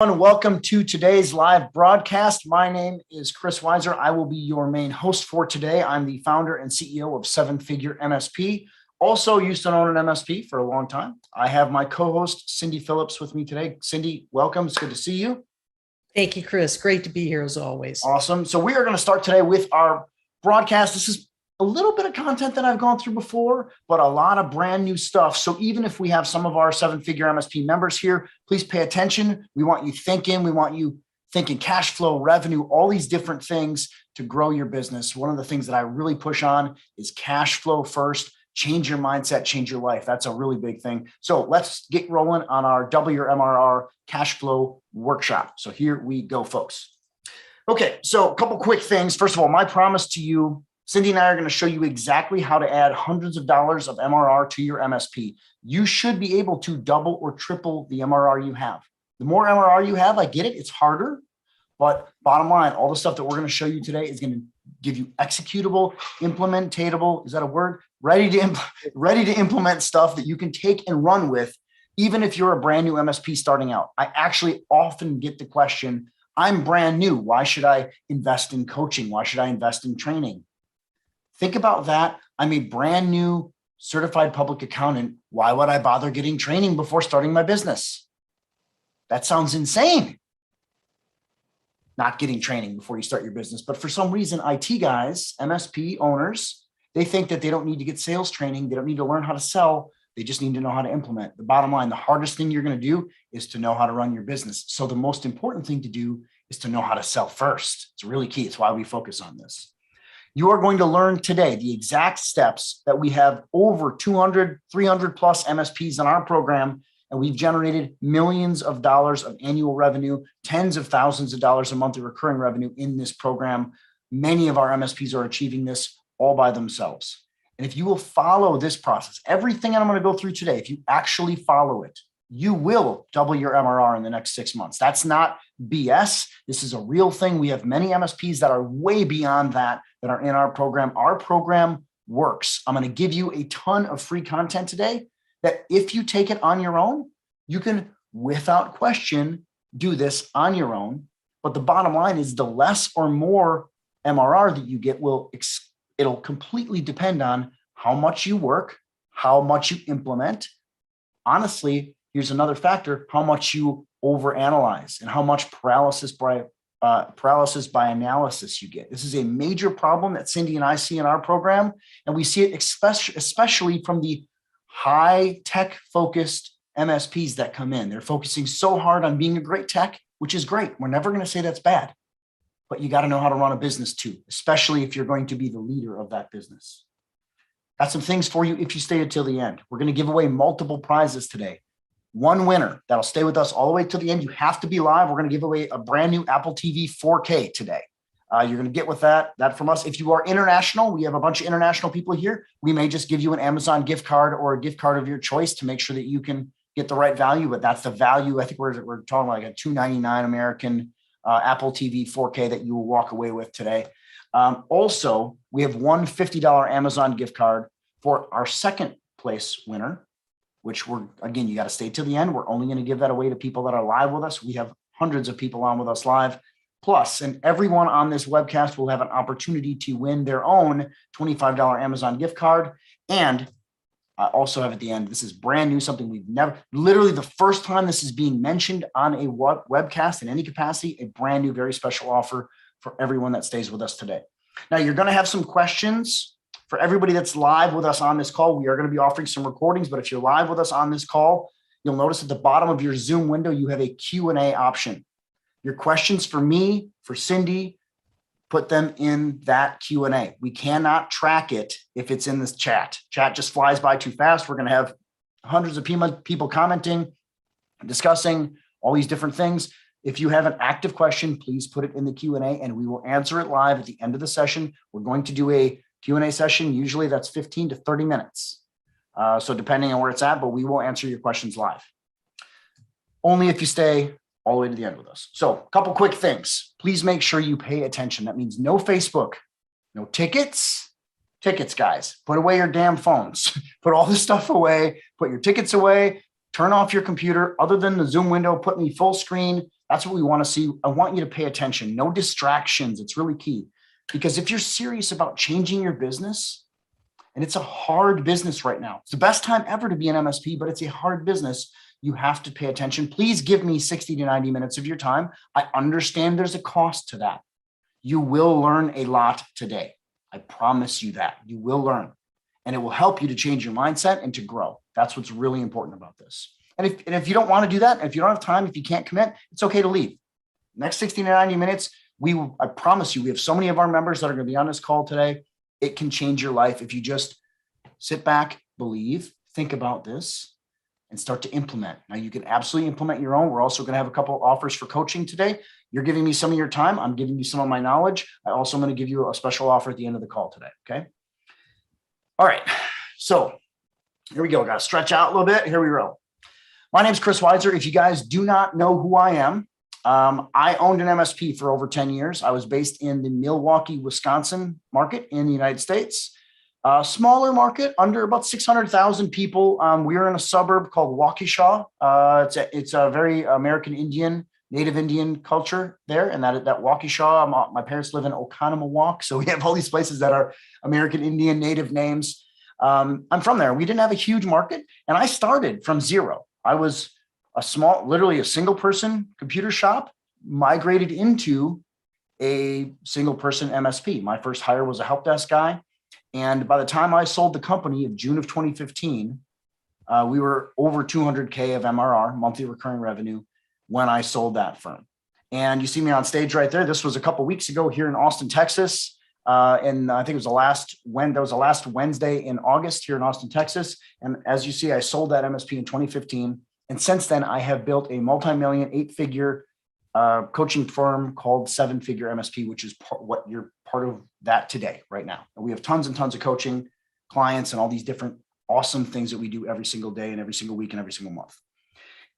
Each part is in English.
Welcome to today's live broadcast. My name is Chris Weiser. I will be your main host for today. I'm the founder and CEO of Seven Figure MSP. Also used to own an MSP for a long time. I have my co-host, Cindy Phillips, with me today. Cindy, welcome. It's good to see you. Thank you, Chris. Great to be here as always. Awesome. So we are going to start today with our broadcast. This is a little bit of content that I've gone through before, but a lot of brand new stuff. So even if we have some of our seven-figure MSP members here, please pay attention. We want you thinking. We want you thinking cash flow, revenue, all these different things to grow your business. One of the things that I really push on is cash flow first. Change your mindset, change your life. That's a really big thing. So let's get rolling on our Double Your MRR cash flow workshop. So here we go, folks. Okay, so a couple quick things. First of all, my promise to you, Cindy and I are going to show you exactly how to add hundreds of dollars of MRR to your MSP. You should be able to double or triple the MRR you have. The more MRR you have, I get it, it's harder, but bottom line, all the stuff that we're going to show you today is going to give you executable, implementatable, is that a word? Ready to implement stuff that you can take and run with, even if you're a brand new MSP starting out. I actually often get the question, I'm brand new. Why should I invest in coaching? Why should I invest in training? Think about that. I'm a brand new certified public accountant. Why would I bother getting training before starting my business? That sounds insane. Not getting training before you start your business. But for some reason, IT guys, MSP owners, they think that they don't need to get sales training. They don't need to learn how to sell. They just need to know how to implement. The bottom line, the hardest thing you're going to do is to know how to run your business. So the most important thing to do is to know how to sell first. It's really key. It's why we focus on this. You are going to learn today the exact steps that we have over 200, 300 plus MSPs in our program, and we've generated millions of dollars of annual revenue, tens of thousands of dollars a month of recurring revenue in this program. Many of our MSPs are achieving this all by themselves. And if you will follow this process, everything I'm going to go through today, if you actually follow it, you will double your MRR in the next 6 months. That's not BS. This is a real thing. We have many MSPs that are way beyond that are in our program. Our program works. I'm going to give you a ton of free content today that if you take it on your own, you can, without question, do this on your own. But the bottom line is the less or more MRR that you get it'll completely depend on how much you work, how much you implement. Honestly, here's another factor, how much you overanalyze and how much paralysis by analysis you get. This is a major problem that Cindy and I see in our program. And we see it especially from the high tech focused MSPs that come in. They're focusing so hard on being a great tech, which is great. We're never going to say that's bad, but you got to know how to run a business too, especially if you're going to be the leader of that business. Got some things for you if you stay until the end. We're going to give away multiple prizes today. One winner that'll stay with us all the way to the end. You have to be live. We're going to give away a brand new Apple TV 4K today. You're going to get with that from us. If you are international, we have a bunch of international people here. We may just give you an Amazon gift card or a gift card of your choice to make sure that you can get the right value. But that's the value. I think we're talking like a $299 American Apple TV 4K that you will walk away with today. Also, we have one $50 Amazon gift card for our second place winner, which again, you got to stay till the end. We're only going to give that away to people that are live with us. We have hundreds of people on with us live. Plus, and everyone on this webcast will have an opportunity to win their own $25 Amazon gift card. And I also have at the end, this is brand new, something we've never, literally the first time this is being mentioned on a webcast in any capacity, a brand new, very special offer for everyone that stays with us today. Now, you're going to have some questions. For everybody that's live with us on this call, we are going to be offering some recordings, but if you're live with us on this call, you'll notice at the bottom of your Zoom window, you have a Q&A option. Your questions for me, for Cindy, put them in that Q&A. We cannot track it if it's in this chat. Chat just flies by too fast. We're going to have hundreds of people commenting, discussing all these different things. If you have an active question, please put it in the Q&A and we will answer it live at the end of the session. We're going to do a Q&A session. Usually that's 15 to 30 minutes. So depending on where it's at, but we will answer your questions live. Only if you stay all the way to the end with us. So a couple quick things. Please make sure you pay attention. That means no Facebook, no tickets. Tickets, guys. Put away your damn phones. Put all this stuff away. Put your tickets away. Turn off your computer. Other than the Zoom window, put me full screen. That's what we want to see. I want you to pay attention. No distractions. It's really key. Because if you're serious about changing your business, and it's a hard business right now, it's the best time ever to be an MSP, but it's a hard business. You have to pay attention. Please give me 60 to 90 minutes of your time. I understand there's a cost to that. You will learn a lot today. I promise you that. You will learn. And it will help you to change your mindset and to grow. That's what's really important about this. And if you don't want to do that, if you don't have time, if you can't commit, it's okay to leave. Next 60 to 90 minutes, I promise you, we have so many of our members that are going to be on this call today. It can change your life if you just sit back, believe, think about this, and start to implement. Now, you can absolutely implement your own. We're also going to have a couple of offers for coaching today. You're giving me some of your time. I'm giving you some of my knowledge. I also am going to give you a special offer at the end of the call today. Okay. All right. So here we go. Got to stretch out a little bit. Here we go. My name is Chris Weiser. If you guys do not know who I am, I owned an MSP for over 10 years. I was based in the Milwaukee, Wisconsin market in the United States. A smaller market, under about 600,000 people. We are in a suburb called Waukesha. It's a very American Indian, Native Indian culture there. And that Waukesha, my parents live in Oconomowoc. So we have all these places that are American Indian native names. I'm from there. We didn't have a huge market. And I started from zero. I was literally a single person computer shop, migrated into a single person MSP. My first hire was a help desk guy. And by the time I sold the company of June of 2015, we were over 200K of MRR, monthly recurring revenue, when I sold that firm. And you see me on stage right there. This was a couple of weeks ago here in Austin, Texas. And I think it was the last Wednesday in August here in Austin, Texas. And as you see, I sold that MSP in 2015. And since then, I have built a multi-million, 8-figure coaching firm called 7-Figure MSP, which is what you're part of that today, right now. And we have tons and tons of coaching clients and all these different awesome things that we do every single day and every single week and every single month.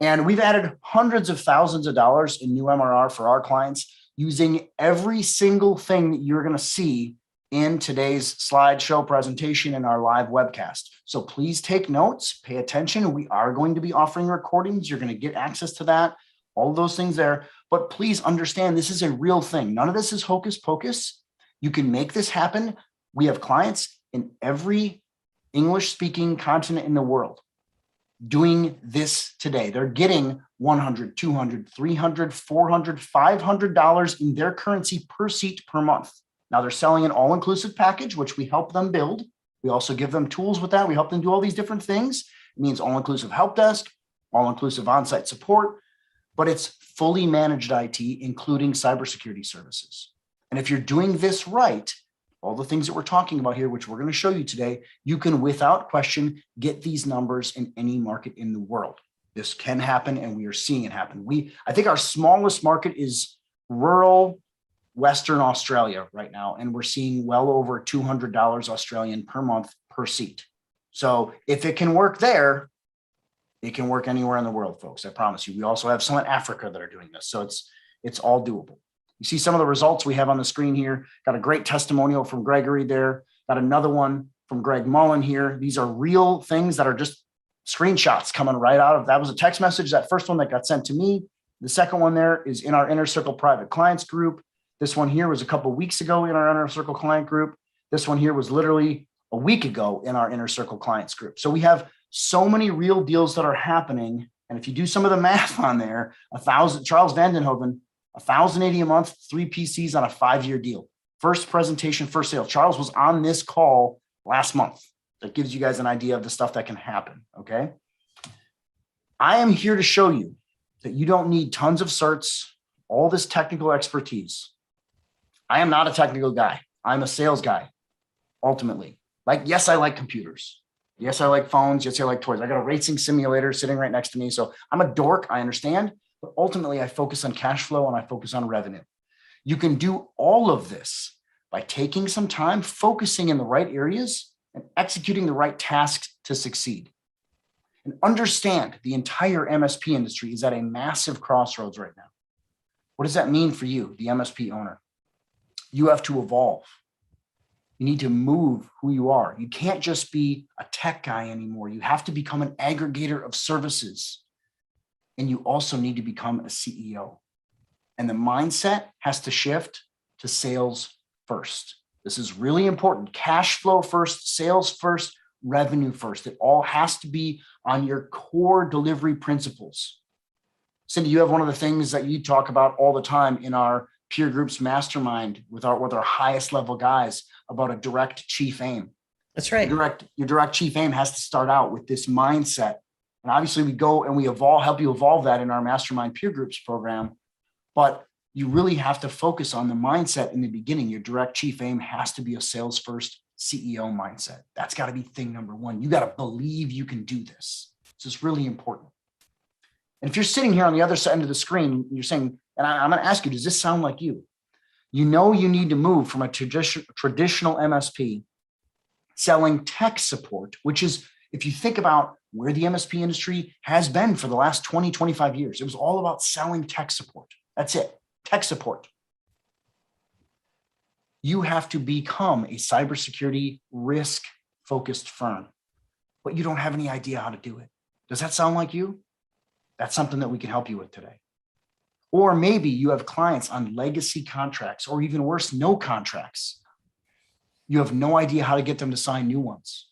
And we've added hundreds of thousands of dollars in new MRR for our clients using every single thing that you're going to see in today's slideshow presentation and our live webcast. So please take notes, pay attention. We are going to be offering recordings. You're going to get access to that, all of those things there. But please understand, this is a real thing. None of this is hocus pocus. You can make this happen. We have clients in every English-speaking continent in the world doing this today. They're getting $100, $200, $300, $400, $500 in their currency per seat per month. Now they're selling an all-inclusive package, which we help them build. We also give them tools with that. We help them do all these different things. It means all-inclusive help desk, all-inclusive on-site support, but it's fully managed IT, including cybersecurity services. And if you're doing this right, all the things that we're talking about here, which we're going to show you today, you can, without question, get these numbers in any market in the world. This can happen, and we are seeing it happen. I think our smallest market is rural Western Australia right now, and we're seeing well over $200 Australian per month per seat. So if it can work there, it can work anywhere in the world, folks. I promise you. We also have some in Africa that are doing this. So it's all doable. You see some of the results we have on the screen here. Got a great testimonial from Gregory there. Got another one from Greg Mullen here. These are real things that are just screenshots coming right out of, that was a text message, that first one that got sent to me. The second one there is in our Inner Circle private clients group. This one here was a couple of weeks ago in our Inner Circle client group. This one here was literally a week ago in our Inner Circle clients group. So we have so many real deals that are happening. And if you do some of the math on there, Charles Vandenhoven, 1,080 a month, 3 PCs on a 5-year deal. First presentation, first sale. Charles was on this call last month. That gives you guys an idea of the stuff that can happen, okay? I am here to show you that you don't need tons of certs, all this technical expertise. I am not a technical guy. I'm a sales guy, ultimately. Yes, I like computers. Yes, I like phones. Yes, I like toys. I got a racing simulator sitting right next to me. So I'm a dork, I understand. But ultimately, I focus on cash flow and I focus on revenue. You can do all of this by taking some time, focusing in the right areas, and executing the right tasks to succeed. And understand the entire MSP industry is at a massive crossroads right now. What does that mean for you, the MSP owner? You have to evolve. You need to move who you are. You can't just be a tech guy anymore. You have to become an aggregator of services. And you also need to become a CEO. And the mindset has to shift to sales first. This is really important. Cash flow first, sales first, revenue first. It all has to be on your core delivery principles. Cindy, you have one of the things that you talk about all the time in our peer groups mastermind with our highest level guys about a direct chief aim. That's right. Your direct chief aim has to start out with this mindset. And obviously we go and we help you evolve that in our mastermind peer groups program. But you really have to focus on the mindset in the beginning. Your direct chief aim has to be a sales first CEO mindset. That's got to be thing number one. You got to believe you can do this. This is really important. And if you're sitting here on the other side of the screen, you're saying, and I'm going to ask you, does this sound like you? You know you need to move from a traditional MSP selling tech support, which is, if you think about where the MSP industry has been for the last 20, 25 years, it was all about selling tech support. That's it, tech support. You have to become a cybersecurity risk-focused firm, but you don't have any idea how to do it. Does that sound like you? That's something that we can help you with today. Or maybe you have clients on legacy contracts, or even worse, no contracts. You have no idea how to get them to sign new ones.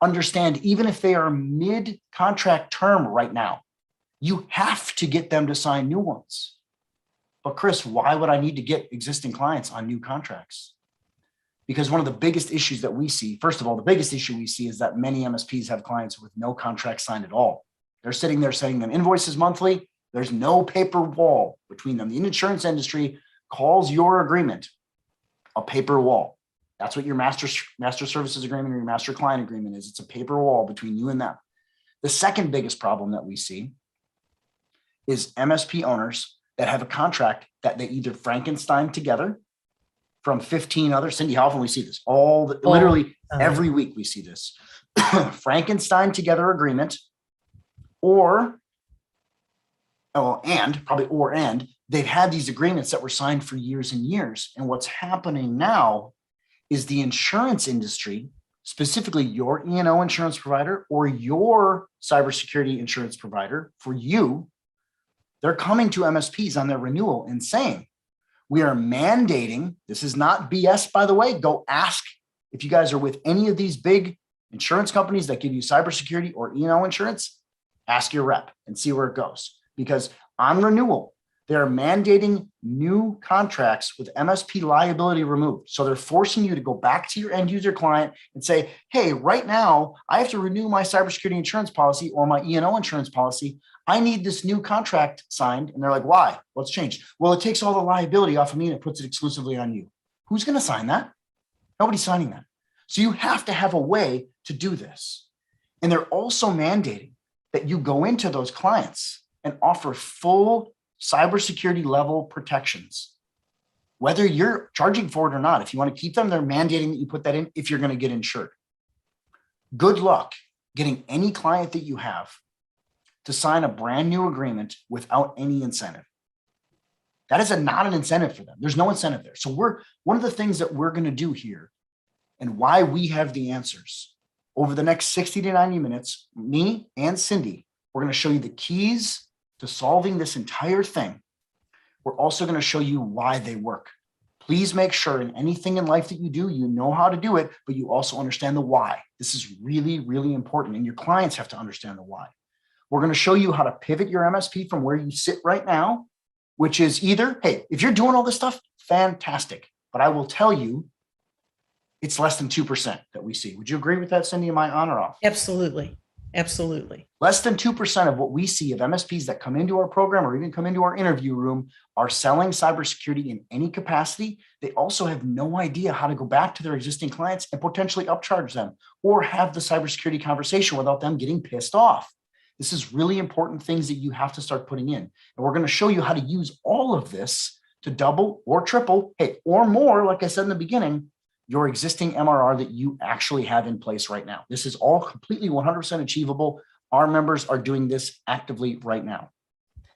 Understand, even if they are mid-contract term right now, you have to get them to sign new ones. But Chris, why would I need to get existing clients on new contracts? Because one of the biggest issues that we see, first of all, the biggest issue we see is that many MSPs have clients with no contract signed at all. They're sitting there sending them invoices monthly. There's no paper wall between them. The insurance industry calls your agreement a paper wall. That's what your master services agreement or your master client agreement is. It's a paper wall between you and them. The second biggest problem that we see is MSP owners that have a contract that they either Frankenstein together from 15 others. Cindy, how often we see this? Literally every week we see this. Frankenstein together agreement, and they've had these agreements that were signed for years and years. And what's happening now is the insurance industry, specifically your E&O insurance provider or your cybersecurity insurance provider for you, they're coming to MSPs on their renewal and saying, we are mandating, this is not BS, by the way, go ask if you guys are with any of these big insurance companies that give you cybersecurity or E&O insurance, ask your rep and see where it goes. Because on renewal, they're mandating new contracts with MSP liability removed. So they're forcing you to go back to your end user client and say, hey, right now I have to renew my cybersecurity insurance policy or my E&O insurance policy. I need this new contract signed. And they're like, why? What's changed? Well, it takes all the liability off of me and it puts it exclusively on you. Who's going to sign that? Nobody's signing that. So you have to have a way to do this. And they're also mandating that you go into those clients and offer full cybersecurity level protections, whether you're charging for it or not. If you want to keep them, they're mandating that you put that in if you're going to get insured. Good luck getting any client that you have to sign a brand new agreement without any incentive. That is not an incentive for them. There's no incentive there. So one of the things that we're going to do here and why we have the answers over the next 60 to 90 minutes, me and Cindy, we're going to show you the keys to solving this entire thing. We're also going to show you why they work. Please make sure in anything in life that you do, you know how to do it, but you also understand the why. This is really, really important. And your clients have to understand the why. We're going to show you how to pivot your MSP from where you sit right now, which is either, hey, if you're doing all this stuff, fantastic. But I will tell you, it's less than 2% that we see. Would you agree with that, Cindy? Am I on or off? Absolutely. Absolutely. Less than 2% of what we see of MSPs that come into our program or even come into our interview room are selling cybersecurity in any capacity. They also have no idea how to go back to their existing clients and potentially upcharge them or have the cybersecurity conversation without them getting pissed off. This is really important things that you have to start putting in. And we're going to show you how to use all of this to double or triple, hey, or more, like I said in the beginning, your existing MRR that you actually have in place right now. This is all completely 100% achievable. Our members are doing this actively right now.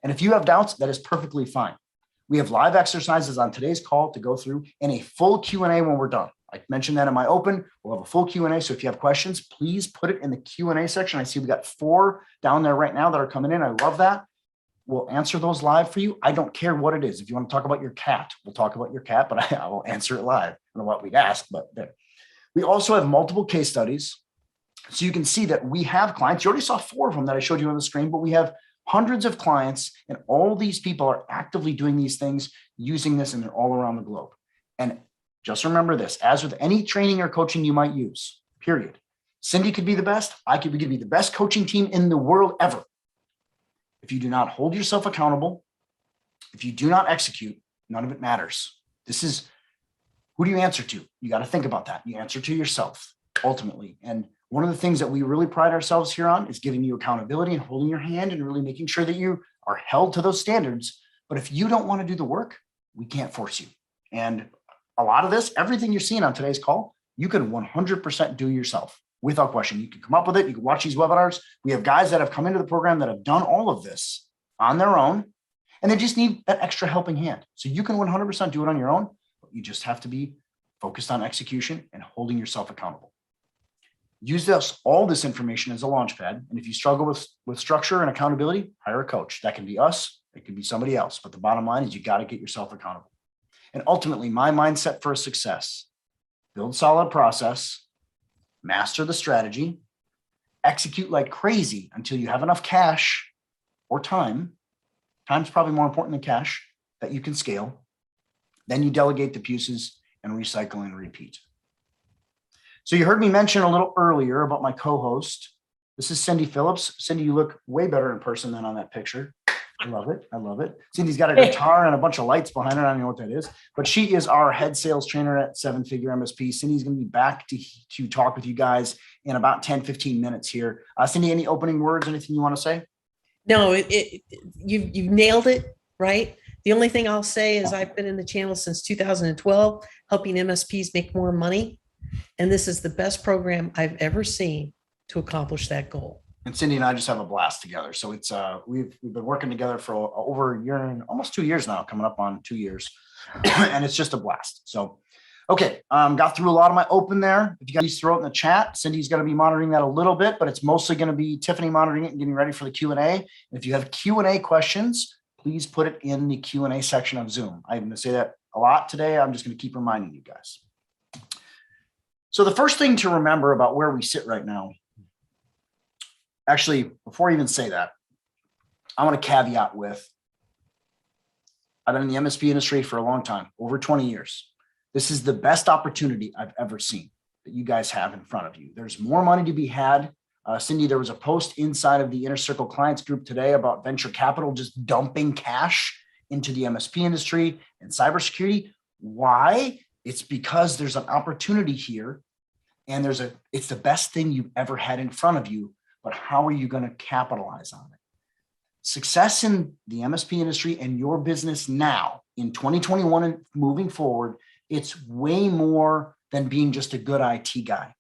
And if you have doubts, that is perfectly fine. We have live exercises on today's call to go through and a full Q&A when we're done. I mentioned that in my open. We'll have a full Q&A. So if you have questions, please put it in the Q&A section. I see we got 4 down there right now that are coming in. I love that. will answer those live for you. I don't care what it is. If you want to talk about your cat, we'll talk about your cat, but I will answer it live. I don't know what we'd ask, but there. We also have multiple case studies. So you can see that we have clients. You already saw 4 of them that I showed you on the screen, but we have hundreds of clients, and all these people are actively doing these things, using this, and they're all around the globe. And just remember this, as with any training or coaching you might use, period. Cindy could be the best. We could be the best coaching team in the world ever. If you do not hold yourself accountable, if you do not execute, none of it matters. This is, who do you answer to? You got to think about that. You answer to yourself, ultimately. And one of the things that we really pride ourselves here on is giving you accountability and holding your hand and really making sure that you are held to those standards. But if you don't want to do the work, we can't force you. And a lot of this, everything you're seeing on today's call, you can 100% do yourself without question. You can come up with it. You can watch these webinars. We have guys that have come into the program that have done all of this on their own, and they just need that extra helping hand. So you can 100% do it on your own, but you just have to be focused on execution and holding yourself accountable. Use all this information as a launch pad. And if you struggle with structure and accountability, hire a coach. That can be us. It can be somebody else. But the bottom line is you got to get yourself accountable. And ultimately, my mindset for success: build solid process, master the strategy, execute like crazy until you have enough cash or time. Time's probably more important than cash, that you can scale. Then you delegate the pieces and recycle and repeat. So you heard me mention a little earlier about my co-host. This is Cindy Phillips. Cindy, you look way better in person than on that picture. I love it. I love it. Cindy's got a guitar and a bunch of lights behind her. I don't know what that is, but she is our head sales trainer at 7-Figure MSP. Cindy's going to be back to talk with you guys in about 10, 15 minutes here. Cindy, any opening words, anything you want to say? No, you've nailed it, right? The only thing I'll say is I've been in the channel since 2012, helping MSPs make more money. And this is the best program I've ever seen to accomplish that goal. And Cindy and I just have a blast together. So it's we've been working together for over a year and almost 2 years now, coming up on 2 years, and it's just a blast. So, okay, got through a lot of my open there. If you guys throw it in the chat, Cindy's going to be monitoring that a little bit, but it's mostly going to be Tiffany monitoring it and getting ready for the Q&A. And if you have Q&A questions, please put it in the Q&A section of Zoom. I'm going to say that a lot today. I'm just going to keep reminding you guys. So the first thing to remember about where we sit right now, actually, before I even say that, I want to caveat with, I've been in the MSP industry for a long time, over 20 years. This is the best opportunity I've ever seen that you guys have in front of you. There's more money to be had. Cindy, there was a post inside of the Inner Circle Clients group today about venture capital just dumping cash into the MSP industry and cybersecurity. Why? It's because there's an opportunity here, and it's the best thing you've ever had in front of you. But how are you going to capitalize on it? Success in the MSP industry and your business now in 2021 and moving forward, it's way more than being just a good IT guy.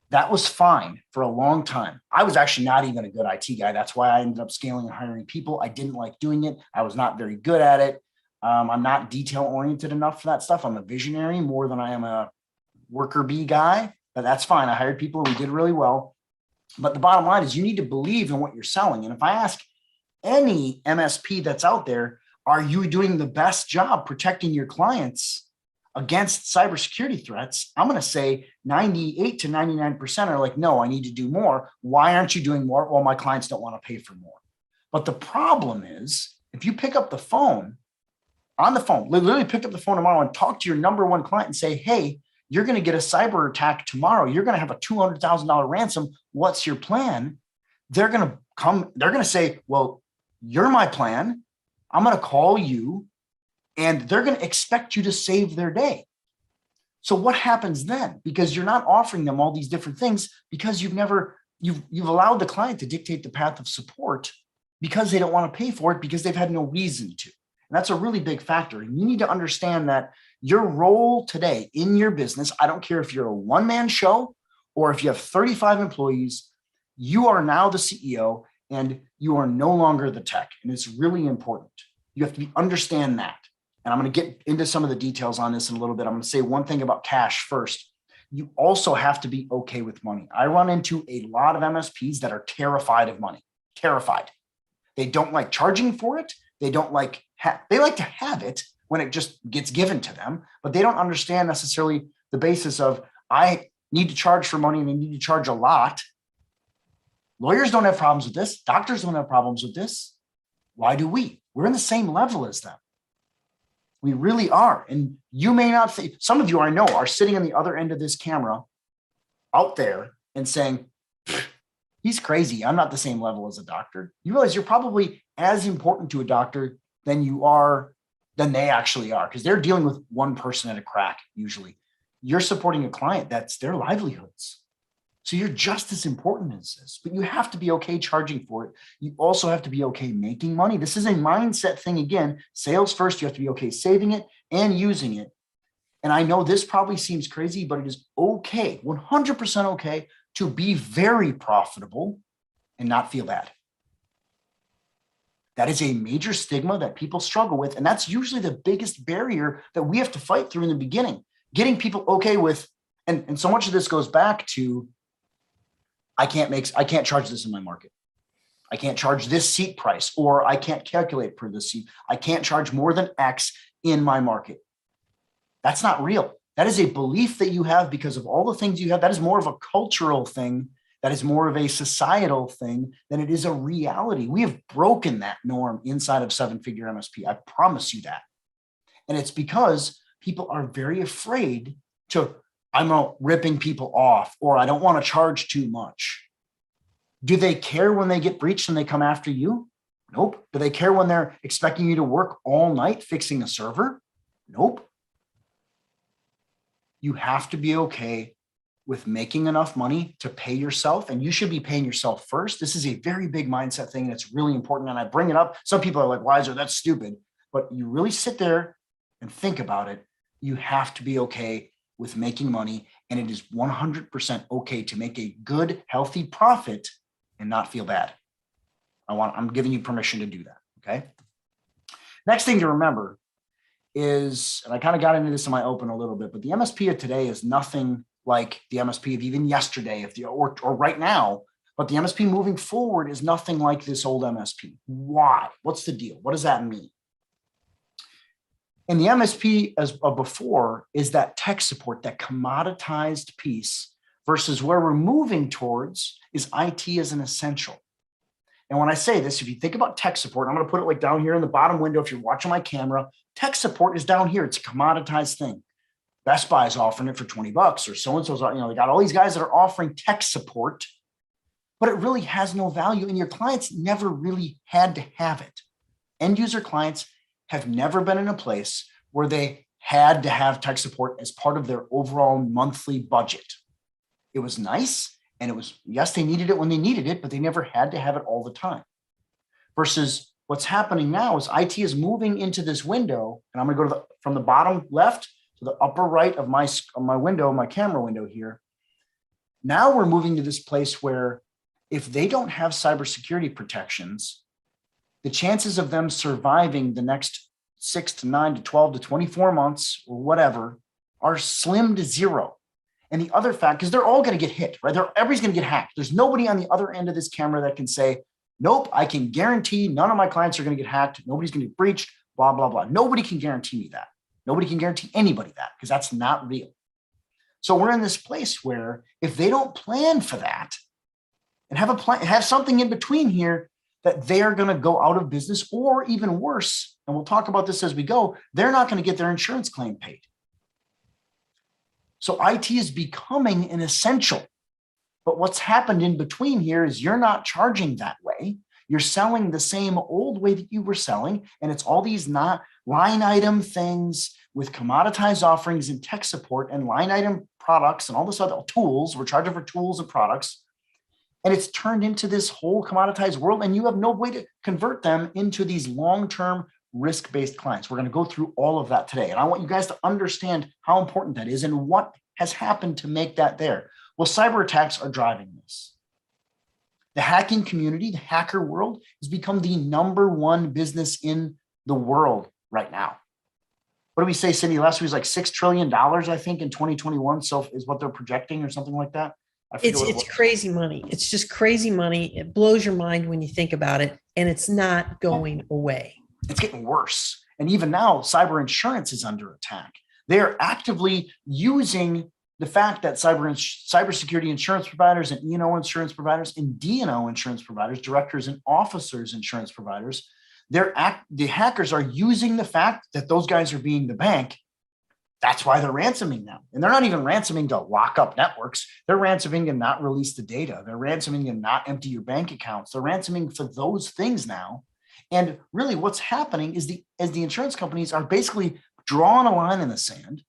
That was fine for a long time. I was actually not even a good IT guy. That's why I ended up scaling and hiring people. I didn't like doing it. I was not very good at it. I'm not detail oriented enough for that stuff. I'm a visionary more than I am a worker bee guy, but that's fine. I hired people and we did really well. But the bottom line is you need to believe in what you're selling. And if I ask any MSP that's out there, are you doing the best job protecting your clients against cybersecurity threats? I'm going to say 98 to 99% are like, no, I need to do more. Why aren't you doing more? Well, my clients don't want to pay for more. But the problem is, if you pick up the phone, literally pick up the phone tomorrow and talk to your number one client and say, hey, you're going to get a cyber attack tomorrow. You're going to have a $200,000 ransom. What's your plan? They're going to say, well, you're my plan. I'm going to call you, and they're going to expect you to save their day. So what happens then? Because you're not offering them all these different things, because you've allowed the client to dictate the path of support because they don't want to pay for it, because they've had no reason to. And that's a really big factor. And you need to understand that your role today in your business, I don't care if you're a one-man show or if you have 35 employees, you are now the CEO and you are no longer the tech. And it's really important. You have to understand that. And I'm going to get into some of the details on this in a little bit. I'm going to say one thing about cash first. You also have to be okay with money. I run into a lot of MSPs that are terrified of money, terrified. They don't like charging for it. They don't like, they like to have it when it just gets given to them, but they don't understand necessarily the basis of, I need to charge for money and I need to charge a lot. Lawyers don't have problems with this. Doctors don't have problems with this. Why do we? We're in the same level as them. We really are. And you may not think, some of you I know are sitting on the other end of this camera out there and saying, he's crazy. I'm not the same level as a doctor. You realize you're probably as important to a doctor than they actually are, because they're dealing with one person at a crack usually. You're supporting a client that's their livelihoods. So you're just as important as this, but you have to be okay charging for it. You also have to be okay making money. This is a mindset thing. Again, sales first, you have to be okay saving it and using it. And I know this probably seems crazy, but it is okay, 100% okay to be very profitable and not feel bad. That is a major stigma that people struggle with. And that's usually the biggest barrier that we have to fight through in the beginning, getting people okay with, and so much of this goes back to, I can't charge this in my market. I can't charge this seat price, or I can't calculate per this seat. I can't charge more than X in my market. That's not real. That is a belief that you have because of all the things you have. That is more of a cultural thing. That is more of a societal thing than it is a reality. We have broken that norm inside of seven-figure MSP. I promise you that. And it's because people are very afraid to, I'm ripping people off, or I don't want to charge too much. Do they care when they get breached and they come after you? Nope. Do they care when they're expecting you to work all night fixing a server? Nope. You have to be okay with making enough money to pay yourself, and you should be paying yourself first. This is a very big mindset thing, and it's really important. And I bring it up. Some people are like, why is that's stupid? But you really sit there and think about it. You have to be okay with making money, and it is 100% okay to make a good, healthy profit and not feel bad. I'm giving you permission to do that. Okay. Next thing to remember is, and I kind of got into this in my open a little bit, but the MSP of today is nothing like the MSP of even yesterday, or right now. But the MSP moving forward is nothing like this old MSP. Why? What's the deal? What does that mean? And the MSP as before is that tech support, that commoditized piece, versus where we're moving towards is IT as an essential. And when I say this, if you think about tech support, I'm going to put it like down here in the bottom window. If you're watching my camera, tech support is down here. It's a commoditized thing. Best Buy is offering it for $20, or so-and-so's, they got all these guys that are offering tech support, but it really has no value. And your clients never really had to have it. End user clients have never been in a place where they had to have tech support as part of their overall monthly budget. It was nice. And it was, yes, they needed it when they needed it, but they never had to have it all the time. Versus what's happening now is IT is moving into this window, and I'm going to go from the bottom left to the upper right of my window, my camera window here. Now we're moving to this place where if they don't have cybersecurity protections, the chances of them surviving the next 6 to 9 to 12 to 24 months or whatever are slim to zero. And the other fact, because they're all going to get hit, right? Everybody's going to get hacked. There's nobody on the other end of this camera that can say, nope, I can guarantee none of my clients are going to get hacked. Nobody's going to get breached, blah, blah, blah. Nobody can guarantee me that. Nobody can guarantee anybody that, because that's not real. So we're in this place where if they don't plan for that and have a plan, have something in between here, that they're going to go out of business, or even worse, and we'll talk about this as we go, they're not going to get their insurance claim paid. So IT is becoming an essential. But what's happened in between here is you're not charging that way. You're selling the same old way that you were selling. And it's all these not line item things with commoditized offerings and tech support and line item products and all this other tools. We're charging for tools and products. And it's turned into this whole commoditized world. And you have no way to convert them into these long-term risk-based clients. We're going to go through all of that today. And I want you guys to understand how important that is and what has happened to make that there. Well, cyber attacks are driving this. The hacking community, the hacker world, has become the #1 business in the world right now. What do we say, Cindy? Last week was like $6 trillion, I think, in 2021. So is what they're projecting or something like that. I forget what it It's was. crazy money. It's just crazy money. It blows your mind when you think about it, and it's not going away. It's getting worse. And even now, cyber insurance is under attack. They're actively using the fact that cybersecurity insurance providers and E&O insurance providers and D&O insurance providers, directors and officers insurance providers, the hackers are using the fact that those guys are being the bank. That's why they're ransoming them. And they're not even ransoming to lock up networks. They're ransoming to not release the data. They're ransoming to not empty your bank accounts. They're ransoming for those things now. And really what's happening is the insurance companies are basically drawing a line in the sand,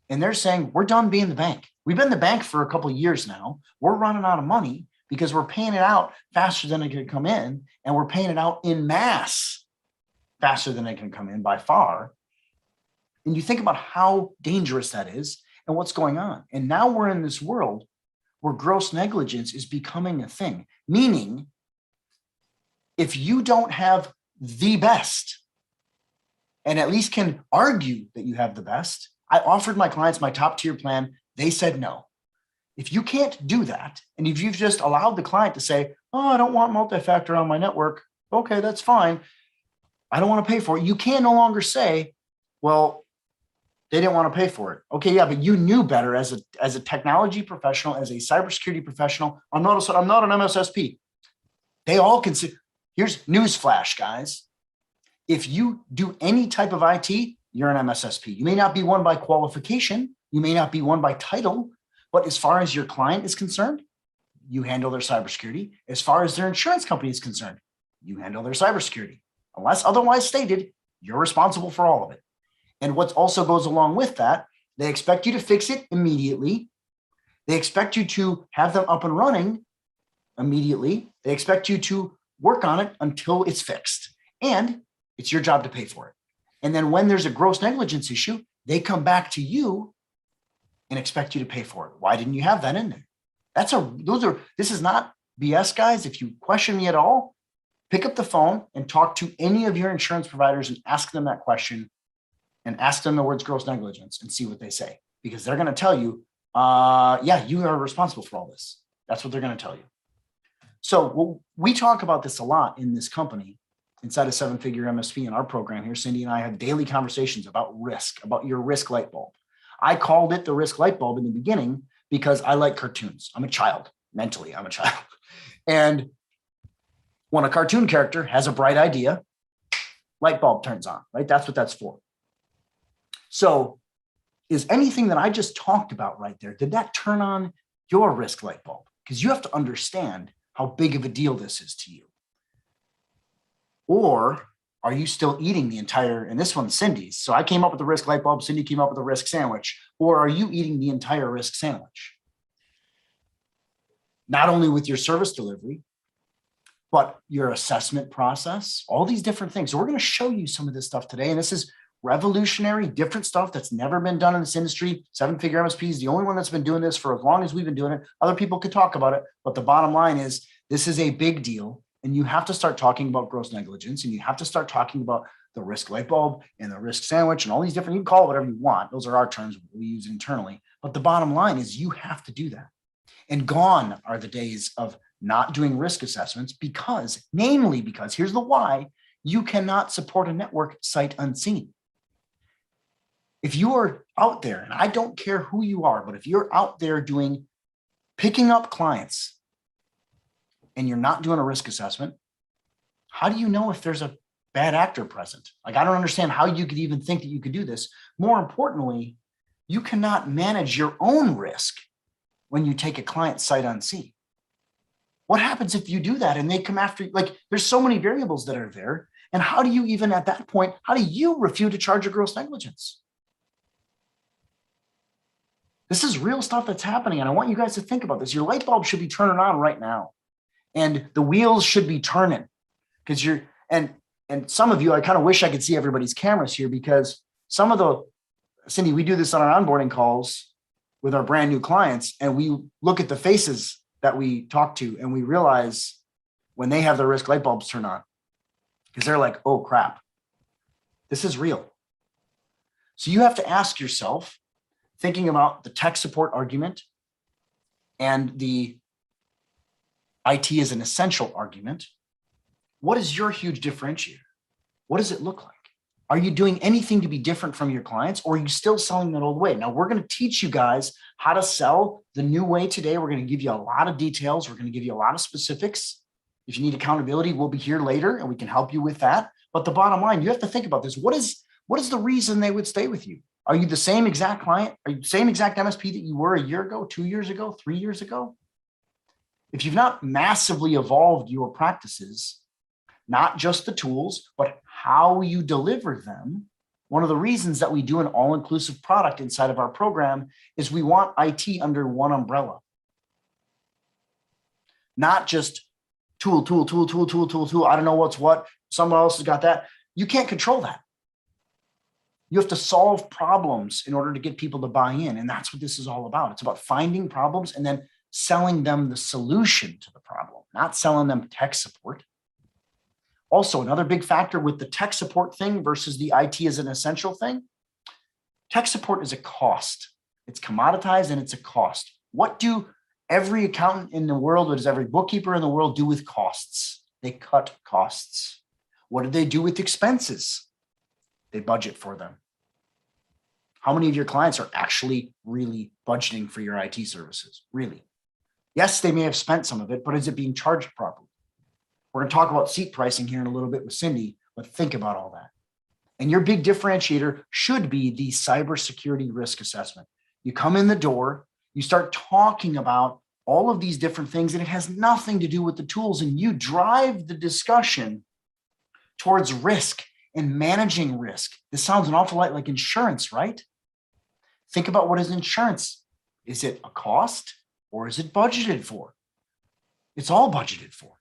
and they're saying, we're done being the bank. We've been the bank for a couple of years now. We're running out of money because we're paying it out faster than it can come in, and we're paying it out in mass faster than it can come in by far. And you think about how dangerous that is and what's going on. And now we're in this world where gross negligence is becoming a thing, meaning if you don't have the best and at least can argue that you have the best, I offered my clients my top tier plan. They said no. If you can't do that, and if you've just allowed the client to say, oh, I don't want multi-factor on my network. Okay, that's fine. I don't want to pay for it. You can no longer say, well, they didn't want to pay for it. Okay, yeah, but you knew better as a technology professional, as a cybersecurity professional. I'm not an MSSP. They all consider, here's newsflash, guys. If you do any type of IT, you're an MSSP. You may not be one by qualification. You may not be one by title, but as far as your client is concerned, you handle their cybersecurity. As far as their insurance company is concerned, you handle their cybersecurity. Unless otherwise stated, you're responsible for all of it. And what also goes along with that, they expect you to fix it immediately. They expect you to have them up and running immediately. They expect you to work on it until it's fixed. And it's your job to pay for it. And then when there's a gross negligence issue, they come back to you and expect you to pay for it. Why didn't you have that in there? This is not BS, guys. If you question me at all, pick up the phone and talk to any of your insurance providers and ask them that question and ask them the words gross negligence and see what they say, because they're going to tell you, yeah, you are responsible for all this. That's what they're going to tell you. So we talk about this a lot in this company. Inside a seven-figure MSP in our program here, Cindy and I have daily conversations about risk, about your risk light bulb. I called it the risk light bulb in the beginning because I like cartoons. I'm a child. Mentally, I'm a child. And when a cartoon character has a bright idea, light bulb turns on, right? That's what that's for. So is anything that I just talked about right there, did that turn on your risk light bulb? Because you have to understand how big of a deal this is to you. Or are you still eating the entire, and this one's Cindy's. So I came up with the risk light bulb. Cindy came up with the risk sandwich. Or are you eating the entire risk sandwich? Not only with your service delivery, but your assessment process, all these different things. So we're going to show you some of this stuff today. And this is revolutionary, different stuff that's never been done in this industry. Seven-figure MSP is the only one that's been doing this for as long as we've been doing it. Other people could talk about it, but the bottom line is this is a big deal. And you have to start talking about gross negligence, and you have to start talking about the risk light bulb and the risk sandwich and all these different, you can call it whatever you want. Those are our terms we use internally. But the bottom line is you have to do that. And gone are the days of not doing risk assessments because, namely because, here's the why, you cannot support a network sight unseen. If you are out there, and I don't care who you are, but if you're out there picking up clients and you're not doing a risk assessment, how do you know if there's a bad actor present? Like, I don't understand how you could even think that you could do this. More importantly, you cannot manage your own risk when you take a client sight unseen. What happens if you do that and they come after you? Like, there's so many variables that are there. And how do you even at that point, how do you refuse to charge a gross negligence? This is real stuff that's happening. And I want you guys to think about this. Your light bulb should be turning on right now. And the wheels should be turning because and some of you, I kind of wish I could see everybody's cameras here because Cindy, we do this on our onboarding calls with our brand new clients, and we look at the faces that we talk to and we realize when they have their risk light bulbs turn on because they're like, oh crap, this is real. So you have to ask yourself, thinking about the tech support argument and the IT is an essential argument, what is your huge differentiator? What does it look like? Are you doing anything to be different from your clients, or are you still selling that old way? Now, we're going to teach you guys how to sell the new way today. We're going to give you a lot of details. We're going to give you a lot of specifics. If you need accountability, we'll be here later and we can help you with that. But the bottom line, you have to think about this. What is the reason they would stay with you? Are you the same exact client? Are you the same exact MSP that you were a year ago, 2 years ago, 3 years ago? If you've not massively evolved your practices, not just the tools, but how you deliver them, one of the reasons that we do an all-inclusive product inside of our program is we want IT under one umbrella. Not just tool. I don't know what's what. Someone else has got that. You can't control that. You have to solve problems in order to get people to buy in. And that's what this is all about. It's about finding problems and then selling them the solution to the problem, not selling them tech support. Also, another big factor with the tech support thing versus the IT as an essential thing, tech support is a cost. It's commoditized and it's a cost. What do every accountant in the world, what does every bookkeeper in the world do with costs? They cut costs. What do they do with expenses? They budget for them. How many of your clients are actually really budgeting for your IT services? Really? Yes, they may have spent some of it, but is it being charged properly? We're going to talk about seat pricing here in a little bit with Cindy, but think about all that. And your big differentiator should be the cybersecurity risk assessment. You come in the door, you start talking about all of these different things, and it has nothing to do with the tools, and you drive the discussion towards risk and managing risk. This sounds an awful lot like insurance, right? Think about what is insurance. Is it a cost or is it budgeted for? It's all budgeted for.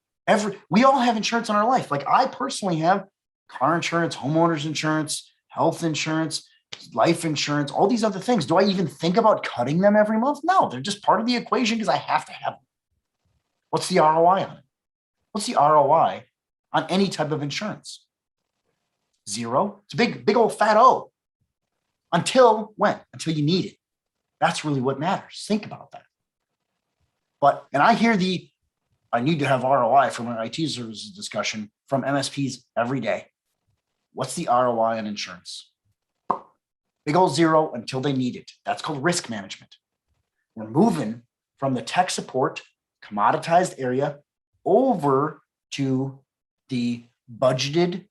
We all have insurance in our life. Like I personally have car insurance, homeowners insurance, health insurance, life insurance, all these other things. Do I even think about cutting them every month? No, they're just part of the equation because I have to have them. What's the ROI on it? What's the ROI on any type of insurance? Zero. It's a big old fat O. Until when? Until you need it. That's really what matters. Think about that. And I hear I need to have ROI for my IT services discussion from MSPs every day. What's the ROI on insurance? Big old zero until they need it. That's called risk management. We're moving from the tech support commoditized area over to the budgeted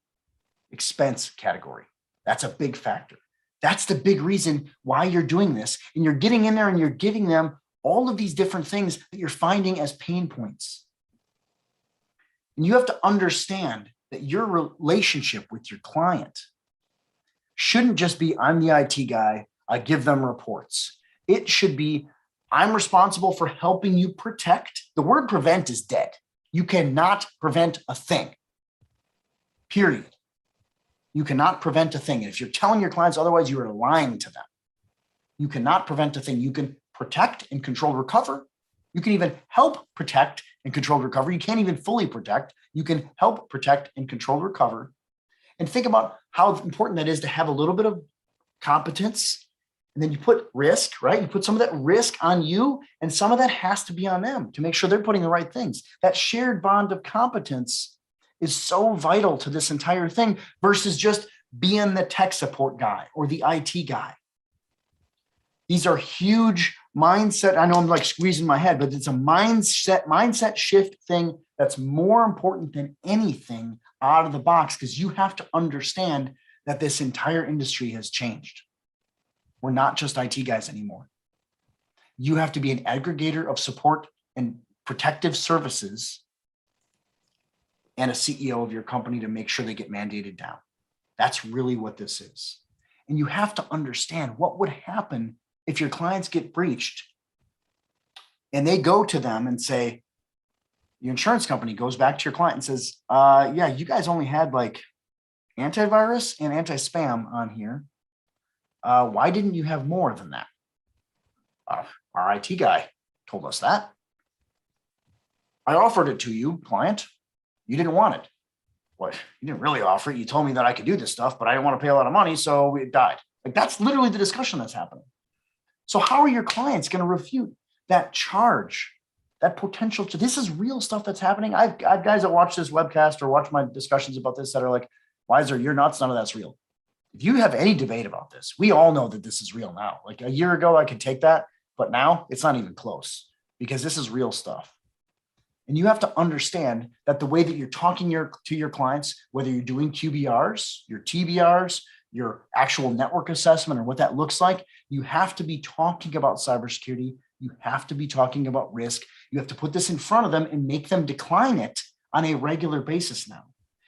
expense category. That's a big factor. That's the big reason why you're doing this. And you're getting in there and you're giving them all of these different things that you're finding as pain points. And you have to understand that your relationship with your client shouldn't just be, I'm the IT guy, I give them reports. It should be, I'm responsible for helping you protect. The word prevent is dead. You cannot prevent a thing, period. You cannot prevent a thing. And if you're telling your clients otherwise, you are lying to them. You cannot prevent a thing. You can protect and control recover. You can even help protect and control recover. You can't even fully protect. You can help protect and control recover. And think about how important that is to have a little bit of competence. And then you put risk, right? You put some of that risk on you, and some of that has to be on them to make sure they're putting the right things. That shared bond of competence is so vital to this entire thing versus just being the tech support guy or the IT guy. These are huge mindset. I know I'm like squeezing my head, but it's a mindset shift thing that's more important than anything out of the box, because you have to understand that this entire industry has changed. We're not just IT guys anymore. You have to be an aggregator of support and protective services and a CEO of your company to make sure they get mandated down. That's really what this is. And you have to understand what would happen if your clients get breached and they go to them and say, your insurance company goes back to your client and says, yeah, you guys only had like antivirus and anti-spam on here. Why didn't you have more than that? Our IT guy told us that. I offered it to you, client. You didn't want it. What? You didn't really offer it. You told me that I could do this stuff, but I didn't want to pay a lot of money, so it died. Like that's literally the discussion that's happening. So how are your clients going to refute that charge, that potential, this is real stuff that's happening. I've guys that watch this webcast or watch my discussions about this that are like, Wiser, you're nuts. None of that's real. If you have any debate about this, we all know that this is real now. Like a year ago, I could take that, but now it's not even close because this is real stuff. And you have to understand that the way that you're talking to your clients, whether you're doing QBRs, your TBRs, your actual network assessment or what that looks like, you have to be talking about cybersecurity. You have to be talking about risk. You have to put this in front of them and make them decline it on a regular basis now.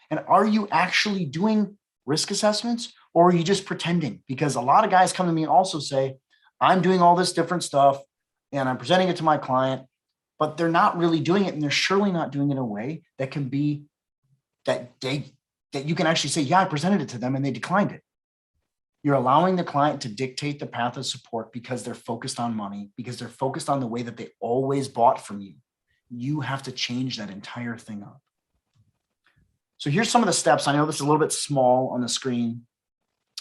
And are you actually doing risk assessments or are you just pretending? Because a lot of guys come to me and also say, I'm doing all this different stuff and I'm presenting it to my client, but they're not really doing it. And they're surely not doing it in a way that can be that you can actually say, yeah, I presented it to them and they declined it. You're allowing the client to dictate the path of support because they're focused on money, because they're focused on the way that they always bought from you. You have to change that entire thing up. So here's some of the steps. I know this is a little bit small on the screen,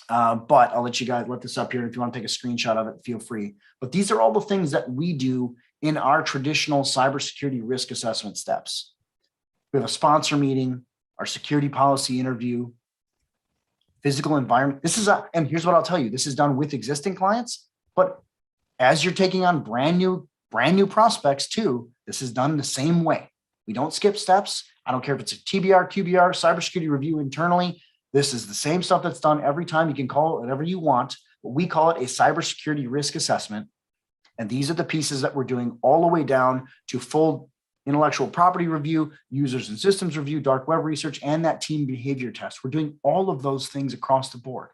but I'll let you guys let this up here. If you want to take a screenshot of it, feel free. But these are all the things that we do in our traditional cybersecurity risk assessment steps. We have a sponsor meeting, our security policy interview, physical environment. And here's what I'll tell you, this is done with existing clients, but as you're taking on brand new prospects too, this is done the same way. We don't skip steps. I don't care if it's a TBR, QBR, cybersecurity review internally. This is the same stuff that's done every time. You can call it whatever you want, but we call it a cybersecurity risk assessment. And these are the pieces that we're doing all the way down to full intellectual property review, users and systems review, dark web research, and that team behavior test. We're doing all of those things across the board.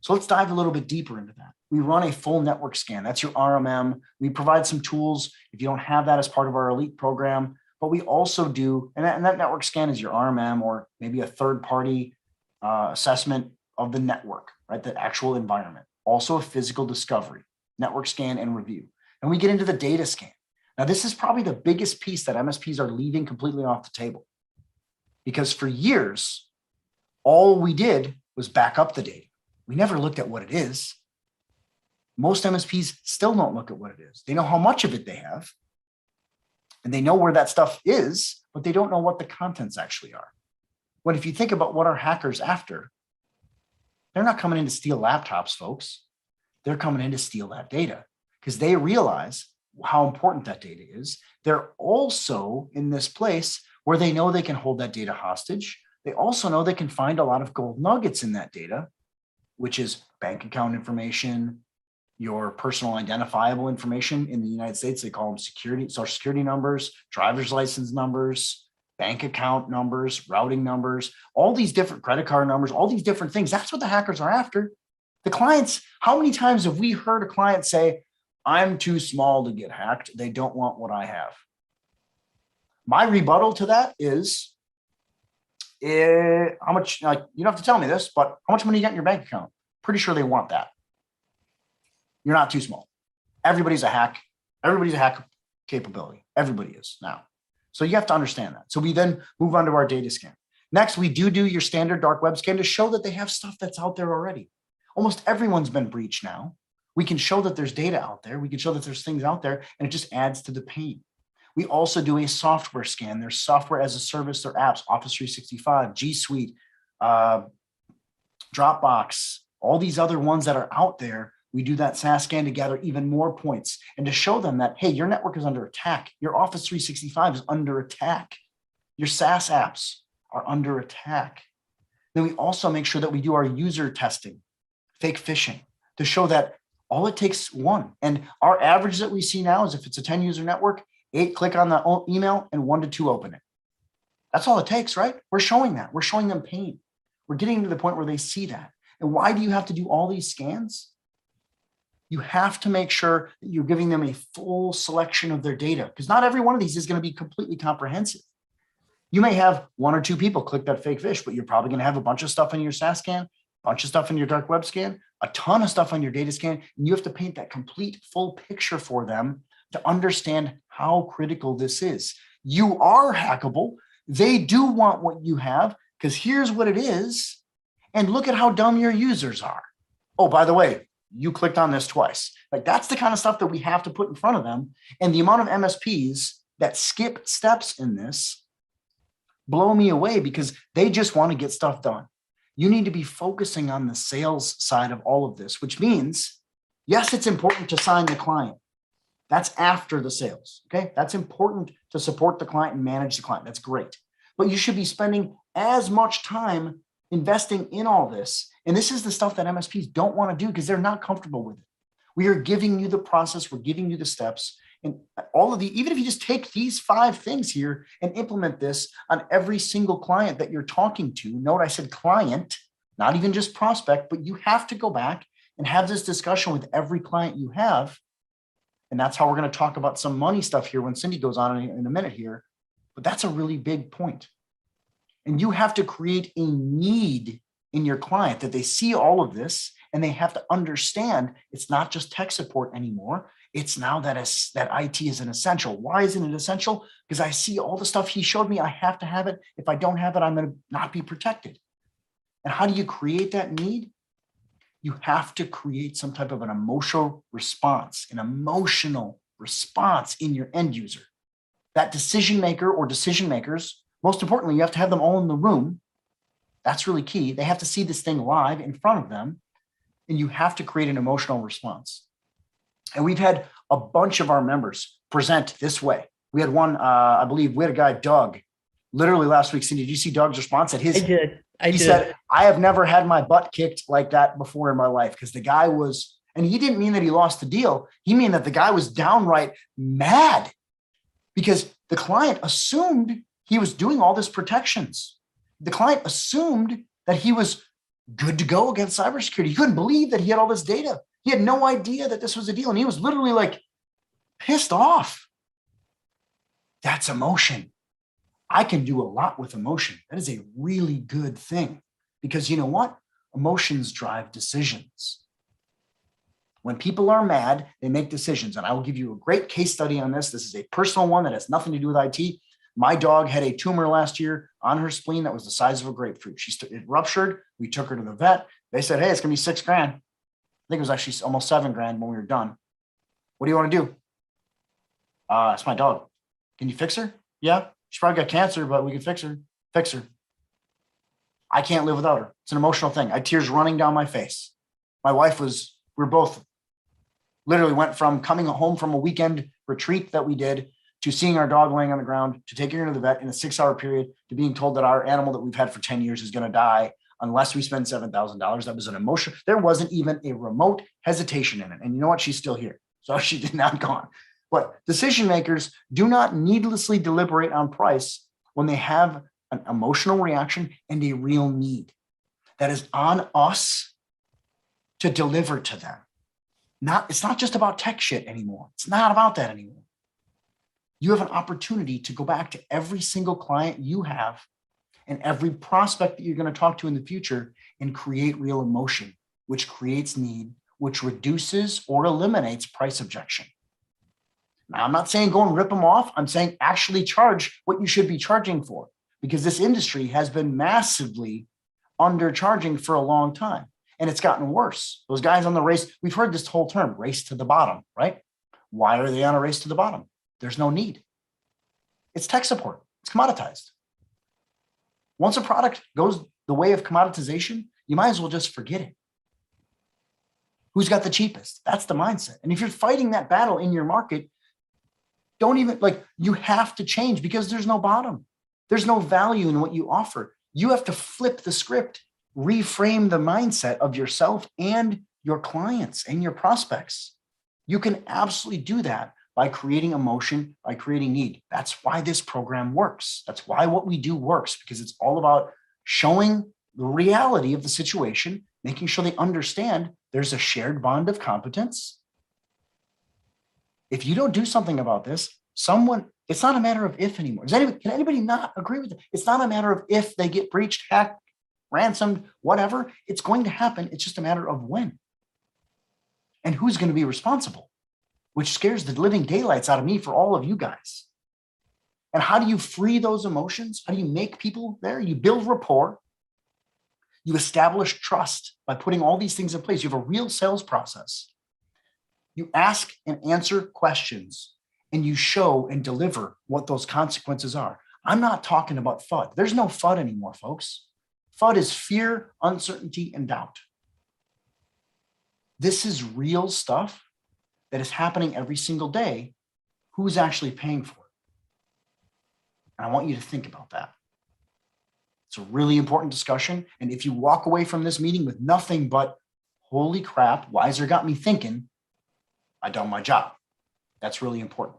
So let's dive a little bit deeper into that. We run a full network scan. That's your RMM. We provide some tools if you don't have that as part of our elite program, but we also do, and that network scan is your RMM or maybe a third-party assessment of the network, right? The actual environment. Also a physical discovery, network scan and review. And we get into the data scan. Now, this is probably the biggest piece that MSPs are leaving completely off the table because for years, all we did was back up the data. We never looked at what it is. Most MSPs still don't look at what it is. They know how much of it they have and they know where that stuff is, but they don't know what the contents actually are. When if you think about what are hackers after, they're not coming in to steal laptops, folks. They're coming in to steal that data because they realize how important that data is. They're also in this place where they know they can hold that data hostage. They also know they can find a lot of gold nuggets in that data, which is bank account information, your personal identifiable information. In the United States, they call them social security numbers, driver's license numbers, bank account numbers, routing numbers, all these different credit card numbers, all these different things. That's what the hackers are after. The clients, how many times have we heard a client say, I'm too small to get hacked. They don't want what I have. My rebuttal to that is, how much, you don't have to tell me this, but how much money you got in your bank account? Pretty sure they want that. You're not too small. Everybody's a hack. Everybody's a hack capability. Everybody is now. So you have to understand that. So we then move on to our data scan. Next, we do your standard dark web scan to show that they have stuff that's out there already. Almost everyone's been breached now. We can show that there's data out there. We can show that there's things out there, and it just adds to the pain. We also do a software scan. There's software as a service, their apps, Office 365, G Suite, Dropbox, all these other ones that are out there. We do that SaaS scan to gather even more points and to show them that, hey, your network is under attack. Your Office 365 is under attack. Your SaaS apps are under attack. Then we also make sure that we do our user testing, fake phishing, to show that all it takes one. And our average that we see now is if it's a 10 user network, 8 click on the email and 1 to 2 open it. That's all it takes, right? We're showing that. We're showing them pain. We're getting to the point where they see that. And why do you have to do all these scans? You have to make sure that you're giving them a full selection of their data because not every one of these is going to be completely comprehensive. You may have 1 or 2 people click that fake fish, but you're probably going to have a bunch of stuff in your SaaS scan, a bunch of stuff in your dark web scan, a ton of stuff on your data scan, and you have to paint that complete full picture for them to understand how critical this is. You are hackable. They do want what you have because here's what it is. And look at how dumb your users are. Oh, by the way, you clicked on this twice. Like that's the kind of stuff that we have to put in front of them. And the amount of MSPs that skip steps in this blow me away because they just want to get stuff done. You need to be focusing on the sales side of all of this, which means, yes, it's important to sign the client. That's after the sales, okay? That's important to support the client and manage the client. That's great. But you should be spending as much time investing in all this. And this is the stuff that MSPs don't want to do because they're not comfortable with it. We are giving you the process. We're giving you the steps. And all of the, even if you just take these 5 things here and implement this on every single client that you're talking to, note I said client, not even just prospect, but you have to go back and have this discussion with every client you have. And that's how we're going to talk about some money stuff here when Cindy goes on in a minute here. But that's a really big point. And you have to create a need in your client that they see all of this and they have to understand it's not just tech support anymore. It's now that IT is an essential. Why isn't it essential? Because I see all the stuff he showed me. I have to have it. If I don't have it, I'm going to not be protected. And how do you create that need? You have to create some type of an emotional response in your end user. That decision maker or decision makers, most importantly, you have to have them all in the room. That's really key. They have to see this thing live in front of them, and you have to create an emotional response. And we've had a bunch of our members present this way. We had one, I believe, we had a guy, Doug, literally last week. Cindy, did you see Doug's response? I did. He said, I have never had my butt kicked like that before in my life, because the guy was, and he didn't mean that he lost the deal. He mean that the guy was downright mad because the client assumed he was doing all this protections. The client assumed that he was good to go against cybersecurity. He couldn't believe that he had all this data. He had no idea that this was a deal. And he was literally like pissed off. That's emotion. I can do a lot with emotion. That is a really good thing because you know what? Emotions drive decisions. When people are mad, they make decisions. And I will give you a great case study on this. This is a personal one that has nothing to do with IT. My dog had a tumor last year on her spleen that was the size of a grapefruit. It ruptured. We took her to the vet. They said, hey, it's going to be $6,000. I think it was actually almost $7,000 when we were done. What do you want to do? It's my dog. Can you fix her? Yeah. She probably got cancer, but we can fix her. Fix her. I can't live without her. It's an emotional thing. I had tears running down my face. My wife we're both literally went from coming home from a weekend retreat that we did to seeing our dog laying on the ground, to taking her to the vet in a 6-hour period, to being told that our animal that we've had for 10 years is going to die unless we spend $7,000. That was an emotion. There wasn't even a remote hesitation in it. And you know what? She's still here. So she did not gone. But decision makers do not needlessly deliberate on price when they have an emotional reaction and a real need. That is on us to deliver to them. It's not just about tech shit anymore. It's not about that anymore. You have an opportunity to go back to every single client you have and every prospect that you're going to talk to in the future and create real emotion, which creates need, which reduces or eliminates price objection. Now, I'm not saying go and rip them off. I'm saying actually charge what you should be charging for, because this industry has been massively undercharging for a long time. And it's gotten worse. Those guys on the race, we've heard this whole term, race to the bottom, right? Why are they on a race to the bottom? There's no need. It's tech support. It's commoditized. Once a product goes the way of commoditization, you might as well just forget it. Who's got the cheapest? That's the mindset. And if you're fighting that battle in your market, you have to change, because there's no bottom. There's no value in what you offer. You have to flip the script, reframe the mindset of yourself and your clients and your prospects. You can absolutely do that by creating emotion, by creating need. That's why this program works. That's why what we do works, because it's all about showing the reality of the situation, making sure they understand there's a shared bond of competence. If you don't do something about this, it's not a matter of if anymore. Can anybody not agree with it? It's not a matter of if they get breached, hacked, ransomed, whatever. It's going to happen. It's just a matter of when and who's going to be responsible, which scares the living daylights out of me for all of you guys. And how do you free those emotions? How do you make people there? You build rapport. You establish trust by putting all these things in place. You have a real sales process. You ask and answer questions, and you show and deliver what those consequences are. I'm not talking about FUD. There's no FUD anymore, folks. FUD is fear, uncertainty, and doubt. This is real stuff that is happening every single day. Who's actually paying for it? And I want you to think about that. It's a really important discussion. And if you walk away from this meeting with nothing but, holy crap, Wiser got me thinking, I done my job. That's really important.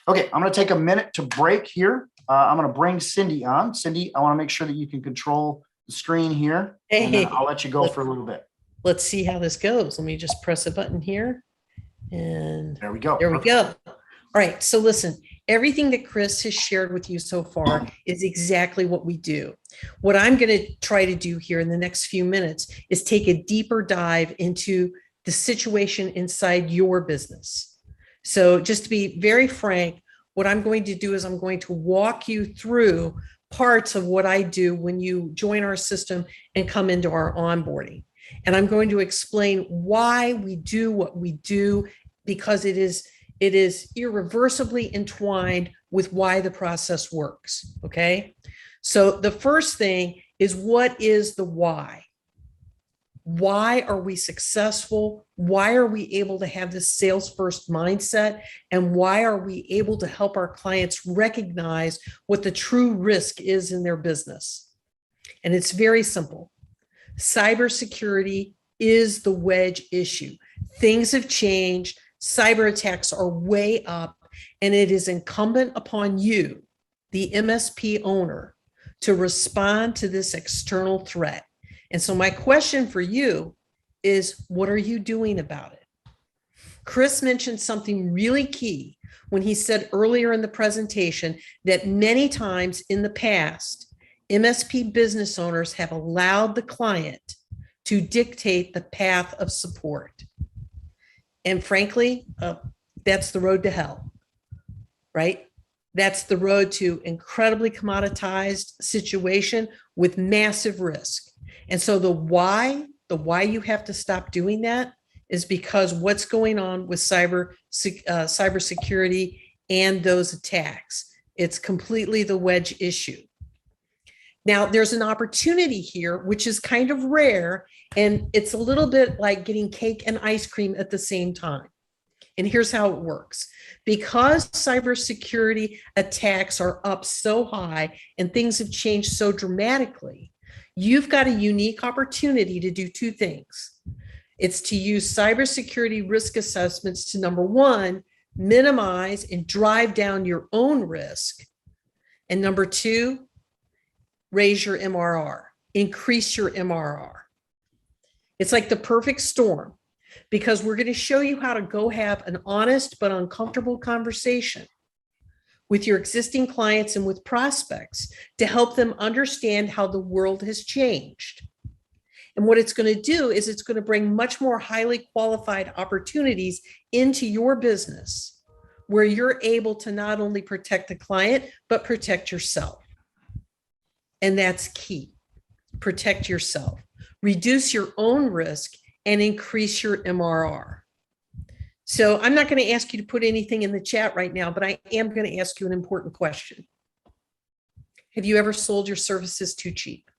Okay, I'm going to take a minute to break here. I'm going to bring Cindy on. Cindy, I want to make sure that you can control the screen here. And then I'll let you go for a little bit. Let's see how this goes. Let me just press a button here. And there we go. There we go. All right. So listen, everything that Chris has shared with you so far is exactly what we do. What I'm going to try to do here in the next few minutes is take a deeper dive into the situation inside your business. So just to be very frank, what I'm going to do is I'm going to walk you through parts of what I do when you join our system and come into our onboarding. And I'm going to explain why we do what we do, because it is irreversibly entwined with why the process works. Okay. So the first thing is, what is the why? Why are we successful? Why are we able to have this sales first mindset? And why are we able to help our clients recognize what the true risk is in their business? And it's very simple. Cybersecurity is the wedge issue. Things have changed. Cyber attacks are way up, and it is incumbent upon you, the MSP owner, to respond to this external threat. And so my question for you is, what are you doing about it? Chris mentioned something really key when he said earlier in the presentation that many times in the past, MSP business owners have allowed the client to dictate the path of support. And frankly, that's the road to hell, right? That's the road to incredibly commoditized situation with massive risk. And so the why you have to stop doing that is because what's going on with cybersecurity and those attacks, it's completely the wedge issue. Now, there's an opportunity here, which is kind of rare, and it's a little bit like getting cake and ice cream at the same time. And here's how it works. Because cybersecurity attacks are up so high and things have changed so dramatically, you've got a unique opportunity to do two things. It's to use cybersecurity risk assessments to, number one, minimize and drive down your own risk. And number two, raise your MRR, increase your MRR. It's like the perfect storm, because we're going to show you how to go have an honest but uncomfortable conversation with your existing clients and with prospects to help them understand how the world has changed. And what it's going to do is it's going to bring much more highly qualified opportunities into your business, where you're able to not only protect the client, but protect yourself. And that's key. Protect yourself, reduce your own risk, and increase your MRR. So I'm not going to ask you to put anything in the chat right now, but I am going to ask you an important question. Have you ever sold your services too cheap?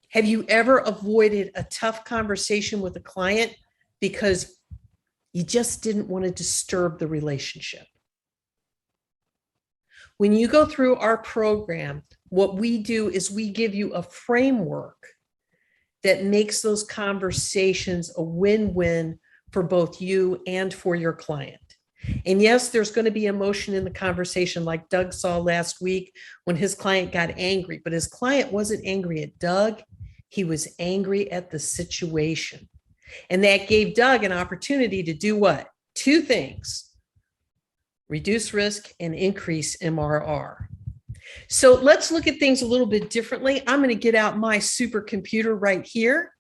Have you ever avoided a tough conversation with a client because you just didn't want to disturb the relationship? When you go through our program, what we do is we give you a framework that makes those conversations a win-win for both you and for your client. And yes, there's going to be emotion in the conversation, like Doug saw last week when his client got angry, but his client wasn't angry at Doug. He was angry at the situation. And that gave Doug an opportunity to do what? Two things: reduce risk and increase MRR. So let's look at things a little bit differently. I'm going to get out my supercomputer right here,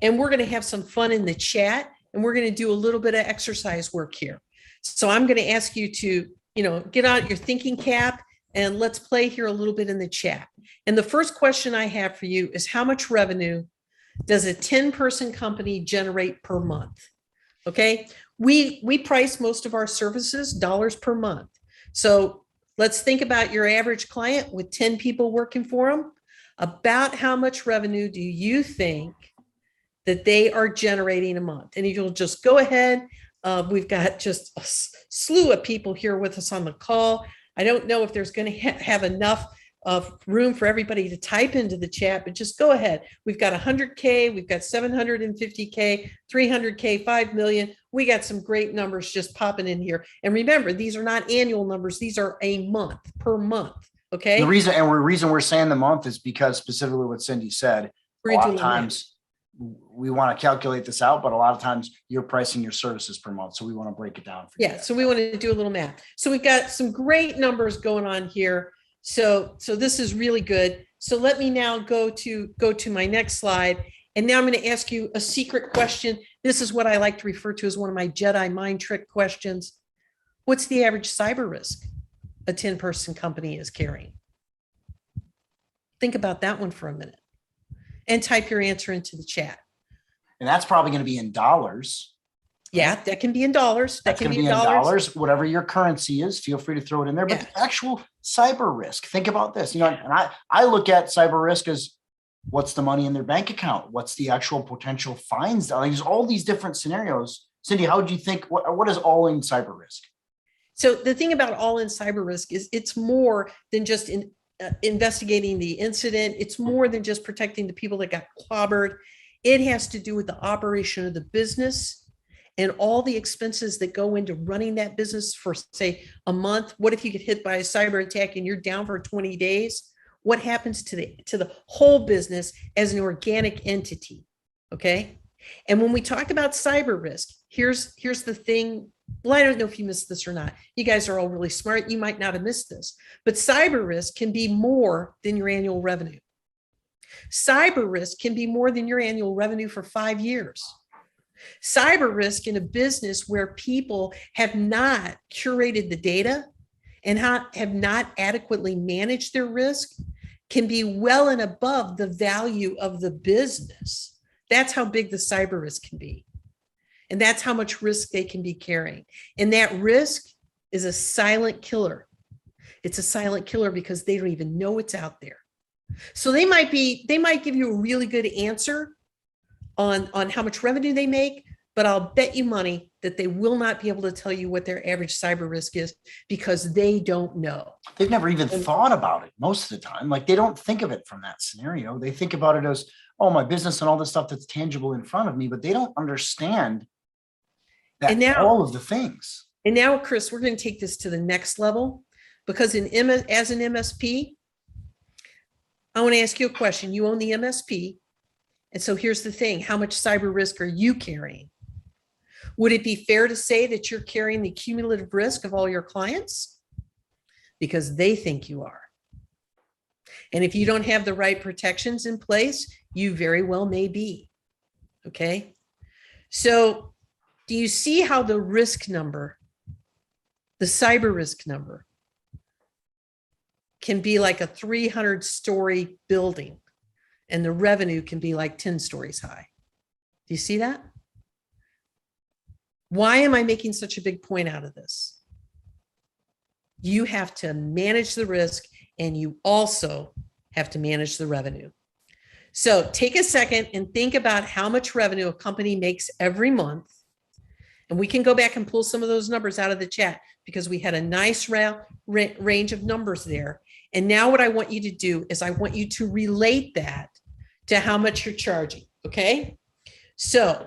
and we're going to have some fun in the chat, and we're going to do a little bit of exercise work here. So I'm going to ask you to, get out your thinking cap, And let's play here a little bit in the chat. And the first question I have for you is, how much revenue does a 10-person company generate per month? Okay. We price most of our services dollars per month. So let's think about your average client with 10 people working for them. About how much revenue do you think that they are generating a month? And you'll just go ahead. We've got just a slew of people here with us on the call. I don't know if there's going to have enough of room for everybody to type into the chat, but just go ahead. We've got 100K, we've got 750K, 300K, 5 million. We got some great numbers just popping in here. And remember, these are not annual numbers. These are a month, per month. Okay. The reason we're saying the month is because specifically what Cindy said, a lot of times we want to calculate this out, but a lot of times you're pricing your services per month. So we want to break it down for you. Yeah. So we want to do a little math. So we've got some great numbers going on here. So this is really good. So let me now go to my next slide. And now I'm going to ask you a secret question. This is what I like to refer to as one of my Jedi mind trick questions. What's the average cyber risk a 10-person company is carrying? Think about that one for a minute and type your answer into the chat. And that's probably going to be in dollars. Yeah, that can be in dollars. That can be in dollars. Whatever your currency is, feel free to throw it in there. But the actual cyber risk, think about this. And I look at cyber risk as what's the money in their bank account? What's the actual potential fines? There's all these different scenarios. Cindy, how would you think, what is all in cyber risk? So the thing about all in cyber risk is it's more than just investigating the incident. It's more than just protecting the people that got clobbered. It has to do with the operation of the business and all the expenses that go into running that business for, say, a month. What if you get hit by a cyber attack and you're down for 20 days? What happens to the whole business as an organic entity? Okay. And when we talk about cyber risk, here's the thing. Well, I don't know if you missed this or not. You guys are all really smart. You might not have missed this, but cyber risk can be more than your annual revenue. Cyber risk can be more than your annual revenue for 5 years. Cyber risk in a business where people have not curated the data and have not adequately managed their risk can be well and above the value of the business. That's how big the cyber risk can be. And that's how much risk they can be carrying. And that risk is a silent killer. It's a silent killer because they don't even know it's out there. So they might give you a really good answer on how much revenue they make, but I'll bet you money that they will not be able to tell you what their average cyber risk is because they don't know. They've never even thought about it most of the time. Like they don't think of it from that scenario. They think about it as, oh, my business and all the stuff that's tangible in front of me, but they don't understand that and now, all of the things. And now, Chris, we're going to take this to the next level because as an MSP, I want to ask you a question. You own the MSP. And so here's the thing. How much cyber risk are you carrying? Would it be fair to say that you're carrying the cumulative risk of all your clients? Because they think you are. And if you don't have the right protections in place, you very well may be. Okay. So do you see how the risk number, the cyber risk number, can be like a 300-story building and the revenue can be like 10 stories high? Do you see that? Why am I making such a big point out of this? You have to manage the risk and you also have to manage the revenue. So take a second and think about how much revenue a company makes every month. And we can go back and pull some of those numbers out of the chat because we had a nice range of numbers there. And now what I want you to do is I want you to relate that to how much you're charging. Okay. So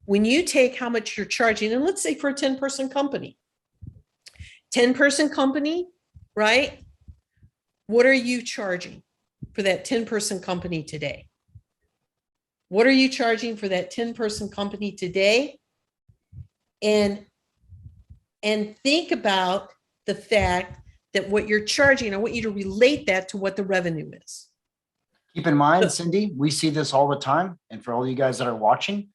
when you take how much you're charging, and let's say for a 10-person company, 10-person company, right? What are you charging for that 10-person company today? What are you charging for that 10-person company today? And think about the fact that what you're charging, I want you to relate that to what the revenue is. Keep in mind, Cindy, we see this all the time. And for all you guys that are watching,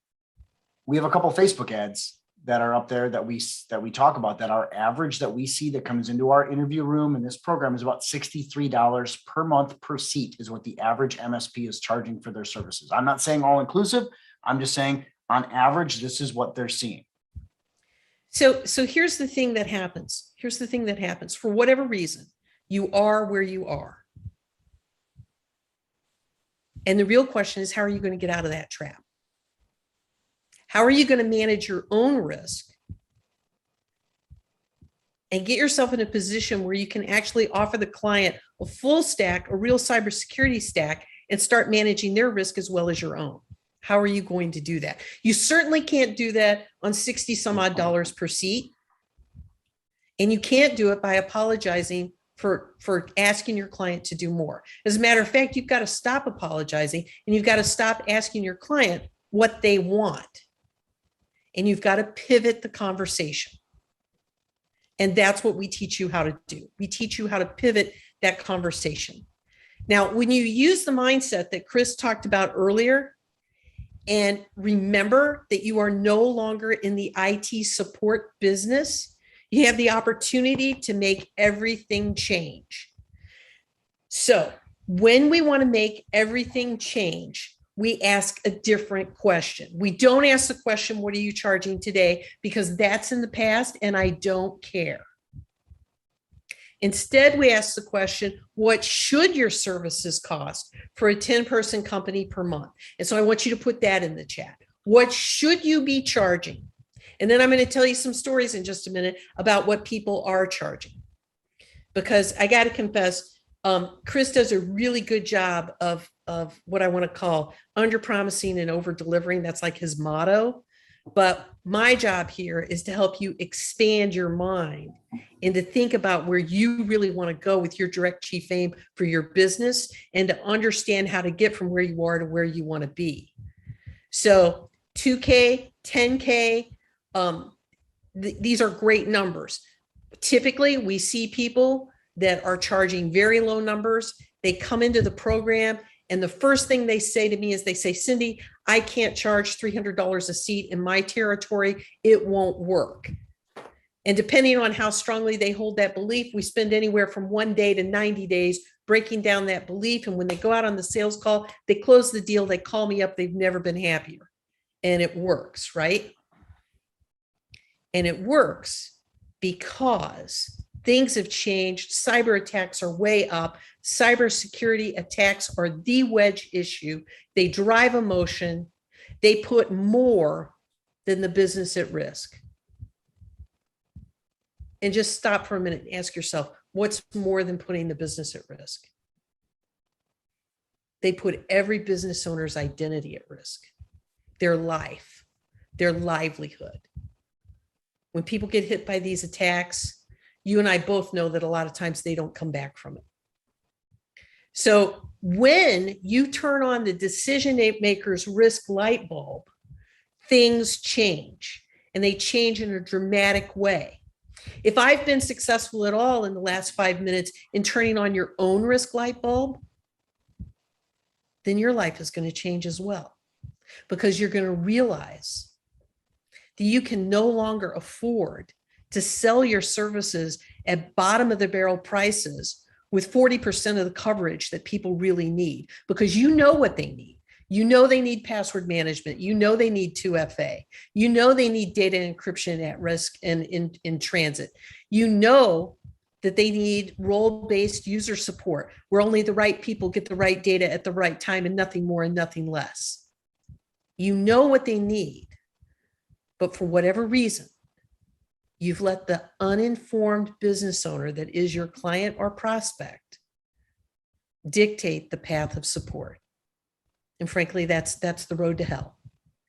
we have a couple of Facebook ads that are up there that we talk about, that our average that we see that comes into our interview room in this program is about $63 per month per seat is what the average MSP is charging for their services. I'm not saying all inclusive. I'm just saying on average, this is what they're seeing. So here's the thing that happens. Here's the thing that happens. For whatever reason, you are where you are. And the real question is, how are you going to get out of that trap? How are you going to manage your own risk and get yourself in a position where you can actually offer the client a full stack, a real cybersecurity stack, and start managing their risk as well as your own? How are you going to do that? You certainly can't do that on 60 some odd dollars per seat. And you can't do it by apologizing for asking your client to do more. As a matter of fact, you've got to stop apologizing and you've got to stop asking your client what they want. And you've got to pivot the conversation. And that's what we teach you how to do. We teach you how to pivot that conversation. Now, when you use the mindset that Chris talked about earlier, and remember that you are no longer in the IT support business, you have the opportunity to make everything change. So when we want to make everything change, we ask a different question. We don't ask the question, what are you charging today? Because that's in the past and I don't care. Instead, we ask the question, what should your services cost for a 10-person company per month? And so I want you to put that in the chat. What should you be charging? And then I'm going to tell you some stories in just a minute about what people are charging. Because I got to confess, Chris does a really good job of what I want to call under promising and over delivering. That's like his motto. But my job here is to help you expand your mind and to think about where you really want to go with your direct chief aim for your business and to understand how to get from where you are to where you want to be. So 2K, 10K, these are great numbers. Typically, we see people that are charging very low numbers. They come into the program and the first thing they say to me is they say, Cindy, I can't charge $300 a seat in my territory. It won't work. And depending on how strongly they hold that belief, we spend anywhere from 1 day to 90 days breaking down that belief. And when they go out on the sales call, they close the deal, they call me up, they've never been happier. And it works, right? And it works because things have changed. Cyber attacks are way up. Cybersecurity attacks are the wedge issue. They drive emotion. They put more than the business at risk. And just stop for a minute and ask yourself, what's more than putting the business at risk? They put every business owner's identity at risk, their life, their livelihood. When people get hit by these attacks, you and I both know that a lot of times they don't come back from it. So when you turn on the decision maker's risk light bulb, things change, and they change in a dramatic way. If I've been successful at all in the last 5 minutes in turning on your own risk light bulb, then your life is going to change as well, because you're going to realize that you can no longer afford to sell your services at bottom of the barrel prices with 40% of the coverage that people really need, because you know what they need. You know they need password management. You know they need 2FA. You know they need data encryption at risk and in transit. You know that they need role-based user support, where only the right people get the right data at the right time and nothing more and nothing less. You know what they need, but for whatever reason, you've let the uninformed business owner that is your client or prospect dictate the path of support. And frankly, that's the road to hell.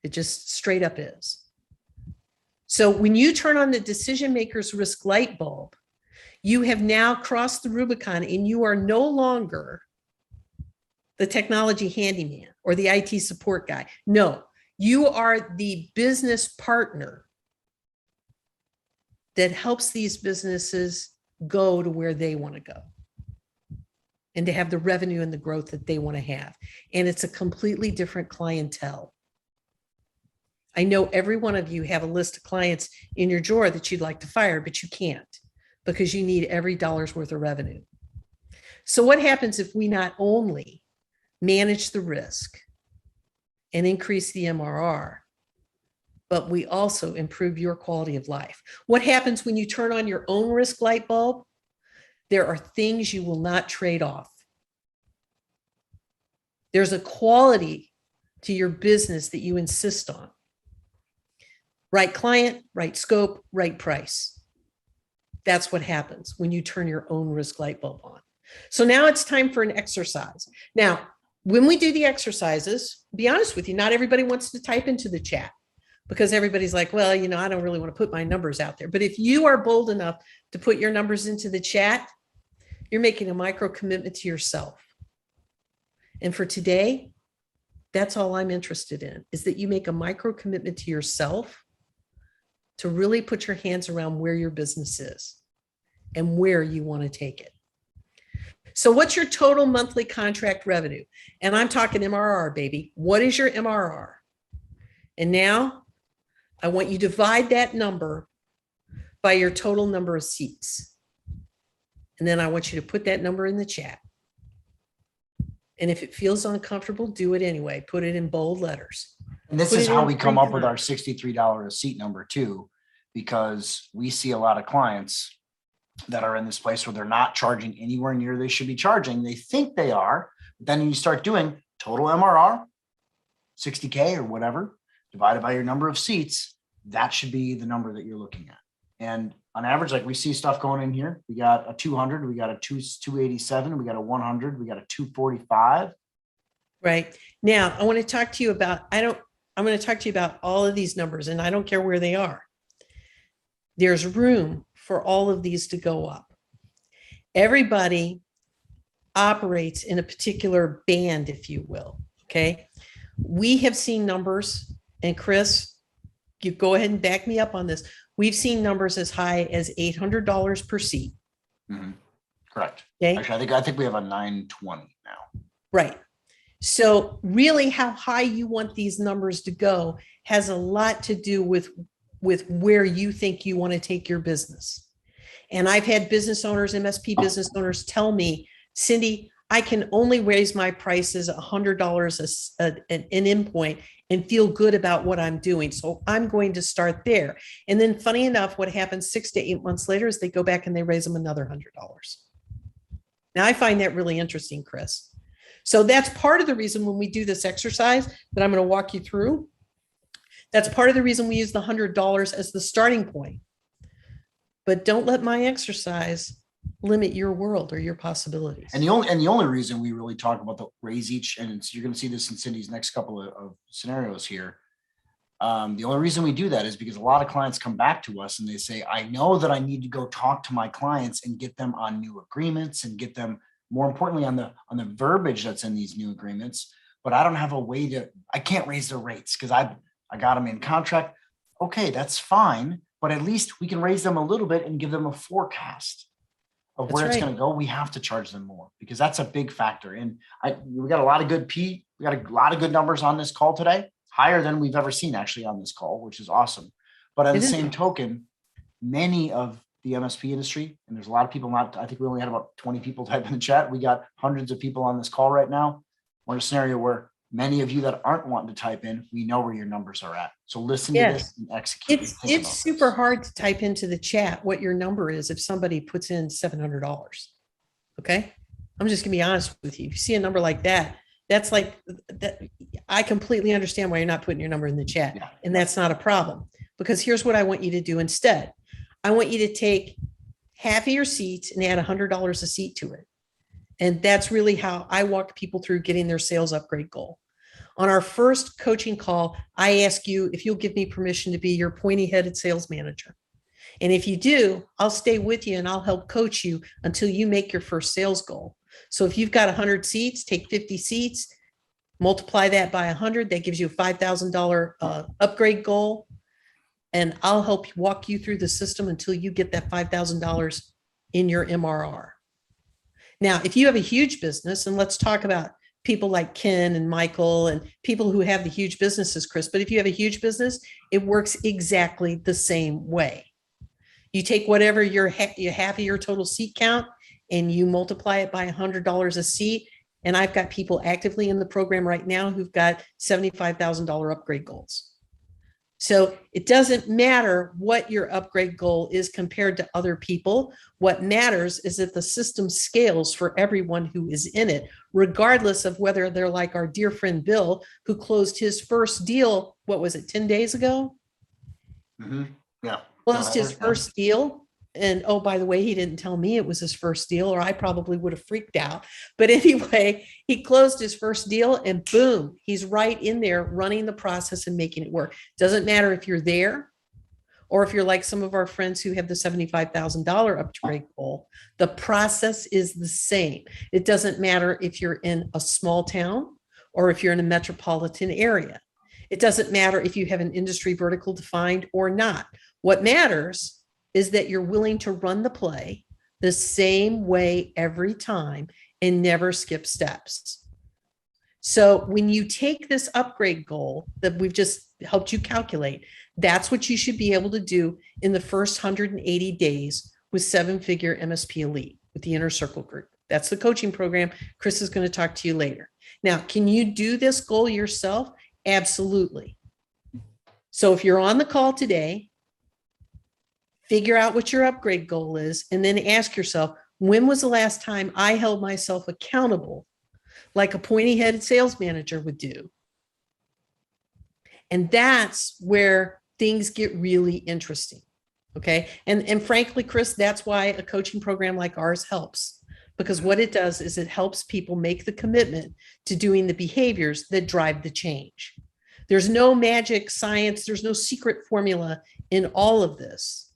It just straight up is. So when you turn on the decision maker's risk light bulb, you have now crossed the Rubicon and you are no longer the technology handyman or the IT support guy. No, you are the business partner that helps these businesses go to where they want to go and to have the revenue and the growth that they want to have. And it's a completely different clientele. I know every one of you have a list of clients in your drawer that you'd like to fire, but you can't because you need every dollar's worth of revenue. So what happens if we not only manage the risk and increase the MRR, but we also improve your quality of life? What happens when you turn on your own risk light bulb? There are things you will not trade off. There's a quality to your business that you insist on. Right client, right scope, right price. That's what happens when you turn your own risk light bulb on. So now it's time for an exercise. Now, when we do the exercises, be honest with you, not everybody wants to type into the chat because everybody's like, well, you know, I don't really want to put my numbers out there. But if you are bold enough to put your numbers into the chat, you're making a micro commitment to yourself. And for today, that's all I'm interested in, is that you make a micro commitment to yourself to really put your hands around where your business is and where you want to take it. So what's your total monthly contract revenue? And I'm talking MRR, baby. What is your MRR? And now I want you to divide that number by your total number of seats. And then I want you to put that number in the chat. And if it feels uncomfortable, do it anyway. Put it in bold letters. And this is how we come up with our $63 a seat number too, because we see a lot of clients that are in this place where they're not charging anywhere near they should be charging. They think they are, but then you start doing total MRR, 60K or whatever, divided by your number of seats. That should be the number that you're looking at. And on average, like we see stuff going in here, we got a 200, we got a 287, we got a 100, we got a 245. Right. Now I want to talk to you about, I'm going to talk to you about all of these numbers, and I don't care where they are. There's room for all of these to go up. Everybody operates in a particular band, if you will. Okay. We have seen numbers, and Chris, you go ahead and back me up on this. We've seen numbers as high as $800 per seat. Mm-hmm. Correct. Okay. Actually, I think we have a 920 now. Right. So really how high you want these numbers to go has a lot to do with where you think you want to take your business. And I've had business owners, MSP business owners tell me, Cindy, I can only raise my prices $100 an endpoint and feel good about what I'm doing. So I'm going to start there. And then funny enough, what happens 6 to 8 months later is they go back and they raise them another $100. Now I find that really interesting, Chris. So that's part of the reason when we do this exercise that I'm going to walk you through, that's part of the reason we use the $100 as the starting point. But don't let my exercise limit your world or your possibilities. And the only reason we really talk about the raise each, and you're going to see this in Cindy's next couple of scenarios here. The only reason we do that is because a lot of clients come back to us and they say, I know that I need to go talk to my clients and get them on new agreements and get them, more importantly, on the verbiage that's in these new agreements, but I don't have a way I can't raise their rates because I got them in contract. Okay, that's fine. But at least we can raise them a little bit and give them a forecast of where it's going to go. We have to charge them more because that's a big factor. And we got a lot of good we got a lot of good numbers on this call today, higher than we've ever seen actually on this call, which is awesome. But on the same token, many of the MSP industry, and there's a lot of people I think we only had about 20 people type in the chat. We got hundreds of people on this call right now. We're in a scenario where many of you that aren't wanting to type in, we know where your numbers are at. So listen to this and execute. It's super hard to type into the chat what your number is if somebody puts in $700. Okay. I'm just gonna be honest with you. If you see a number like that, that's like that. I completely understand why you're not putting your number in the chat. Yeah. And that's not a problem, because here's what I want you to do instead. I want you to take half of your seats and add $100 a seat to it. And that's really how I walk people through getting their sales upgrade goal. On our first coaching call, I ask you if you'll give me permission to be your pointy-headed sales manager. And if you do, I'll stay with you and I'll help coach you until you make your first sales goal. So if you've got 100 seats, take 50 seats, multiply that by 100, that gives you a $5,000 upgrade goal. And I'll help walk you through the system until you get that $5,000 in your MRR. Now, if you have a huge business, and let's talk about people like Ken and Michael and people who have the huge businesses, Chris. But if you have a huge business, it works exactly the same way. You take whatever you have your total seat count and you multiply it by $100 a seat. And I've got people actively in the program right now who've got $75,000 upgrade goals. So it doesn't matter what your upgrade goal is compared to other people. What matters is that the system scales for everyone who is in it, regardless of whether they're like our dear friend Bill, who closed his first deal, what was it, 10 days ago? Mm-hmm. Yeah. Closed his first deal. And oh, by the way, he didn't tell me it was his first deal, or I probably would have freaked out. But anyway, he closed his first deal and boom, he's right in there running the process and making it work. Doesn't matter if you're there or if you're like some of our friends who have the $75,000 upgrade goal, the process is the same. It doesn't matter if you're in a small town or if you're in a metropolitan area. It doesn't matter if you have an industry vertical defined or not. What matters is that you're willing to run the play the same way every time and never skip steps. So when you take this upgrade goal that we've just helped you calculate, that's what you should be able to do in the first 180 days with 7-figure MSP Elite with the Inner Circle group. That's the coaching program. Chris is going to talk to you later. Now, can you do this goal yourself? Absolutely. So if you're on the call today, figure out what your upgrade goal is, and then ask yourself, when was the last time I held myself accountable like a pointy-headed sales manager would do? And that's where things get really interesting. Okay. And frankly, Chris, that's why a coaching program like ours helps, because what it does is it helps people make the commitment to doing the behaviors that drive the change. There's no magic science. There's no secret formula in all of this.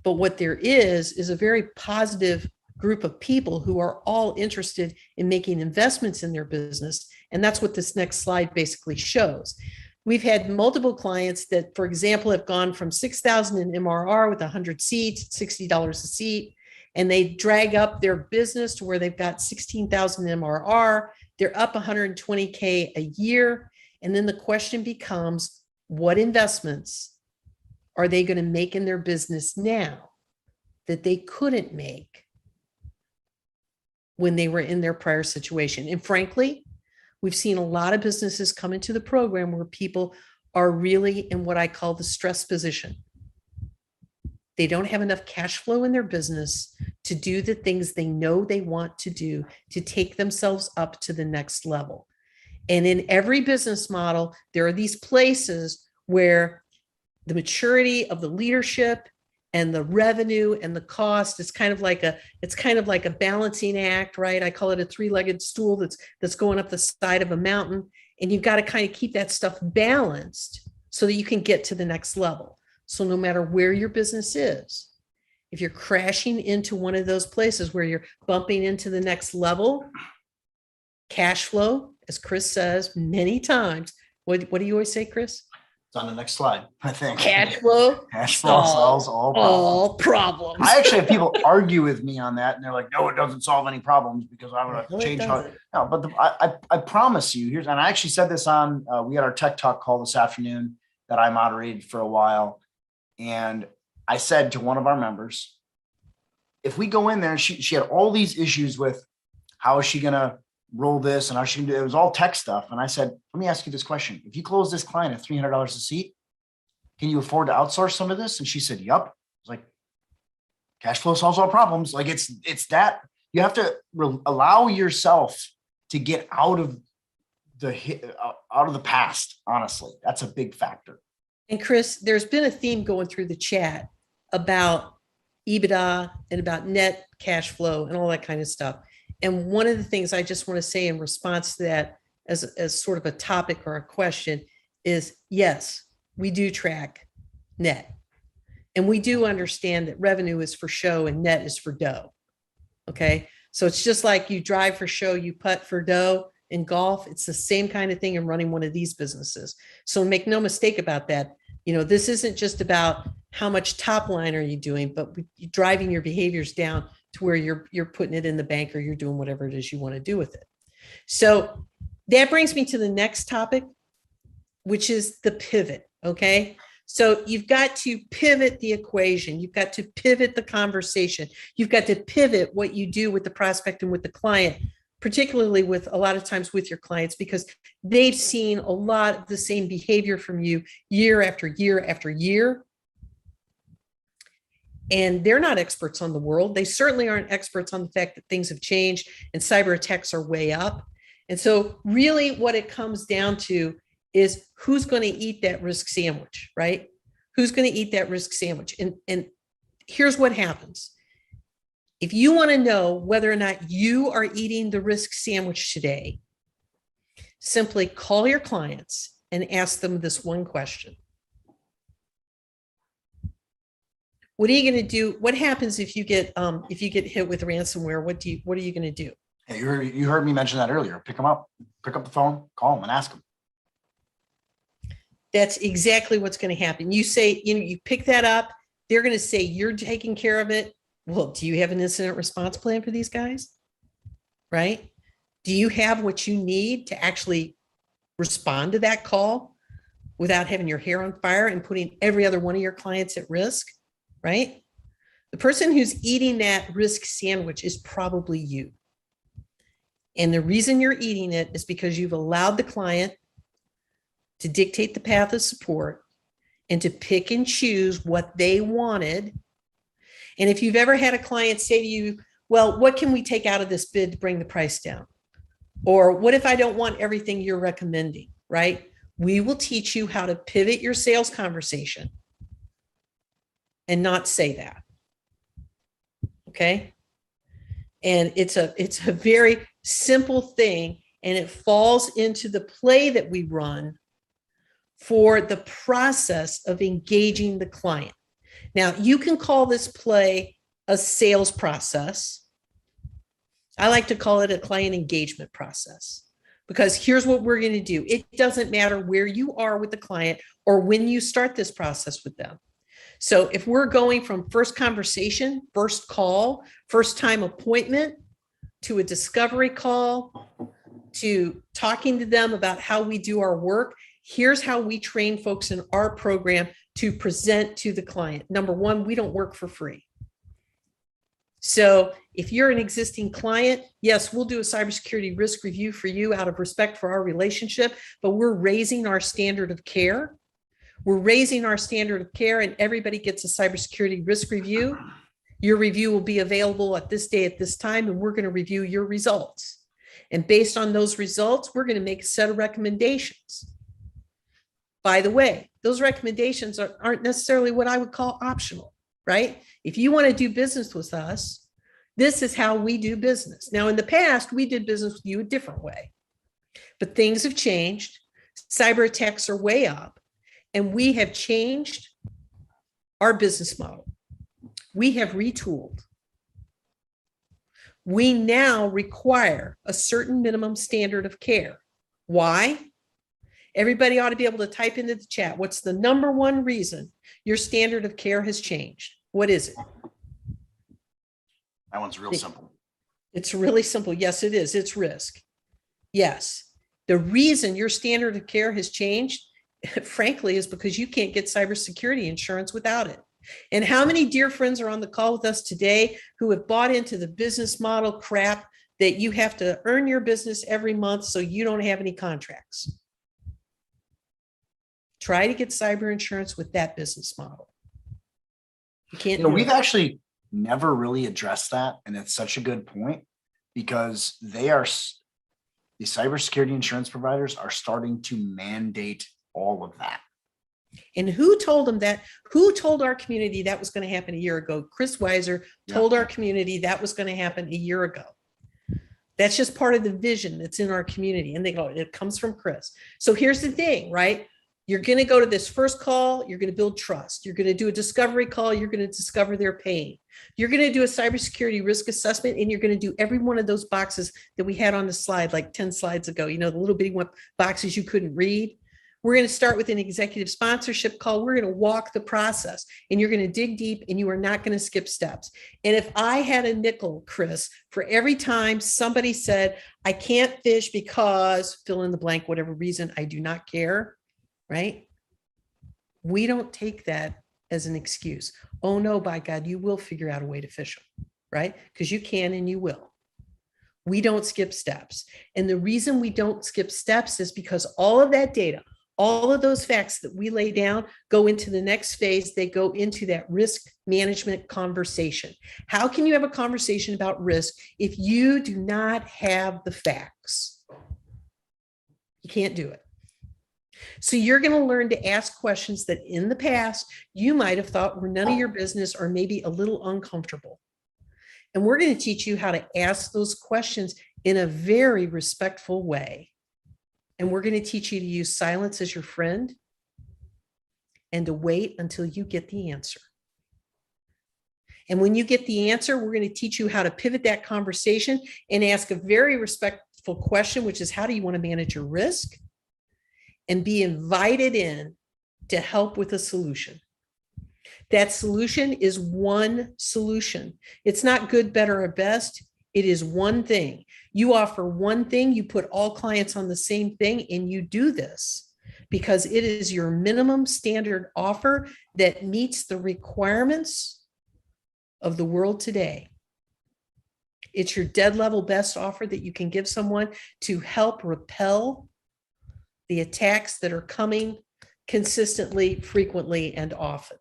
But what there is a very positive group of people who are all interested in making investments in their business. And that's what this next slide basically shows. We've had multiple clients that, for example, have gone from 6,000 in MRR with 100 seats, $60 a seat, and they drag up their business to where they've got 16,000 MRR. They're up 120K a year. And then the question becomes, what investments are they going to make in their business now that they couldn't make when they were in their prior situation? And frankly, we've seen a lot of businesses come into the program where people are really in what I call the stress position. They don't have enough cash flow in their business to do the things they know they want to do to take themselves up to the next level. And in every business model, there are these places where the maturity of the leadership and the revenue and the cost is kind of like a balancing act, right? I call it a three-legged stool that's going up the side of a mountain. And you've got to kind of keep that stuff balanced so that you can get to the next level. So no matter where your business is, if you're crashing into one of those places where you're bumping into the next level, cash flow, as Chris says many times, what do you always say, Chris? On the next slide, I think. Cash flow solves all problems. I actually have people argue with me on that, and they're like, "No, it doesn't solve any problems because I'm going to change how." No, but I promise you, and I actually said this on. We had our tech talk call this afternoon that I moderated for a while, and I said to one of our members, if we go in there, she had all these issues with how is she going to roll this and how she can do it. It was all tech stuff. And I said, let me ask you this question. If you close this client at $300 a seat, can you afford to outsource some of this? And she said, yup. I was like, cash flow solves all problems. Like it's that you have to allow yourself to get out of the past. Honestly, that's a big factor. And Chris, there's been a theme going through the chat about EBITDA and about net cash flow and all that kind of stuff. And one of the things I just want to say in response to that as sort of a topic or a question is, yes, we do track net. And we do understand that revenue is for show and net is for dough. Okay. So it's just like you drive for show, you putt for dough in golf. It's the same kind of thing in running one of these businesses. So make no mistake about that. You know, this isn't just about how much top line are you doing, but driving your behaviors down to where you're putting it in the bank or you're doing whatever it is you want to do with it. So that brings me to the next topic, which is the pivot. Okay. So you've got to pivot the equation. You've got to pivot the conversation. You've got to pivot what you do with the prospect and with the client, particularly with a lot of times with your clients, because they've seen a lot of the same behavior from you year after year after year. And they're not experts on the world. They certainly aren't experts on the fact that things have changed and cyber attacks are way up. And so really what it comes down to is who's going to eat that risk sandwich, right? Who's going to eat that risk sandwich? And here's what happens. If you want to know whether or not you are eating the risk sandwich today, simply call your clients and ask them this one question. What are you going to do? What happens if you get hit with ransomware? What are you going to do? Hey, you heard me mention that earlier. Pick them up, pick up the phone, call them and ask them. That's exactly what's going to happen. You say, you pick that up. They're going to say you're taking care of it. Well, do you have an incident response plan for these guys? Right? Do you have what you need to actually respond to that call without having your hair on fire and putting every other one of your clients at risk? Right? The person who's eating that risk sandwich is probably you. And the reason you're eating it is because you've allowed the client to dictate the path of support and to pick and choose what they wanted. And if you've ever had a client say to you, well, what can we take out of this bid to bring the price down? Or what if I don't want everything you're recommending, right? We will teach you how to pivot your sales conversation and not say that. Okay. And it's a very simple thing, and it falls into the play that we run for the process of engaging the client. Now, you can call this play a sales process. I like to call it a client engagement process, because here's what we're going to do. It doesn't matter where you are with the client or when you start this process with them. So if we're going from first conversation, first call, first time appointment, to a discovery call, to talking to them about how we do our work, here's how we train folks in our program to present to the client. Number one, we don't work for free. So if you're an existing client, yes, we'll do a cybersecurity risk review for you out of respect for our relationship, but we're raising our standard of care. We're raising our standard of care, and everybody gets a cybersecurity risk review. Your review will be available at this day, at this time, and we're going to review your results. And based on those results, we're going to make a set of recommendations. By the way, those recommendations aren't necessarily what I would call optional, right? If you want to do business with us, this is how we do business. Now, in the past, we did business with you a different way, but things have changed. Cyber attacks are way up, and we have changed our business model. We have retooled. We now require a certain minimum standard of care. Why? Everybody ought to be able to type into the chat, what's the number one reason your standard of care has changed? What is it? That one's real simple. It's really simple. Yes, it is. It's risk. Yes. The reason your standard of care has changed, frankly, is because you can't get cybersecurity insurance without it. And how many dear friends are on the call with us today who have bought into the business model crap that you have to earn your business every month so you don't have any contracts? Try to get cyber insurance with that business model. You can't. We've actually never really addressed that, and it's such a good point, because the cybersecurity insurance providers are starting to mandate all of that. And who told them that? Who told our community that was going to happen a year ago? Chris Weiser told our community that was going to happen a year ago. That's just part of the vision that's in our community. And they go, it comes from Chris. So here's the thing, right? You're going to go to this first call. You're going to build trust. You're going to do a discovery call. You're going to discover their pain. You're going to do a cybersecurity risk assessment, and you're going to do every one of those boxes that we had on the slide, like 10 slides ago, the little bitty boxes you couldn't read. We're going to start with an executive sponsorship call. We're going to walk the process, and you're going to dig deep, and you are not going to skip steps. And if I had a nickel, Chris, for every time somebody said, I can't fish because fill in the blank, whatever reason, I do not care, right? We don't take that as an excuse. Oh no, by God, you will figure out a way to fish them, right? Because you can and you will. We don't skip steps. And the reason we don't skip steps is because all of that data, all of those facts that we lay down go into the next phase. They go into that risk management conversation. How can you have a conversation about risk if you do not have the facts? You can't do it. So you're going to learn to ask questions that in the past you might have thought were none of your business or maybe a little uncomfortable. And we're going to teach you how to ask those questions in a very respectful way. And we're going to teach you to use silence as your friend and to wait until you get the answer. And when you get the answer, we're going to teach you how to pivot that conversation and ask a very respectful question, which is, how do you want to manage your risk? And be invited in to help with a solution. That solution is one solution. It's not good, better, or best. It is one thing. You offer one thing, you put all clients on the same thing, and you do this because it is your minimum standard offer that meets the requirements of the world today. It's your dead level best offer that you can give someone to help repel the attacks that are coming consistently, frequently, and often.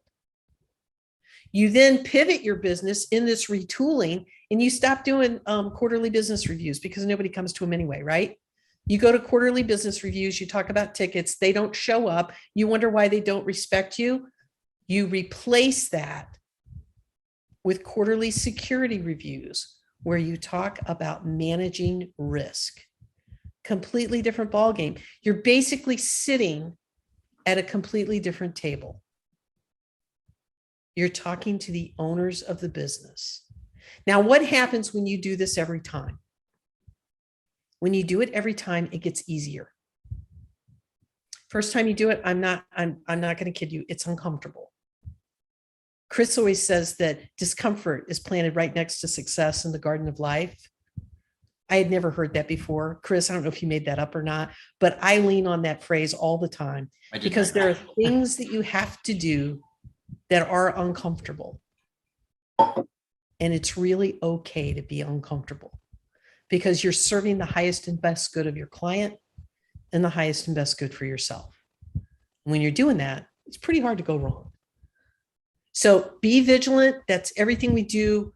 You then pivot your business in this retooling and you stop doing quarterly business reviews because nobody comes to them anyway, right? You go to quarterly business reviews, you talk about tickets, they don't show up. You wonder why they don't respect you. You replace that with quarterly security reviews where you talk about managing risk. Completely different ballgame. You're basically sitting at a completely different table. You're talking to the owners of the business. Now, what happens when you do this every time? When you do it every time, it gets easier. First time you do it, I'm not going to kid you, it's uncomfortable. Chris always says that discomfort is planted right next to success in the garden of life. I had never heard that before. Chris, I don't know if you made that up or not, but I lean on that phrase all the time because there are things that you have to do that are uncomfortable. And it's really okay to be uncomfortable because you're serving the highest and best good of your client and the highest and best good for yourself. When you're doing that, it's pretty hard to go wrong. So be vigilant. That's everything we do.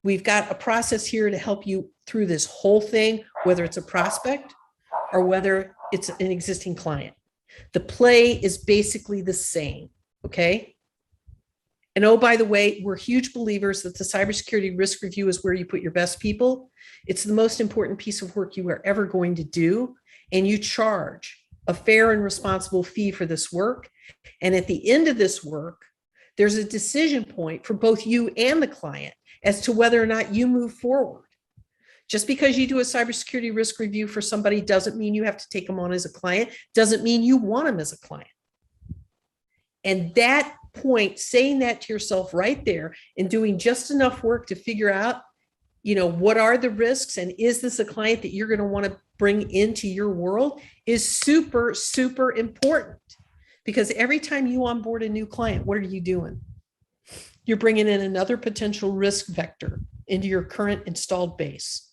We've got a process here to help you through this whole thing, whether it's a prospect or whether it's an existing client. The play is basically the same, okay? And oh, by the way, we're huge believers that the cybersecurity risk review is where you put your best people. It's the most important piece of work you are ever going to do. And you charge a fair and responsible fee for this work. And at the end of this work, there's a decision point for both you and the client as to whether or not you move forward. Just because you do a cybersecurity risk review for somebody doesn't mean you have to take them on as a client, doesn't mean you want them as a client. And that point, saying that to yourself right there and doing just enough work to figure out, what are the risks and is this a client that you're going to want to bring into your world is super, super important. Because every time you onboard a new client, what are you doing? You're bringing in another potential risk vector into your current installed base.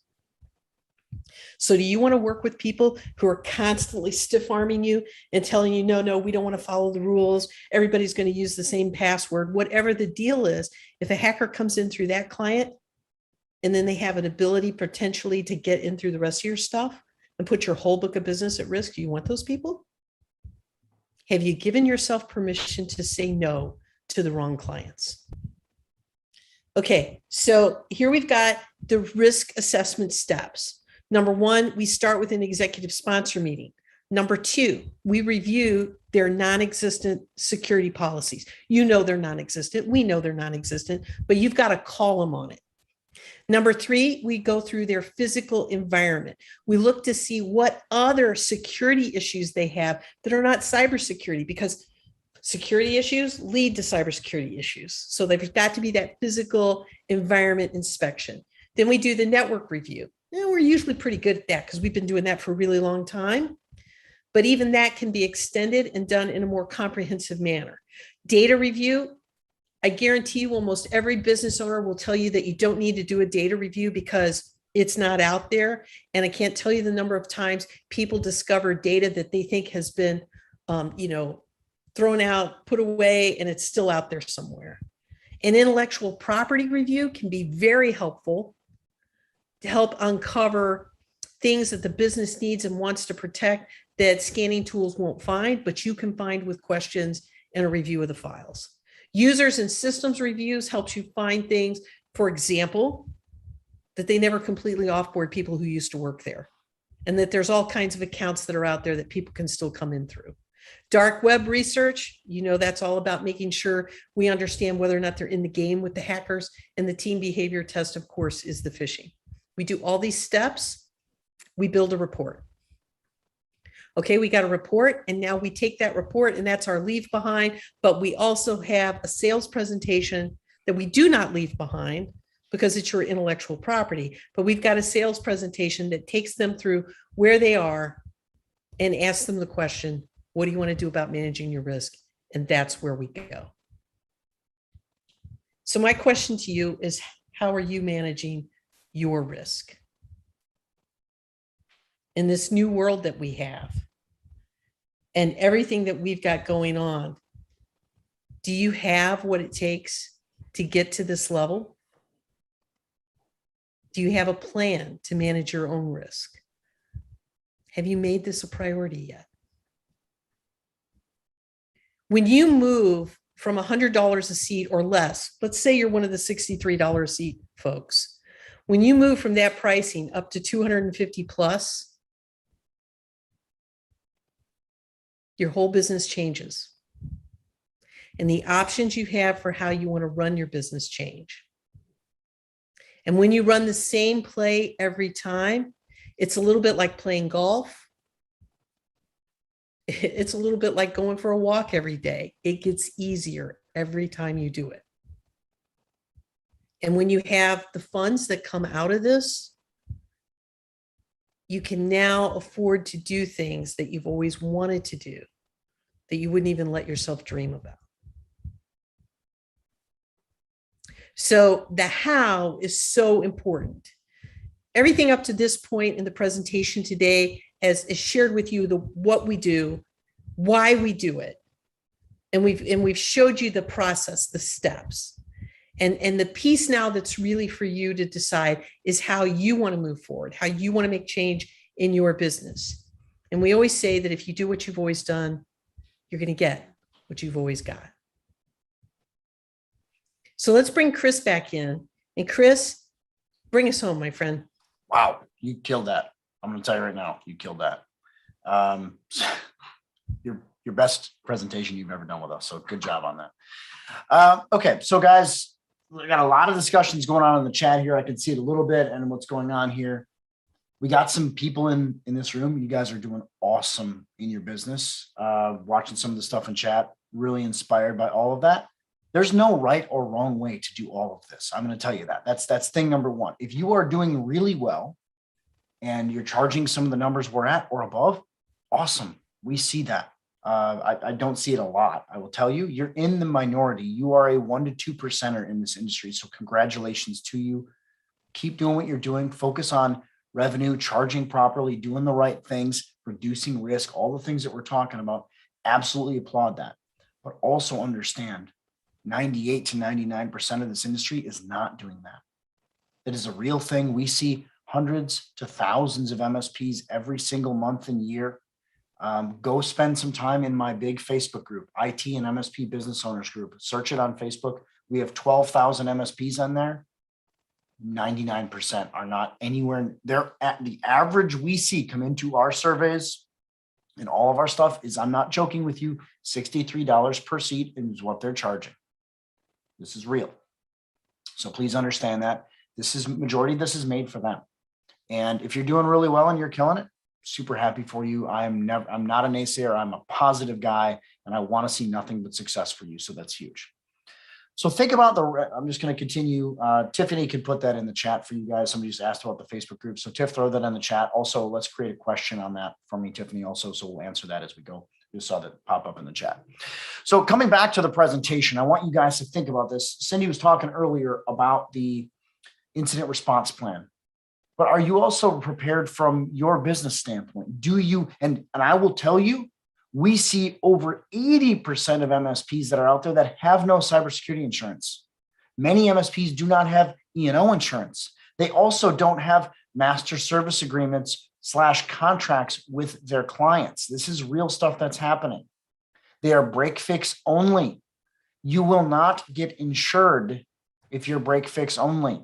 So do you want to work with people who are constantly stiff-arming you and telling you, no, we don't want to follow the rules. Everybody's going to use the same password, whatever the deal is. If a hacker comes in through that client and then they have an ability potentially to get in through the rest of your stuff and put your whole book of business at risk, do you want those people? Have you given yourself permission to say no to the wrong clients? Okay, so here we've got the risk assessment steps. Number one, we start with an executive sponsor meeting. Number two, we review their non-existent security policies. They're non-existent. We know they're non-existent, but you've got to call them on it. Number 3, we go through their physical environment. We look to see what other security issues they have that are not cybersecurity, because security issues lead to cybersecurity issues. So they've got to be that physical environment inspection. Then we do the network review. We're usually pretty good at that because we've been doing that for a really long time. But even that can be extended and done in a more comprehensive manner. Data review, I guarantee you almost every business owner will tell you that you don't need to do a data review because it's not out there. And I can't tell you the number of times people discover data that they think has been, thrown out, put away, and it's still out there somewhere. An intellectual property review can be very helpful to help uncover things that the business needs and wants to protect that scanning tools won't find, but you can find with questions and a review of the files. Users and systems reviews helps you find things, for example, that they never completely offboard people who used to work there, and that there's all kinds of accounts that are out there that people can still come in through. Dark web research, that's all about making sure we understand whether or not they're in the game with the hackers. And the team behavior test, of course, is the phishing. We do all these steps. We build a report. Okay, we got a report, and now we take that report, and that's our leave behind. But we also have a sales presentation that we do not leave behind because it's your intellectual property. But we've got a sales presentation that takes them through where they are and asks them the question, what do you want to do about managing your risk? And that's where we go. So my question to you is, how are you managing your risk in this new world that we have and everything that we've got going on? Do you have what it takes to get to this level? Do you have a plan to manage your own risk? Have you made this a priority yet? When you move from $100 a seat or less, let's say you're one of the $63 a seat folks, when you move from that pricing up to 250 plus, your whole business changes. And the options you have for how you want to run your business change. And when you run the same play every time, it's a little bit like playing golf. It's a little bit like going for a walk every day. It gets easier every time you do it. And when you have the funds that come out of this, you can now afford to do things that you've always wanted to do that you wouldn't even let yourself dream about. So the how is so important. Everything up to this point in the presentation today is shared with you what we do, why we do it. And we've showed you the process, the steps. And the piece now that's really for you to decide is how you want to move forward, how you want to make change in your business. And we always say that if you do what you've always done, you're going to get what you've always got. So let's bring Chris back in. And Chris, bring us home, my friend. Wow, you killed that. I'm going to tell you right now, you killed that. Your best presentation you've ever done with us. So good job on that. Okay, so guys, we got a lot of discussions going on in the chat here. I can see it a little bit and what's going on here. We got some people in this room. You guys are doing awesome in your business. Watching some of the stuff in chat, really inspired by all of that. There's no right or wrong way to do all of this. I'm going to tell you that. That's thing number one. If you are doing really well and you're charging some of the numbers we're at or above, awesome. We see that. I don't see it a lot. I will tell you, you're in the minority. You are a 1% to 2%er in this industry. So congratulations to you. Keep doing what you're doing. Focus on revenue, charging properly, doing the right things, reducing risk, all the things that we're talking about. Absolutely applaud that. But also understand 98 to 99% of this industry is not doing that. It is a real thing. We see hundreds to thousands of MSPs every single month and year. Go spend some time in my big Facebook group, IT and MSP Business Owners Group. Search it on Facebook. We have 12,000 MSPs on there. 99% are not anywhere. They're at the average we see come into our surveys and all of our stuff is, I'm not joking with you, $63 per seat is what they're charging. This is real. So please understand that. Majority of this is made for them. And if you're doing really well and you're killing it, super happy for you. I'm not a naysayer. I'm a positive guy and I want to see nothing but success for you. So that's huge. So think about I'm just going to continue. Tiffany could put that in the chat for you guys. Somebody just asked about the Facebook group. So Tiff, throw that in the chat. Also, let's create a question on that for me, Tiffany, also. So we'll answer that as we go. You saw that pop up in the chat. So coming back to the presentation, I want you guys to think about this. Cindy was talking earlier about the incident response plan, but are you also prepared from your business standpoint? Do you, and I will tell you, we see over 80% of MSPs that are out there that have no cybersecurity insurance. Many MSPs do not have E&O insurance. They also don't have master service agreements / contracts with their clients. This is real stuff that's happening. They are break fix only. You will not get insured if you're break fix only.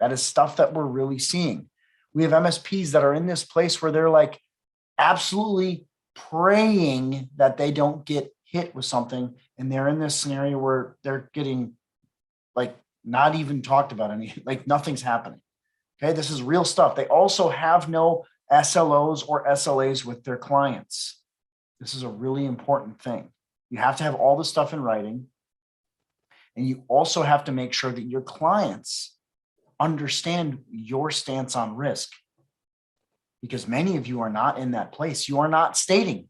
That is stuff that we're really seeing. We have MSPs that are in this place where they're like absolutely praying that they don't get hit with something. And they're in this scenario where they're getting like not even talked about like nothing's happening. Okay. This is real stuff. They also have no SLOs or SLAs with their clients. This is a really important thing. You have to have all this stuff in writing. And you also have to make sure that your clients understand your stance on risk. Because many of you are not in that place. You are not stating.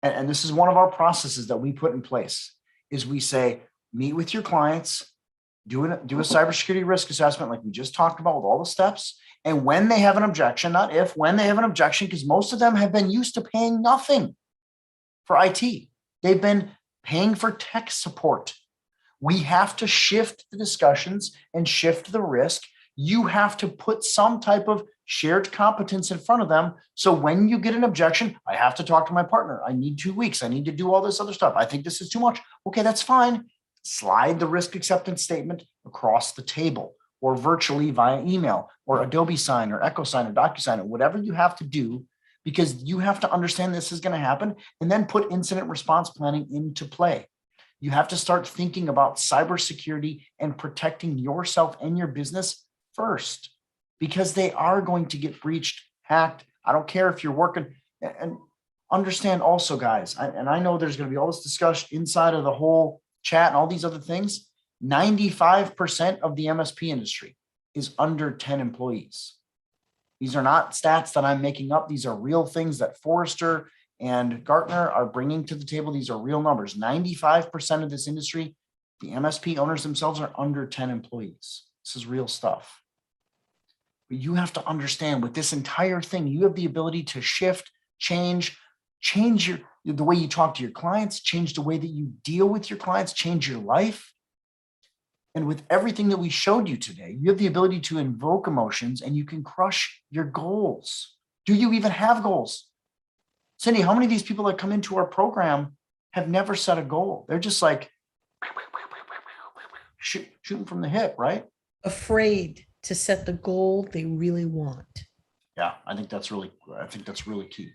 And this is one of our processes that we put in place is we say, meet with your clients, do a cybersecurity risk assessment like we just talked about with all the steps. And when they have an objection, not if, when they have an objection, because most of them have been used to paying nothing for IT. They've been paying for tech support. We have to shift the discussions and shift the risk. You have to put some type of shared competence in front of them. So when you get an objection, I have to talk to my partner. I need 2 weeks. I need to do all this other stuff. I think this is too much. Okay, that's fine. Slide the risk acceptance statement across the table or virtually via email or Adobe Sign or EchoSign or DocuSign or whatever you have to do, because you have to understand this is going to happen and then put incident response planning into play. You have to start thinking about cybersecurity and protecting yourself and your business first, because they are going to get breached, hacked. I don't care if you're working. And understand also, guys, and I know there's going to be all this discussion inside of the whole chat and all these other things. 95% of the MSP industry is under 10 employees. These are not stats that I'm making up. These are real things that Forrester and Gartner are bringing to the table. These are real numbers. 95% of this industry, the MSP owners themselves are under 10 employees. This is real stuff. But you have to understand with this entire thing, you have the ability to shift, change the way you talk to your clients, change the way that you deal with your clients, change your life. And with everything that we showed you today, you have the ability to invoke emotions and you can crush your goals. Do you even have goals? Cindy, how many of these people that come into our program have never set a goal? They're just like shooting from the hip, right? Afraid to set the goal they really want. Yeah, I think that's really key.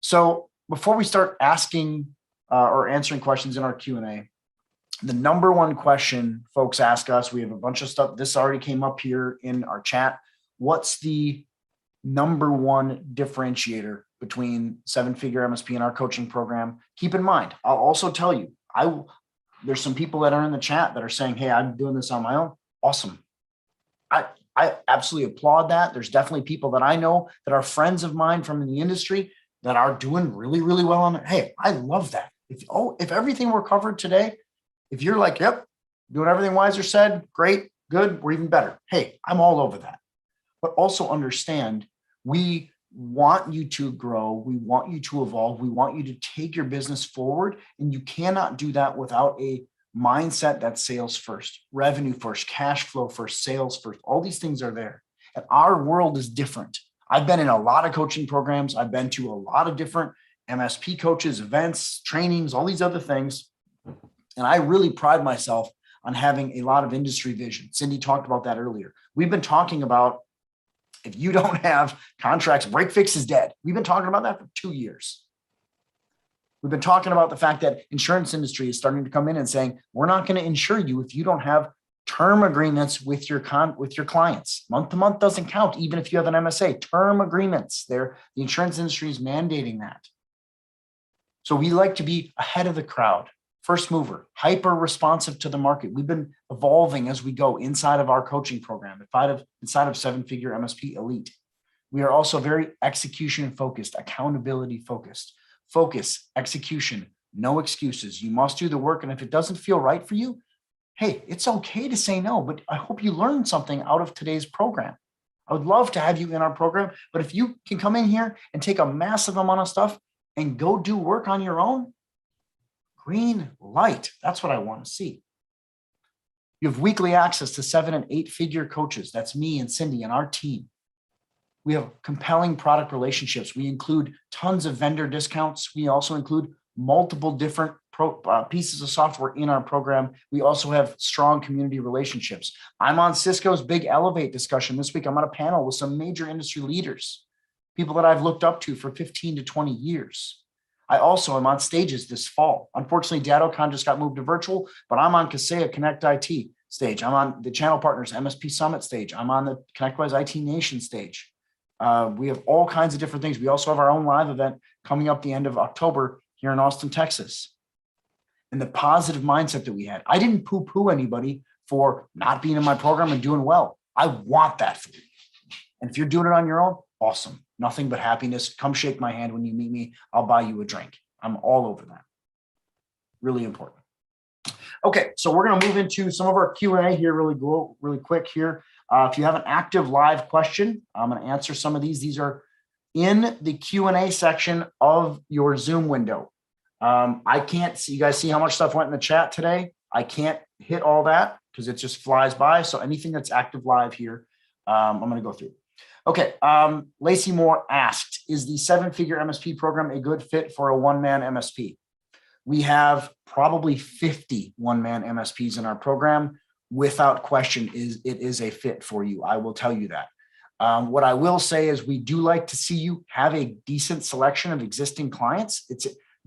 So before we start asking or answering questions in our Q&A, the number one question folks ask us, we have a bunch of stuff. This already came up here in our chat. What's the number one differentiator between 7-figure MSP and our coaching program? Keep in mind, I'll also tell you, there's some people that are in the chat that are saying, hey, I'm doing this on my own. Awesome. I absolutely applaud that. There's definitely people that I know that are friends of mine from the industry that are doing really, really well on it. Hey, I love that. If everything were covered today, if you're like, yep, doing everything Wiser said, great, good, we're even better. Hey, I'm all over that. But also understand, we want you to grow. We want you to evolve. We want you to take your business forward. And you cannot do that without a mindset that's sales first, revenue first, cash flow first, sales first. All these things are there. And our world is different. I've been in a lot of coaching programs. I've been to a lot of different MSP coaches, events, trainings, all these other things. And I really pride myself on having a lot of industry vision. Cindy talked about that earlier. We've been talking about, if you don't have contracts, break fix is dead. We've been talking about that for 2 years. We've been talking about the fact that insurance industry is starting to come in and saying, we're not going to insure you if you don't have Term agreements with your clients. Month to month doesn't count, even if you have an MSA. Term agreements, the insurance industry is mandating that. So we like to be ahead of the crowd, first mover, hyper responsive to the market. We've been evolving as we go inside of our coaching program, inside of Seven Figure MSP Elite. We are also very execution focused, accountability focused. Focus, execution, no excuses. You must do the work. And if it doesn't feel right for you, hey, it's okay to say no, but I hope you learned something out of today's program. I would love to have you in our program, but if you can come in here and take a massive amount of stuff and go do work on your own, green light. That's what I want to see. You have weekly access to 7 and 8 figure coaches. That's me and Cindy and our team. We have compelling product relationships. We include tons of vendor discounts. We also include multiple different pieces of software in our program. We also have strong community relationships. I'm on Cisco's big Elevate discussion this week. I'm on a panel with some major industry leaders, people that I've looked up to for 15 to 20 years. I also am on stages this fall. Unfortunately, DattoCon just got moved to virtual, but I'm on Kaseya Connect IT stage. I'm on the Channel Partners MSP Summit stage. I'm on the ConnectWise IT Nation stage. We have all kinds of different things. We also have our own live event coming up the end of October here in Austin, Texas. And the positive mindset that we had. I didn't poo-poo anybody for not being in my program and doing well. I want that for you. And if you're doing it on your own, awesome. Nothing but happiness. Come shake my hand when you meet me. I'll buy you a drink. I'm all over that. Really important. Okay, so we're going to move into some of our Q&A here really quick here. If you have an active live question, I'm going to answer some of these. These are in the Q&A section of your Zoom window. I can't see, you guys see how much stuff went in the chat today? I can't hit all that because it just flies by. So anything that's active live here, I'm going to go through. Okay. Lacey Moore asked, is the 7-figure MSP program a good fit for a one-man MSP? We have probably 50 one-man MSPs in our program. Without question, it is a fit for you. I will tell you that. What I will say is we do like to see you have a decent selection of existing clients.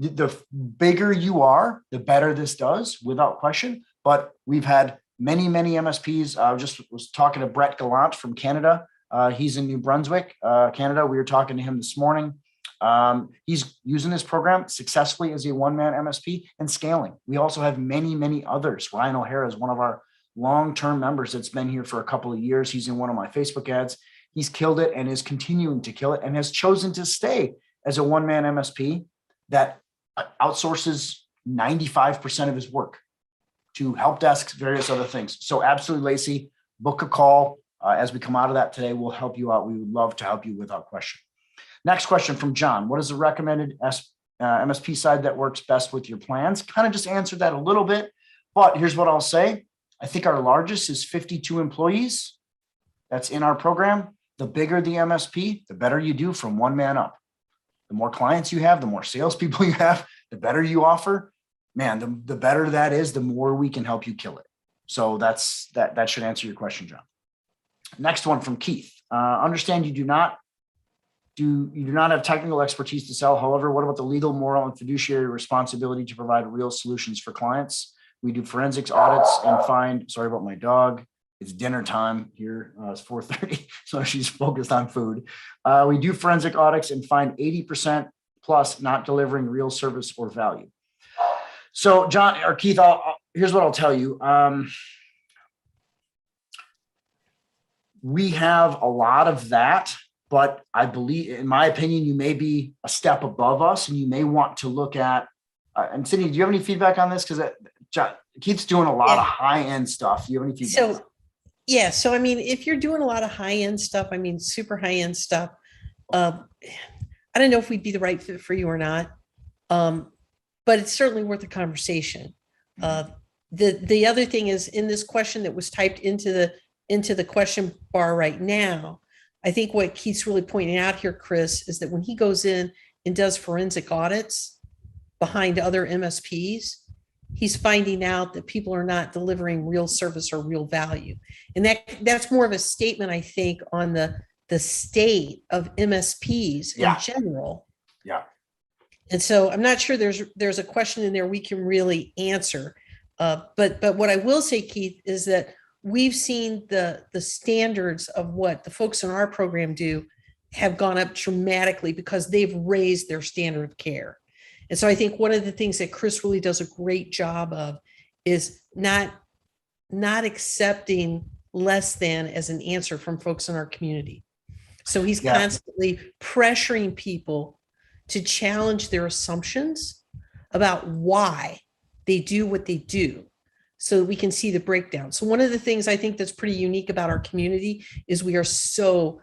The bigger you are, the better this does, without question. But we've had many MSPs. I just was talking to Brett Gallant from Canada. He's in New Brunswick, Canada. We were talking to him this morning. He's using this program successfully as a one-man MSP and scaling. We also have many others. Ryan O'Hara is one of our long-term members that's been here for a couple of years. He's in one of my Facebook ads. He's killed it and is continuing to kill it and has chosen to stay as a one-man MSP that outsources 95% of his work to help desks, various other things. So absolutely, Lacey, book a call. As we come out of that today, we'll help you out. We would love to help you without question. Next question from John. What is the recommended MSP side that works best with your plans? Kind of just answered that a little bit, but here's what I'll say. I think our largest is 52 employees. That's in our program. The bigger the MSP, the better you do from one man up. The more clients you have, the more salespeople you have, the better you offer. Man, the better that is, the more we can help you kill it. So that should answer your question, John. Next one from Keith. Understand you do not have technical expertise to sell. However, what about the legal, moral, and fiduciary responsibility to provide real solutions for clients? We do forensics audits and find, sorry about my dog. It's dinner time here. It's 4:30, so she's focused on food. We do forensic audits and find 80% plus not delivering real service or value. So John or Keith, here's what I'll tell you. We have a lot of that, but I believe, in my opinion, you may be a step above us and you may want to look at, and Cindy, do you have any feedback on this? Because Keith's doing a lot of high-end stuff. Do you have any feedback? So I mean, if you're doing a lot of high-end stuff, I mean, super high-end stuff, I don't know if we'd be the right fit for you or not, but it's certainly worth a conversation. The other thing is, in this question that was typed into the question bar right now, I think what Keith's really pointing out here, Chris, is that when he goes in and does forensic audits behind other MSPs, he's finding out that people are not delivering real service or real value. And that's more of a statement, I think, on the state of MSPs in general. Yeah. And so I'm not sure there's a question in there we can really answer. But what I will say, Keith, is that we've seen the standards of what the folks in our program do have gone up dramatically because they've raised their standard of care. And so I think one of the things that Chris really does a great job of is not accepting less than as an answer from folks in our community. So he's constantly pressuring people to challenge their assumptions about why they do what they do so that we can see the breakdown. So one of the things I think that's pretty unique about our community is we are so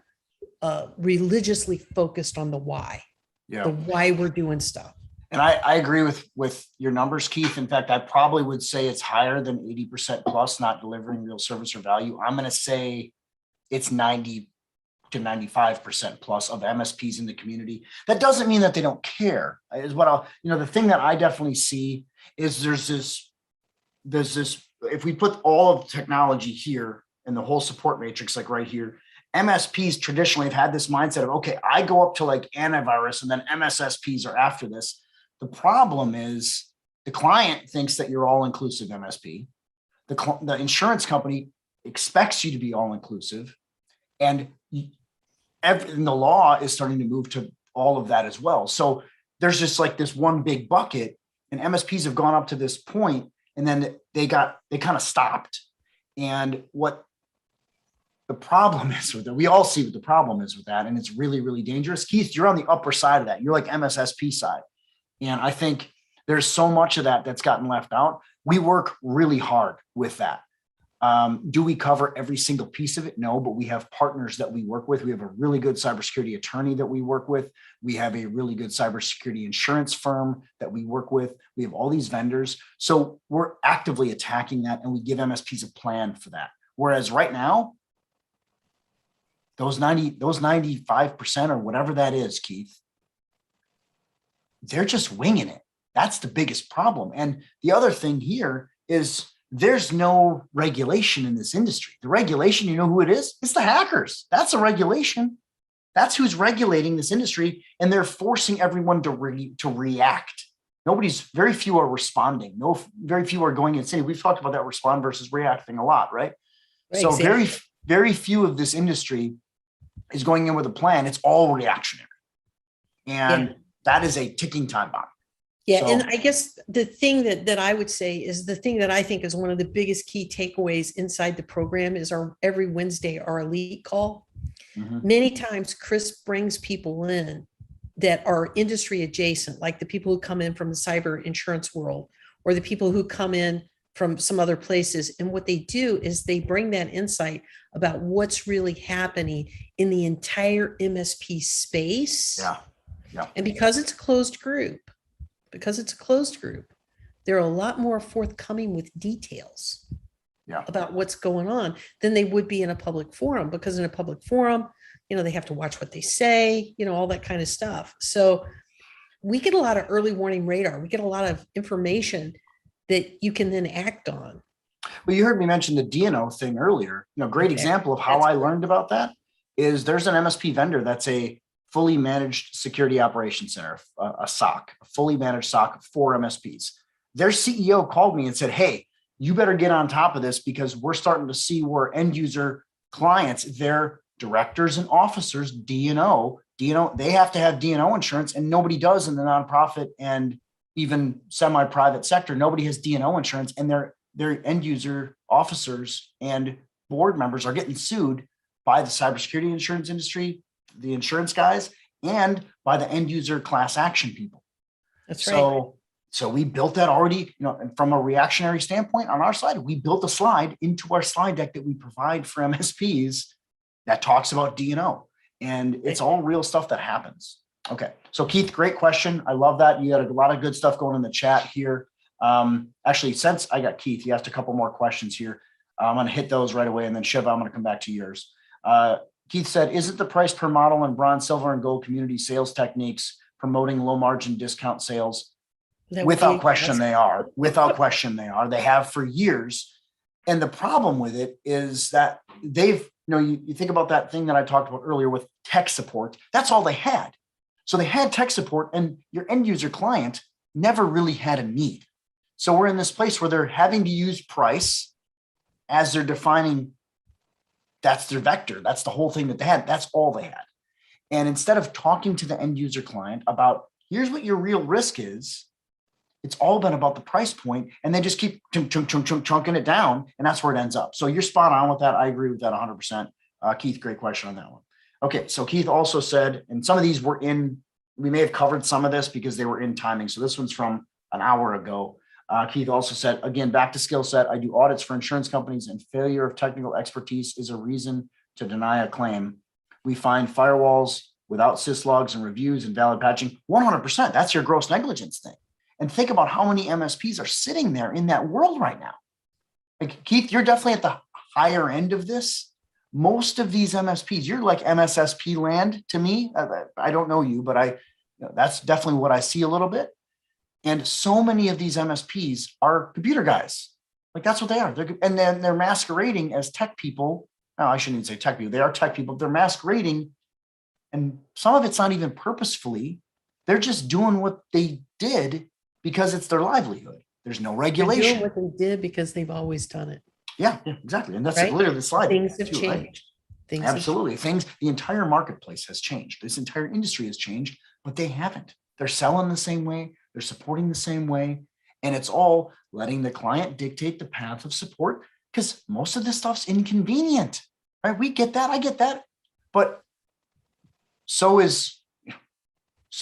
religiously focused on the why, the why we're doing stuff. And I agree with your numbers, Keith. In fact, I probably would say it's higher than 80% plus not delivering real service or value. I'm going to say it's 90 to 95% plus of MSPs in the community. That doesn't mean that they don't care. Is what I'll, the thing that I definitely see is there's this, if we put all of technology here and the whole support matrix, like right here, MSPs traditionally have had this mindset of, okay, I go up to like antivirus and then MSSPs are after this. The problem is the client thinks that you're all inclusive MSP. The insurance company expects you to be all inclusive. And the law is starting to move to all of that as well. So there's just like this one big bucket, and MSPs have gone up to this point, and then they kind of stopped. And what the problem is with it, we all see what the problem is with that, and it's really, really dangerous. Keith, you're on the upper side of that. You're like MSSP side. And I think there's so much of that that's gotten left out. We work really hard with that. Do we cover every single piece of it? No, but we have partners that we work with. We have a really good cybersecurity attorney that we work with. We have a really good cybersecurity insurance firm that we work with. We have all these vendors. So we're actively attacking that, and we give MSPs a plan for that. Whereas right now, those 95% or whatever that is, Keith, they're just winging it. That's the biggest problem. And the other thing here is there's no regulation in this industry. The regulation, you know who it is? It's the hackers. That's a regulation. That's who's regulating this industry. And they're forcing everyone to react. Very few are responding. Very few are going and saying, we've talked about that respond versus react thing a lot, right? So exactly. Very few of this industry is going in with a plan. It's all reactionary. And that is a ticking time bomb. Yeah. So, and I guess the thing that I would say is the thing that I think is one of the biggest key takeaways inside the program is every Wednesday, our elite call. Mm-hmm. Many times Chris brings people in that are industry adjacent, like the people who come in from the cyber insurance world or the people who come in from some other places. And what they do is they bring that insight about what's really happening in the entire MSP space. Yeah. And because it's a closed group, they're a lot more forthcoming with details about what's going on than they would be in a public forum, because in a public forum, they have to watch what they say, all that kind of stuff. So we get a lot of early warning radar. We get a lot of information that you can then act on. Well, you heard me mention the D&O thing earlier. Great example of how I learned about that is there's an MSP vendor that's a fully managed security operations center, a SOC, a fully managed SOC for MSPs. Their CEO called me and said, hey, you better get on top of this because we're starting to see where end user clients, their directors and officers, D&O, they have to have D&O insurance, and nobody does in the nonprofit and even semi-private sector. Nobody has D&O insurance, and their end user officers and board members are getting sued by the cybersecurity insurance industry, the insurance guys, and by the end user class action people. That's right. So we built that already, and from a reactionary standpoint on our side, we built a slide into our slide deck that we provide for MSPs that talks about D&O, and it's all real stuff that happens. Okay. So Keith, great question. I love that. You got a lot of good stuff going in the chat here. Actually, since I got Keith, you asked a couple more questions here. I'm going to hit those right away. And then Shiva, I'm going to come back to yours. Keith said, isn't the price per model in bronze, silver, and gold community sales techniques promoting low margin discount sales? Without question, they are. Without question, they are. They have for years. And the problem with it is that you think about that thing that I talked about earlier with tech support. That's all they had. So they had tech support, and your end user client never really had a need. So we're in this place where they're having to use price as they're defining, that's their vector. That's the whole thing that they had. That's all they had. And instead of talking to the end user client about, here's what your real risk is, it's all been about the price point, and they just keep chunking it down, and that's where it ends up. So you're spot on with that. I agree with that 100%. Keith, great question on that one. Okay, so Keith also said, and some of these were in, we may have covered some of this because they were in timing. So this one's from an hour ago. Keith also said, again, back to skill set. I do audits for insurance companies, and failure of technical expertise is a reason to deny a claim. We find firewalls without syslogs and reviews and valid patching. 100%. That's your gross negligence thing. And think about how many MSPs are sitting there in that world right now. Like, Keith, you're definitely at the higher end of this. Most of these MSPs, you're like MSSP land to me. I don't know you, but that's definitely what I see a little bit. And so many of these MSPs are computer guys. Like, that's what they are. And then they're masquerading as tech people. No, I shouldn't even say tech people. They are tech people. They're masquerading. And some of it's not even purposefully. They're just doing what they did because it's their livelihood. There's no regulation. They're doing what they did because they've always done it. Yeah, exactly. And that's right? literally the slide. Things have too, changed. right? Things Absolutely. The entire marketplace has changed. This entire industry has changed, but they haven't. They're selling the same way. They're supporting the same way. And it's all letting the client dictate the path of support, because most of this stuff's inconvenient, right? We get that. I get that. But so is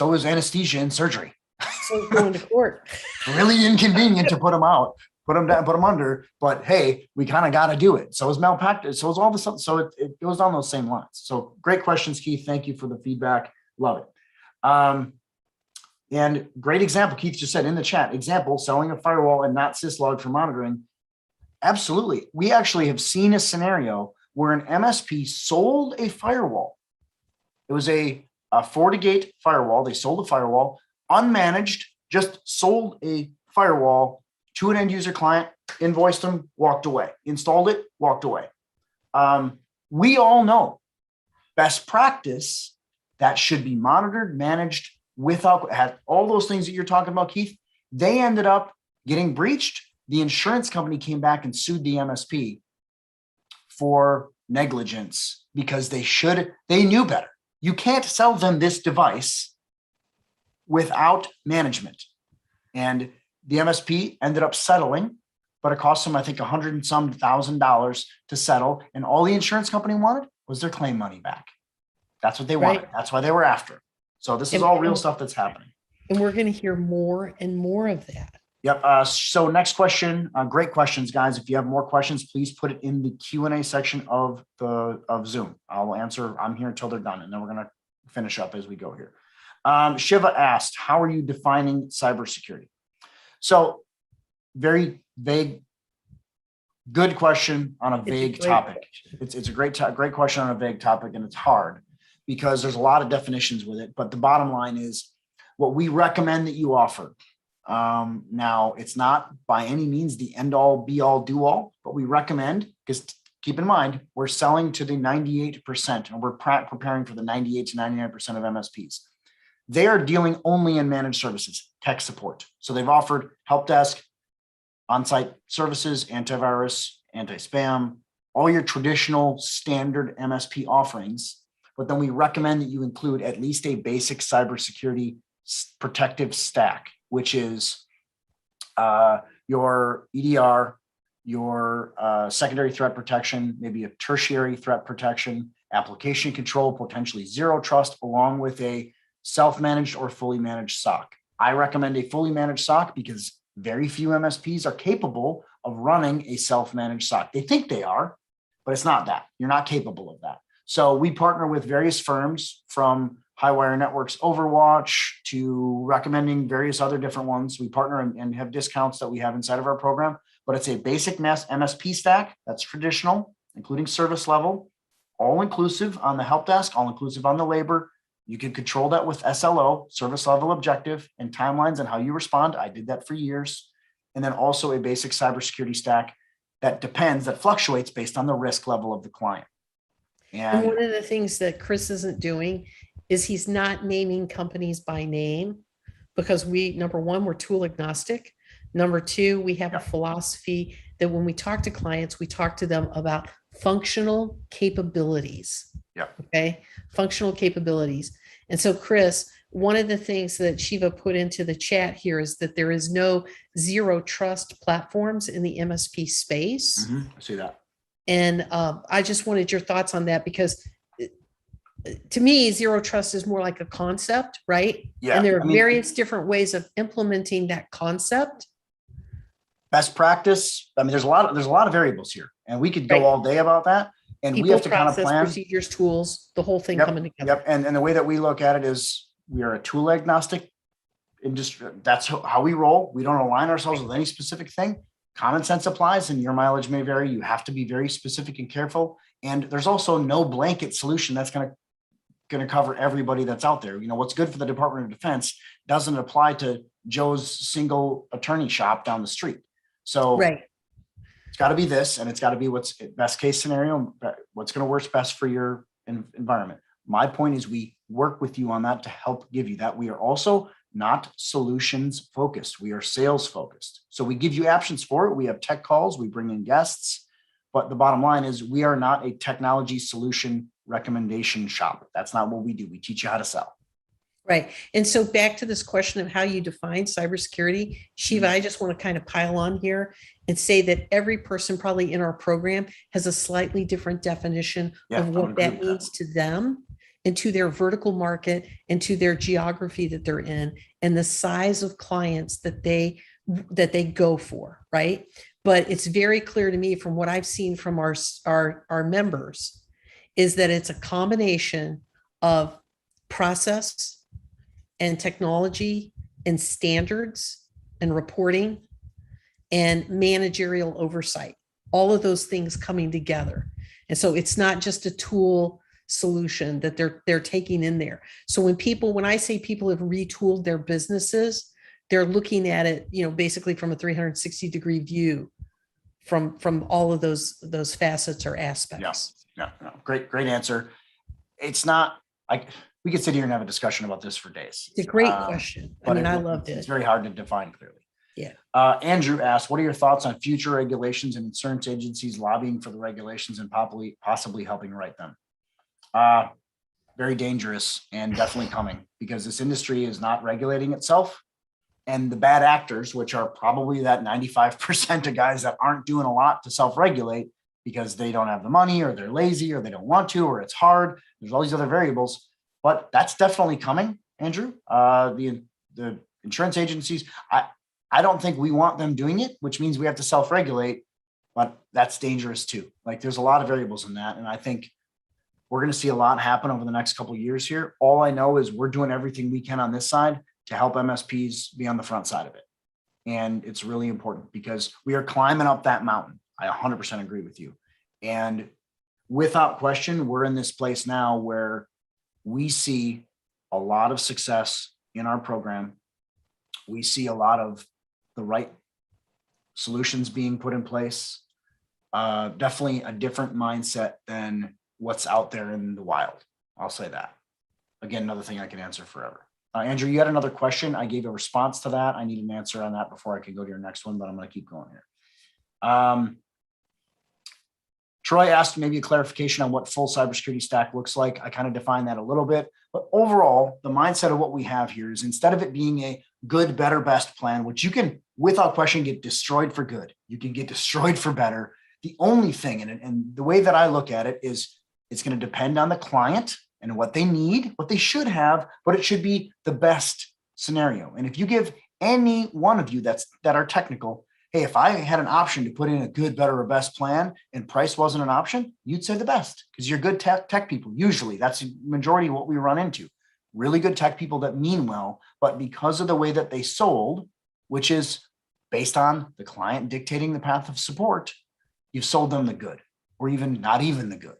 anesthesia and surgery. So going to court. Really inconvenient to put them out, put them down, put them under. But hey, we kind of got to do it. So is malpractice. So is all this. So it goes down those same lines. So great questions, Keith. Thank you for the feedback. Love it. And great example. Keith just said in the chat, example, selling a firewall and not syslog for monitoring. Absolutely. We actually have seen a scenario where an MSP sold a firewall. It was a FortiGate firewall. They sold a firewall, unmanaged, just sold a firewall to an end user client, invoiced them, walked away, installed it, walked away. We all know best practice that should be monitored, managed without, had all those things that you're talking about, Keith. They ended up getting breached. The insurance company came back and sued the MSP for negligence because they knew better. You can't sell them this device without management. And the MSP ended up settling, but it cost them, I think, $100 and some thousand to settle. And all the insurance company wanted was their claim money back. That's what they wanted. That's why they were after. So this is all real stuff that's happening. And we're going to hear more and more of that. Yep. So next question, great questions, guys. If you have more questions, please put it in the Q&A section of Zoom. I'll answer. I'm here until they're done, and then we're going to finish up as we go here. Shiva asked, how are you defining cybersecurity? So very vague, good question on a vague topic. It's a great question on a vague topic, and it's hard because there's a lot of definitions with it. But the bottom line is what we recommend that you offer. Now, it's not by any means the end all, be all, do all, but we recommend, because keep in mind, we're selling to the 98%, and we're preparing for the 98 to 99% of MSPs. They are dealing only in managed services, tech support. So they've offered help desk, on-site services, antivirus, anti-spam, all your traditional standard MSP offerings. But then we recommend that you include at least a basic cybersecurity protective stack, which is your EDR, your secondary threat protection, maybe a tertiary threat protection, application control, potentially zero trust, along with a self-managed or fully managed SOC. I recommend a fully managed SOC because very few MSPs are capable of running a self-managed SOC. They think they are, but it's not that. You're not capable of that. So we partner with various firms, from Highwire Networks Overwatch to recommending various other different ones. We partner and have discounts that we have inside of our program, but it's a basic MSP stack that's traditional, including service level, all inclusive on the help desk, all inclusive on the labor. You can control that with SLO, service level objective, and timelines and how you respond. I did that for years. And then also a basic cybersecurity stack that fluctuates based on the risk level of the client. And one of the things that Chris isn't doing is he's not naming companies by name, because number one, we're tool agnostic. Number two, we have a philosophy that when we talk to clients, we talk to them about functional capabilities. Yeah. Okay. Functional capabilities. And so, Chris, one of the things that Shiva put into the chat here is that there is no zero trust platforms in the MSP space. I see that. And I just wanted your thoughts on that, because to me, zero trust is more like a concept, right? Yeah. And there are various different ways of implementing that concept. Best practice. I mean, there's a lot of variables here, and we could go all day about that. And People, we have to process, kind of plan procedures, tools, the whole thing coming together. Yep. And the way that we look at it is we are a tool agnostic industry. That's how we roll. We don't align ourselves with any specific thing. Common sense applies, and your mileage may vary. You have to be very specific and careful. And there's also no blanket solution that's going to cover everybody that's out there. You know, what's good for the Department of Defense doesn't apply to Joe's single attorney shop down the street. So it's got to be this, and it's got to be what's best case scenario, what's going to work best for your environment. My point is we work with you on that to help give you that. We are also not solutions focused. We are sales focused. So we give you options for it. We have tech calls, we bring in guests, but the bottom line is we are not a technology solution recommendation shop. That's not what we do. We teach you how to sell. Right. And so back to this question of how you define cybersecurity, Shiva, I just want to kind of pile on here and say that every person probably in our program has a slightly different definition of what that means to them and to their vertical market and to their geography that they're in and the size of clients that they go for. Right. But it's very clear to me from what I've seen from our members is that it's a combination of process and technology and standards and reporting and managerial oversight, all of those things coming together. And so it's not just a tool solution that they're taking in there. So when I say people have retooled their businesses, they're looking at it, you know, basically from a 360-degree view from all of those facets or aspects. Yeah. Great answer. It's not like we could sit here and have a discussion about this for days. It's a great question. I mean, I loved it. It's very hard to define clearly. Yeah. Andrew asked, what are your thoughts on future regulations and insurance agencies lobbying for the regulations and possibly helping write them? Very dangerous and definitely coming, because this industry is not regulating itself. And the bad actors, which are probably that 95% of guys that aren't doing a lot to self-regulate because they don't have the money or they're lazy or they don't want to or it's hard. There's all these other variables, but that's definitely coming, Andrew. The insurance agencies, I don't think we want them doing it, which means we have to self-regulate, but that's dangerous too. Like there's a lot of variables in that. And I think we're going to see a lot happen over the next couple of years here. All I know is we're doing everything we can on this side to help MSPs be on the front side of it. And it's really important because we are climbing up that mountain. I 100% agree with you. And without question, we're in this place now where we see a lot of success in our program. We see a lot of the right solutions being put in place. Definitely a different mindset than what's out there in the wild. I'll say that. Again, another thing I can answer forever. Andrew, you had another question. I gave a response to that. I need an answer on that before I can go to your next one, but I'm going to keep going here. Troy asked maybe a clarification on what full cybersecurity stack looks like. I kind of defined that a little bit, but overall, the mindset of what we have here is instead of it being a good, better, best plan, which you can, without question, get destroyed for good. You can get destroyed for better. The only thing, and the way that I look at it is it's going to depend on the client and what they need, what they should have, but it should be the best scenario. And if you give any one of you that are technical, hey, if I had an option to put in a good, better, or best plan and price wasn't an option, you'd say the best because you're good tech people. Usually that's the majority of what we run into. Really good tech people that mean well, but because of the way that they sold, which is based on the client dictating the path of support, you've sold them the good or even not even the good.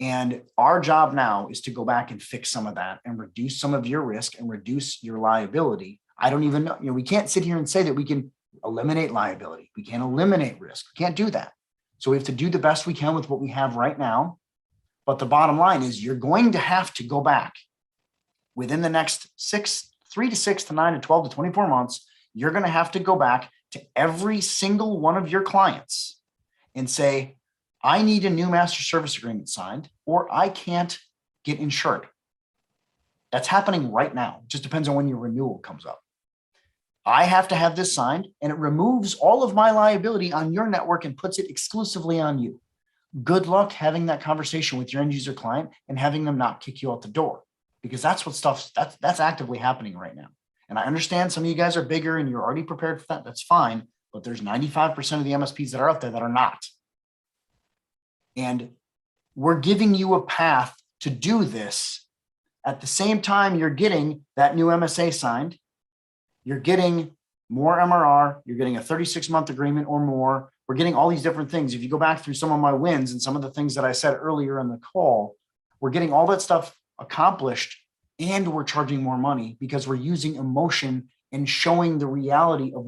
And our job now is to go back and fix some of that and reduce some of your risk and reduce your liability. I don't even know, we can't sit here and say that we can eliminate liability. We can't eliminate risk. We can't do that. So we have to do the best we can with what we have right now. But the bottom line is you're going to have to go back within the next 3 to 6 to 9 to 12 to 24 months. You're going to have to go back to every single one of your clients and say, I need a new master service agreement signed, or I can't get insured. That's happening right now. It just depends on when your renewal comes up. I have to have this signed, and it removes all of my liability on your network and puts it exclusively on you. Good luck having that conversation with your end user client and having them not kick you out the door, because that's actively happening right now. And I understand some of you guys are bigger and you're already prepared for that. That's fine. But there's 95% of the MSPs that are out there that are not. And we're giving you a path to do this. At the same time, you're getting that new MSA signed. You're getting more MRR. You're getting a 36-month agreement or more. We're getting all these different things. If you go back through some of my wins and some of the things that I said earlier in the call, we're getting all that stuff accomplished, and we're charging more money because we're using emotion and showing the reality of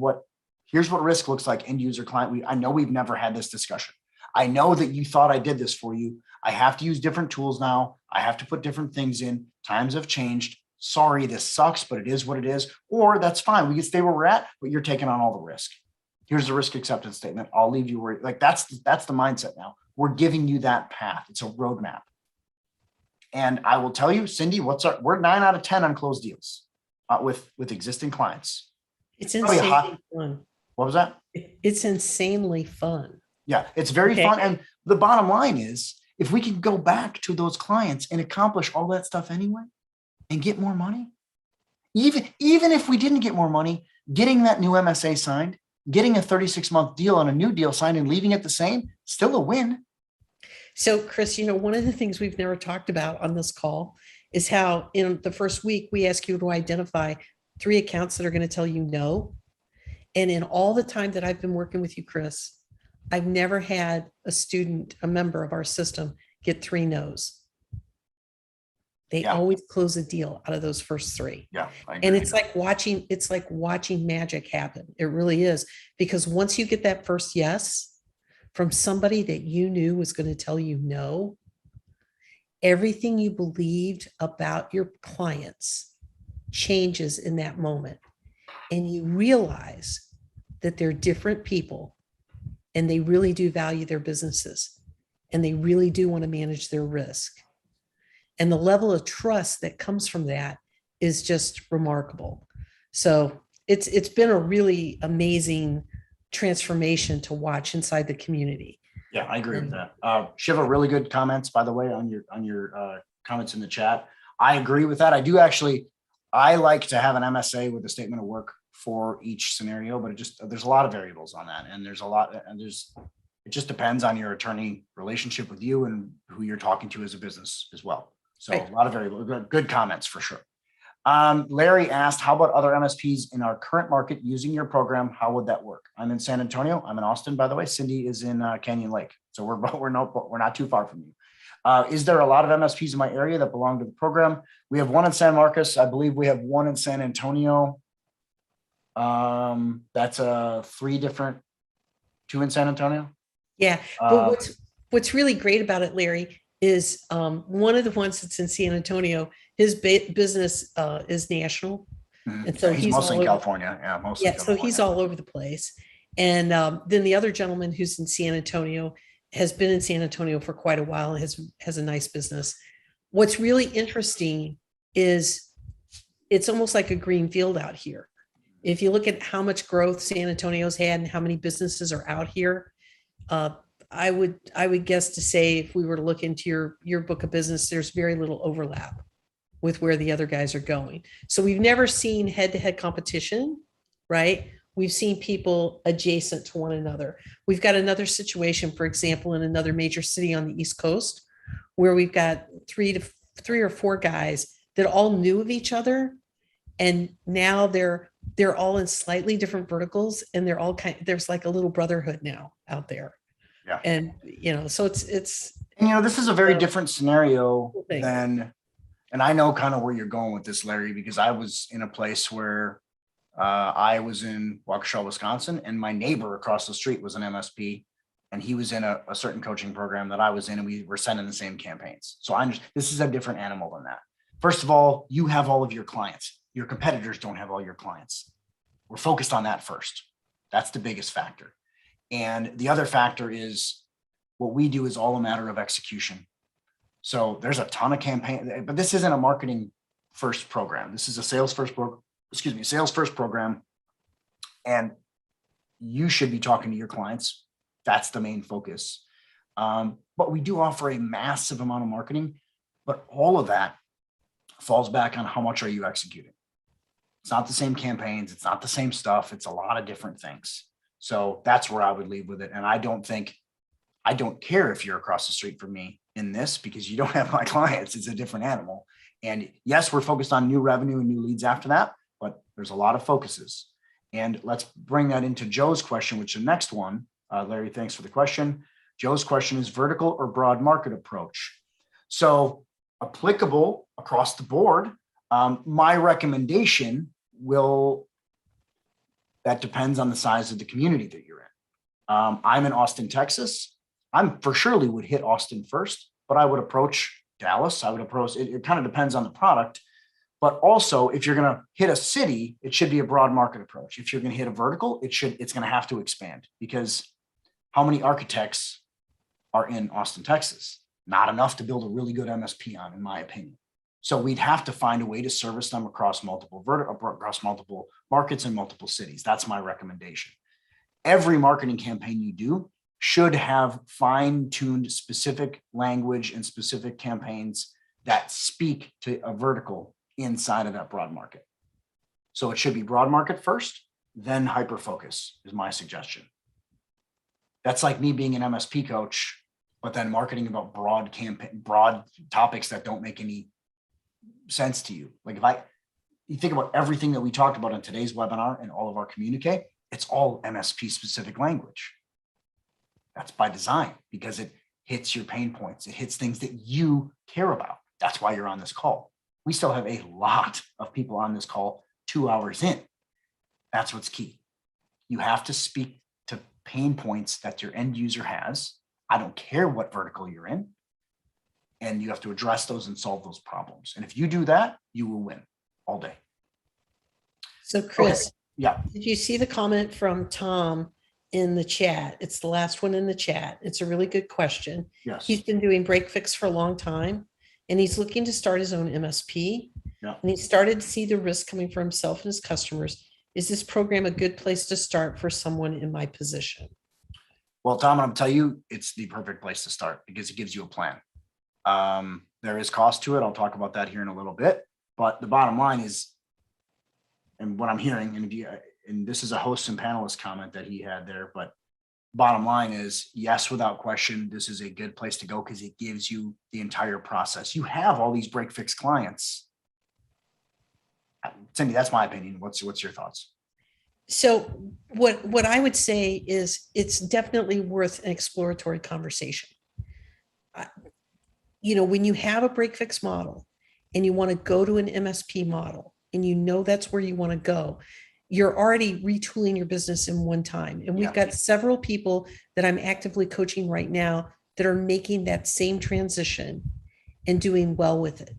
here's what risk looks like, end user client. I know we've never had this discussion. I know that you thought I did this for you. I have to use different tools now. I have to put different things in. Times have changed. Sorry, this sucks, but it is what it is. Or that's fine. We can stay where we're at, but you're taking on all the risk. Here's the risk acceptance statement. I'll leave you where, that's the mindset now. We're giving you that path. It's a roadmap. And I will tell you, Cindy, we're 9 out of 10 on closed deals with existing clients. It's insanely fun. What was that? It's insanely fun. Yeah, it's very fun. And the bottom line is, if we can go back to those clients and accomplish all that stuff anyway and get more money, even if we didn't get more money, getting that new MSA signed, getting a 36-month deal on a new deal signed and leaving it the same, still a win. So, Chris, one of the things we've never talked about on this call is how in the first week, we ask you to identify 3 accounts that are going to tell you no. And in all the time that I've been working with you, Chris, I've never had a member of our system, get 3 no's. They always close a deal out of those first 3. Yeah. And it's like watching magic happen. It really is. Because once you get that first yes from somebody that you knew was going to tell you no, everything you believed about your clients changes in that moment. And you realize that they're different people and they really do value their businesses and they really do want to manage their risk. And the level of trust that comes from that is just remarkable. So it's been a really amazing transformation to watch inside the community. Yeah, I agree with that. Shiva, really good comments, by the way, on your comments in the chat. I agree with that. I like to have an MSA with a statement of work for each scenario, but there's a lot of variables on that. And it just depends on your attorney relationship with you and who you're talking to as a business as well. So right. A lot of variables, good comments for sure. Larry asked, how about other MSPs in our current market using your program? How would that work? I'm in San Antonio. I'm in Austin, by the way. Cindy is in Canyon Lake. So we're not too far from you. Is there a lot of MSPs in my area that belong to the program? We have one in San Marcos. I believe we have one in San Antonio. That's 2 in San Antonio. Yeah. But what's really great about it, Larry, is one of the ones that's in San Antonio, his business is national. Mm-hmm. And so he's mostly in California. Yeah, mostly. Yeah, so he's all over the place. And then the other gentleman who's in San Antonio has been in San Antonio for quite a while and has a nice business. What's really interesting is it's almost like a green field out here. If you look at how much growth San Antonio's had and how many businesses are out here, I would guess to say if we were to look into your book of business, there's very little overlap with where the other guys are going. So we've never seen head-to-head competition, right? We've seen people adjacent to one another. We've got another situation, for example, in another major city on the East Coast, where we've got 3 or 4 guys that all knew of each other. And now they're all in slightly different verticals and they're all there's like a little brotherhood now out there. Yeah. And, so it's, this is a very different scenario than, and I know kind of where you're going with this, Larry, because I was in a place where I was in Waukesha, Wisconsin, and my neighbor across the street was an MSP and he was in a certain coaching program that I was in, and we were sending the same campaigns. So this is a different animal than that. First of all, you have all of your clients. Your competitors don't have all your clients. We're focused on that first. That's the biggest factor. And the other factor is what we do is all a matter of execution. So there's a ton of campaign, but this isn't a marketing first program. This is a sales first program. And you should be talking to your clients. That's the main focus. But we do offer a massive amount of marketing, but all of that falls back on how much are you executing. It's not the same campaigns. It's not the same stuff. It's a lot of different things. So that's where I would leave with it. And I don't care if you're across the street from me in this, because you don't have my clients. It's a different animal. And yes, we're focused on new revenue and new leads after that, but there's a lot of focuses. And let's bring that into Joe's question, which is the next one. Larry, thanks for the question. Joe's question is vertical or broad market approach. So applicable across the board. My recommendation that depends on the size of the community that you're in. I'm in Austin, Texas. I'm for surely would hit Austin first, but I would approach Dallas. It kind of depends on the product. But also, if you're going to hit a city, it should be a broad market approach. If you're going to hit a vertical, it's going to have to expand, because how many architects are in Austin, Texas? Not enough to build a really good MSP on, in my opinion. So we'd have to find a way to service them across multiple markets and multiple cities. That's my recommendation. Every marketing campaign you do should have fine-tuned specific language and specific campaigns that speak to a vertical inside of that broad market. So it should be broad market first, then hyper focus is my suggestion. That's like me being an MSP coach, but then marketing about broad topics that don't make any sense to you. Like you think about everything that we talked about in today's webinar and all of our communique, it's all MSP specific language. That's by design, because it hits your pain points. It hits things that you care about. That's why you're on this call. We still have a lot of people on this call 2 hours in. That's what's key. You have to speak to pain points that your end user has. I don't care what vertical you're in. And you have to address those and solve those problems. And if you do that, you will win all day. So Chris, okay. Yeah. Did you see the comment from Tom in the chat? It's the last one in the chat. It's a really good question. Yes. He's been doing break fix for a long time, and he's looking to start his own MSP. Yeah. And he started to see the risk coming for himself and his customers. Is this program a good place to start for someone in my position? Well, Tom, I'm going to tell you, it's the perfect place to start because it gives you a plan. There is cost to it. I'll talk about that here in a little bit. But the bottom line is, and what I'm hearing, and this is a host and panelist comment that he had there, but bottom line is, yes, without question, this is a good place to go because it gives you the entire process. You have all these break fix clients. Cindy, that's my opinion. What's your thoughts? So what I would say is it's definitely worth an exploratory conversation. When you have a break fix model and you want to go to an MSP model and you know that's where you want to go, you're already retooling your business in one time. And we've got several people that I'm actively coaching right now that are making that same transition and doing well with it.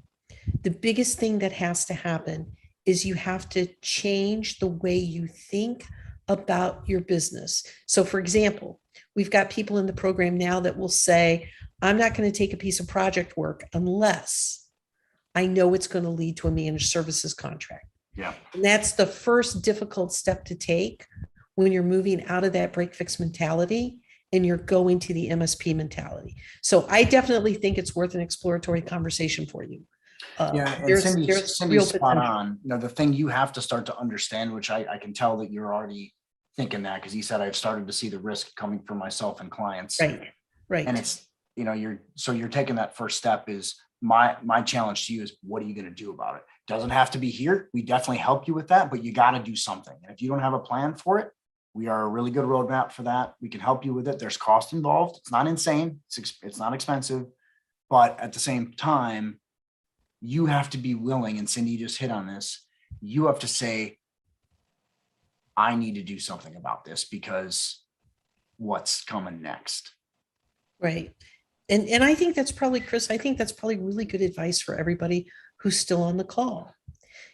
The biggest thing that has to happen is you have to change the way you think about your business. So for example, we've got people in the program now that will say, I'm not going to take a piece of project work unless I know it's going to lead to a managed services contract. Yeah. And that's the first difficult step to take when you're moving out of that break fix mentality and you're going to the MSP mentality. So I definitely think it's worth an exploratory conversation for you. And Cindy's spot on. The thing you have to start to understand, which I can tell that you're already thinking that, because he said, I've started to see the risk coming for myself and clients. Right. And it's, you're taking that first step. Is my challenge to you is, what are you going to do about it? Doesn't have to be here. We definitely help you with that, but you got to do something. And if you don't have a plan for it, we are a really good roadmap for that. We can help you with it. There's cost involved. It's not insane. It's not expensive, but at the same time, you have to be willing, and Cindy just hit on this, you have to say, I need to do something about this because what's coming next. Right. And I think that's probably, Chris, really good advice for everybody who's still on the call.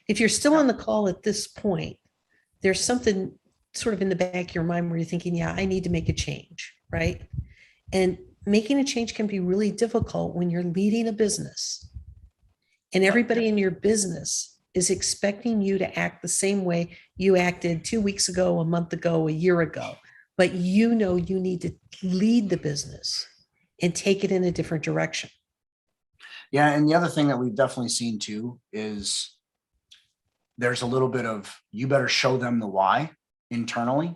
If you're still on the call at this point, there's something sort of in the back of your mind where you're thinking, yeah, I need to make a change, right? And making a change can be really difficult when you're leading a business and everybody in your business is expecting you to act the same way you acted 2 weeks ago, a month ago, a year ago. But you know you need to lead the business and take it in a different direction. Yeah. And the other thing that we've definitely seen too is there's a little bit of, you better show them the why internally,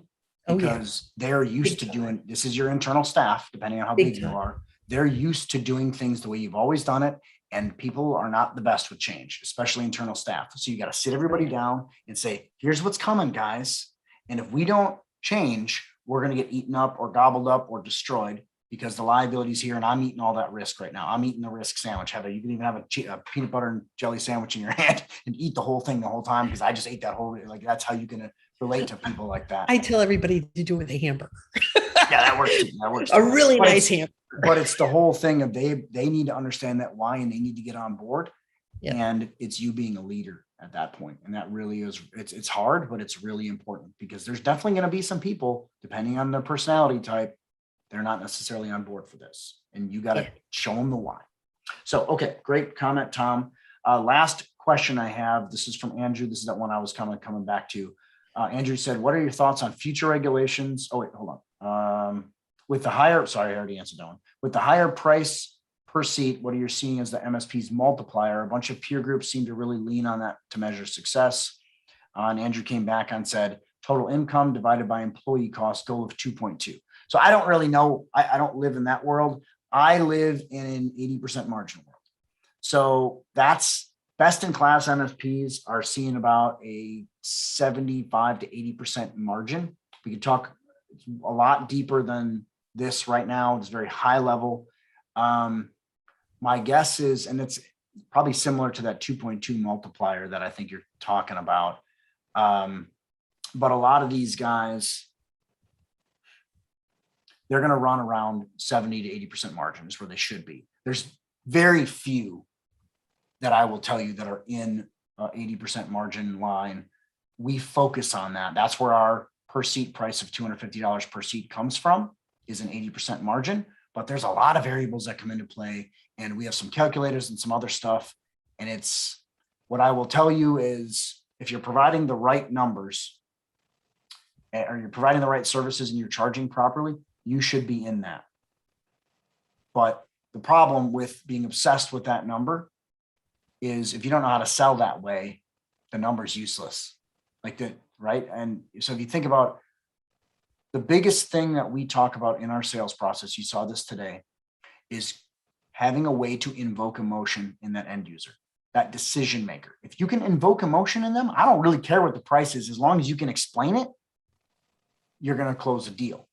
Oh, yeah. because they're used to doing, this is your internal staff, depending on how Big big you time. are. They're used to doing things the way you've always done it. And people are not the best with change, especially internal staff. So you got to sit everybody down and say, here's what's coming, guys. And if we don't change, we're going to get eaten up or gobbled up or destroyed, because the liability's here and I'm eating all that risk right now. I'm eating the risk sandwich. Heather, you can even have a peanut butter and jelly sandwich in your hand and eat the whole thing the whole time, because I just ate that whole, like, that's how you can relate to people like that. I tell everybody to do it with a hamburger. Yeah, that works too. That works too. A really But nice hamburger. But it's the whole thing of they need to understand that why, and they need to get on board. Yeah. And it's you being a leader at that point. And that really is, it's hard, but it's really important, because there's definitely going to be some people, depending on their personality type, they're not necessarily on board for this. And you got to show them the why. So, okay, great comment, Tom. Last question I have, this is from Andrew. This is that one I was kind of coming back to. Andrew said, what are your thoughts on future regulations? Oh, wait, hold on. With the higher, sorry, I already answered that one. With the higher price per seat, what are you seeing as the MSP's multiplier? A bunch of peer groups seem to really lean on that to measure success. And Andrew came back and said, total income divided by employee cost, goal of 2.2. So I don't really know. I don't live in that world. I live in an 80% margin world. So that's best in class. MSPs are seeing about a 75 to 80% margin. We could talk a lot deeper than this right now. It's very high level. My guess is, and it's probably similar to that 2.2 multiplier that I think you're talking about. But a lot of these guys, they're going to run around 70 to 80% margins where they should be. There's very few that I will tell you that are in 80% margin line. We focus on that. That's where our per seat price of $250 per seat comes from, is an 80% margin. But there's a lot of variables that come into play, and we have some calculators and some other stuff. And it's, what I will tell you is, if you're providing the right numbers, or you're providing the right services and you're charging properly, you should be in that. But the problem with being obsessed with that number is, if you don't know how to sell that way, the number's useless. Like that, right? And so if you think about the biggest thing that we talk about in our sales process, you saw this today, is having a way to invoke emotion in that end user, that decision maker. If you can invoke emotion in them, I don't really care what the price is, as long as you can explain it, you're going to close a deal.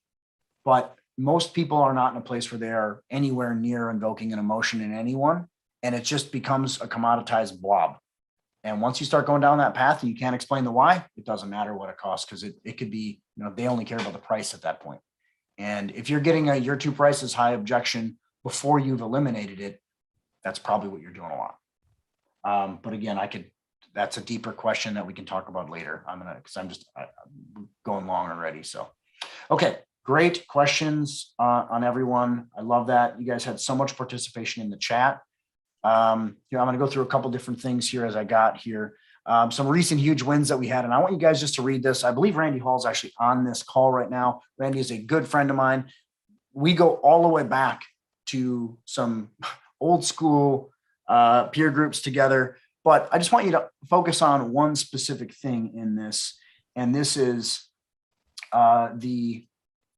But most people are not in a place where they are anywhere near invoking an emotion in anyone. And it just becomes a commoditized blob. And once you start going down that path and you can't explain the why, it doesn't matter what it costs, because it could be, they only care about the price at that point. And if you're getting a year two prices high objection before you've eliminated it, that's probably what you're doing a lot. But again, that's a deeper question that we can talk about later. I'm going long already. So, okay. Great questions on everyone. I love that. You guys had so much participation in the chat. I'm going to go through a couple different things here as I got here. Some recent huge wins that we had, and I want you guys just to read this. I believe Randy Hall is actually on this call right now. Randy is a good friend of mine. We go all the way back to some old school peer groups together, but I just want you to focus on one specific thing in this, and this is the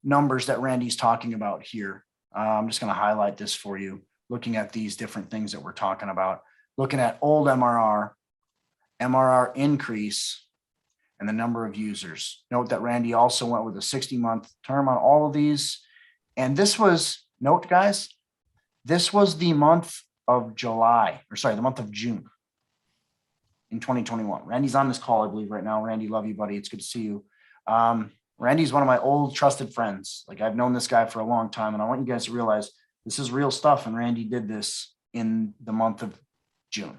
numbers that Randy's talking about here. I'm just going to highlight this for you, looking at these different things that we're talking about, looking at old MRR increase, and the number of users. Note that Randy also went with a 60-month term on all of these. And this was, note guys, this was the month of the month of June in 2021. Randy's on this call, I believe, right now. Randy, love you, buddy. It's good to see you. Randy's one of my old trusted friends. Like, I've known this guy for a long time, and I want you guys to realize this is real stuff. And Randy did this in the month of June,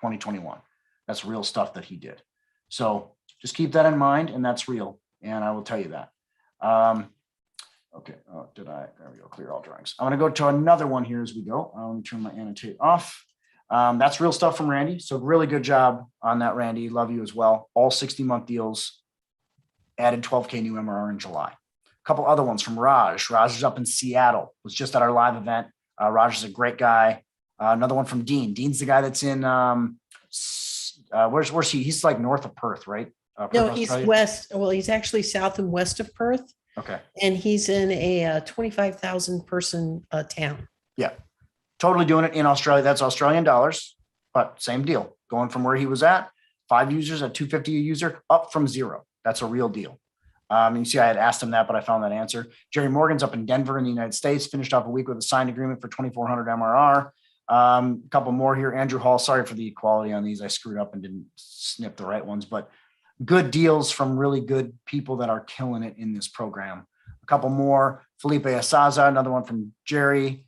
2021. That's real stuff that he did. So just keep that in mind, and that's real. And I will tell you that. Okay. Oh, there we go. Clear all drawings. I'm going to go to another one here as we go. Let me turn my annotate off. That's real stuff from Randy. So really good job on that, Randy. Love you as well. All 60-month deals, added 12K new MRR in July. A couple other ones from Raj. Raj is up in Seattle, was just at our live event. Raj is a great guy. Another one from Dean. Dean's the guy that's in, where's he? He's like north of Perth, right? Perth, No, he's Australia? west. Well, he's actually south and west of Perth. Okay. And he's in a 25,000 person town. Yeah. Totally doing it in Australia. That's Australian dollars, but same deal. Going from where he was at, 5 users at $250 a user, up from 0. That's a real deal. You see, I had asked him that, but I found that answer. Jerry Morgan's up in Denver in the United States, finished off a week with a signed agreement for 2,400 MRR. A couple more here. Andrew Hall, sorry for the equality on these. I screwed up and didn't snip the right ones, but good deals from really good people that are killing it in this program. A couple more. Felipe Asaza, another one from Jerry.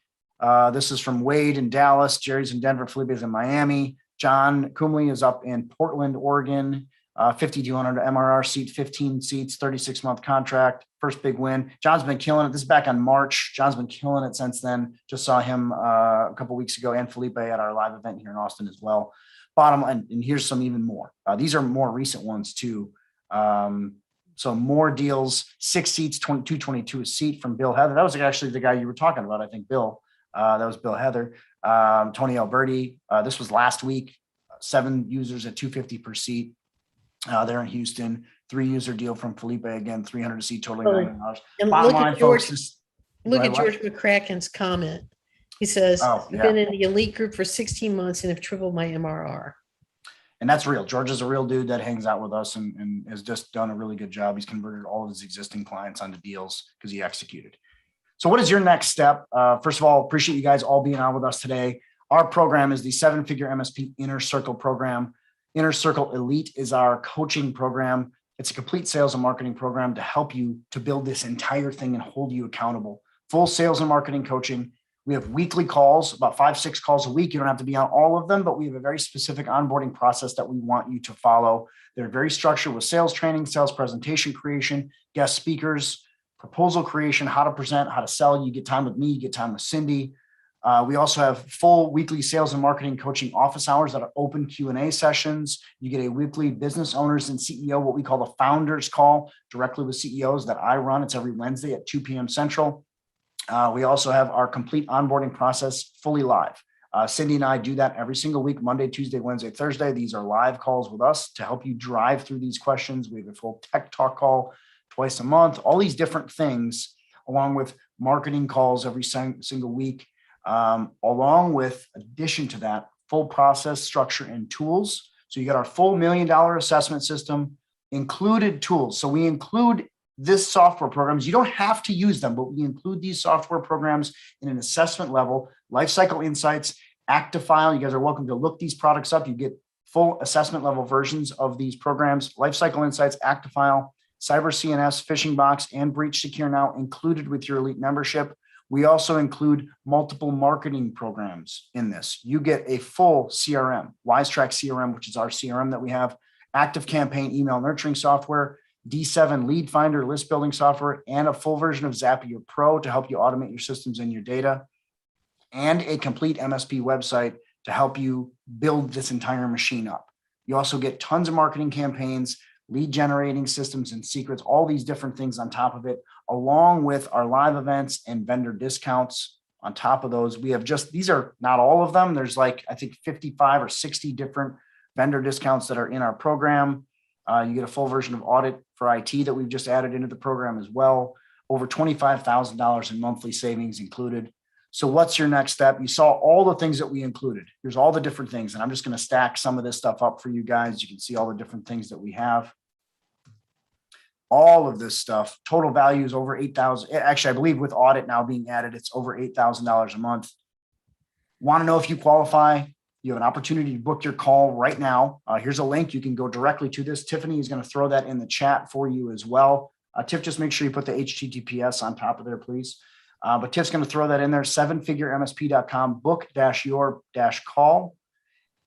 This is from Wade in Dallas. Jerry's in Denver. Felipe's in Miami. John Kumley is up in Portland, Oregon. 5,200 MRR seat, 15 seats, 36-month contract. First big win. John's been killing it. This is back on March. John's been killing it since then. Just saw him a couple weeks ago, and Felipe at our live event here in Austin as well. Bottom, and here's some even more. These are more recent ones too. So more deals, 6 seats, 222 a seat from Bill Heather. That was actually the guy you were talking about, I think, Bill. That was Bill Heather. Tony Alberti. This was last week. 7 users at 250 per seat. There in Houston. 3-user deal from Felipe again, 300 a seat, totaling $900. And Bottom look line, at George. folks, is Look at George McCracken's comment. He says, I've been in the elite group for 16 months and have tripled my MRR. And that's real. George is a real dude that hangs out with us and has just done a really good job. He's converted all of his existing clients onto deals because he executed. So what is your next step? First of all, appreciate you guys all being on with us today. Our program is the 7-figure MSP Inner Circle program. Inner Circle Elite is our coaching program. It's a complete sales and marketing program to help you to build this entire thing and hold you accountable. Full sales and marketing coaching. We have weekly calls, about 5-6 calls a week. You don't have to be on all of them, but we have a very specific onboarding process that we want you to follow. They're very structured with sales training, sales presentation creation, guest speakers, proposal creation, how to present, how to sell. You get time with me, you get time with Cindy. We also have full weekly sales and marketing coaching office hours that are open Q&A sessions. You get a weekly business owners and CEO, what we call the founders call, directly with CEOs that I run. It's every Wednesday at 2 p.m. Central. We also have our complete onboarding process fully live. Cindy and I do that every single week, Monday, Tuesday, Wednesday, Thursday. These are live calls with us to help you drive through these questions. We have a full tech talk call twice a month, all these different things, along with marketing calls every single week. Along with addition to that, full process structure and tools. So you got our full $1 million assessment system, included tools. So we include this software programs. You don't have to use them, but we include these software programs in an assessment level, lifecycle insights, Actifile. You guys are welcome to look these products up. You get full assessment level versions of these programs, lifecycle insights, Actifile, Cyber CNS, Phishing Box, and Breach Secure now included with your elite membership. We also include multiple marketing programs in this. You get a full CRM, WiseTrack CRM, which is our CRM that we have, Active Campaign email nurturing software, D7 lead finder list building software, and a full version of Zapier Pro to help you automate your systems and your data, and a complete MSP website to help you build this entire machine up. You also get tons of marketing campaigns, lead generating systems and secrets, all these different things on top of it, along with our live events and vendor discounts. On top of those, we have these are not all of them. There's like, I think 55 or 60 different vendor discounts that are in our program. You get a full version of audit for IT that we've just added into the program as well. Over $25,000 in monthly savings included. So what's your next step? You saw all the things that we included. Here's all the different things. And I'm just going to stack some of this stuff up for you guys. You can see all the different things that we have. All of this stuff, total value is over $8,000. Actually, I believe with audit now being added, it's over $8,000 a month. Want to know if you qualify? You have an opportunity to book your call right now. Here's a link. You can go directly to this. Tiffany is going to throw that in the chat for you as well. Tiff, just make sure you put the HTTPS on top of there, please. But Tiff's going to throw that in there, 7figuremsp.com, book-your-call.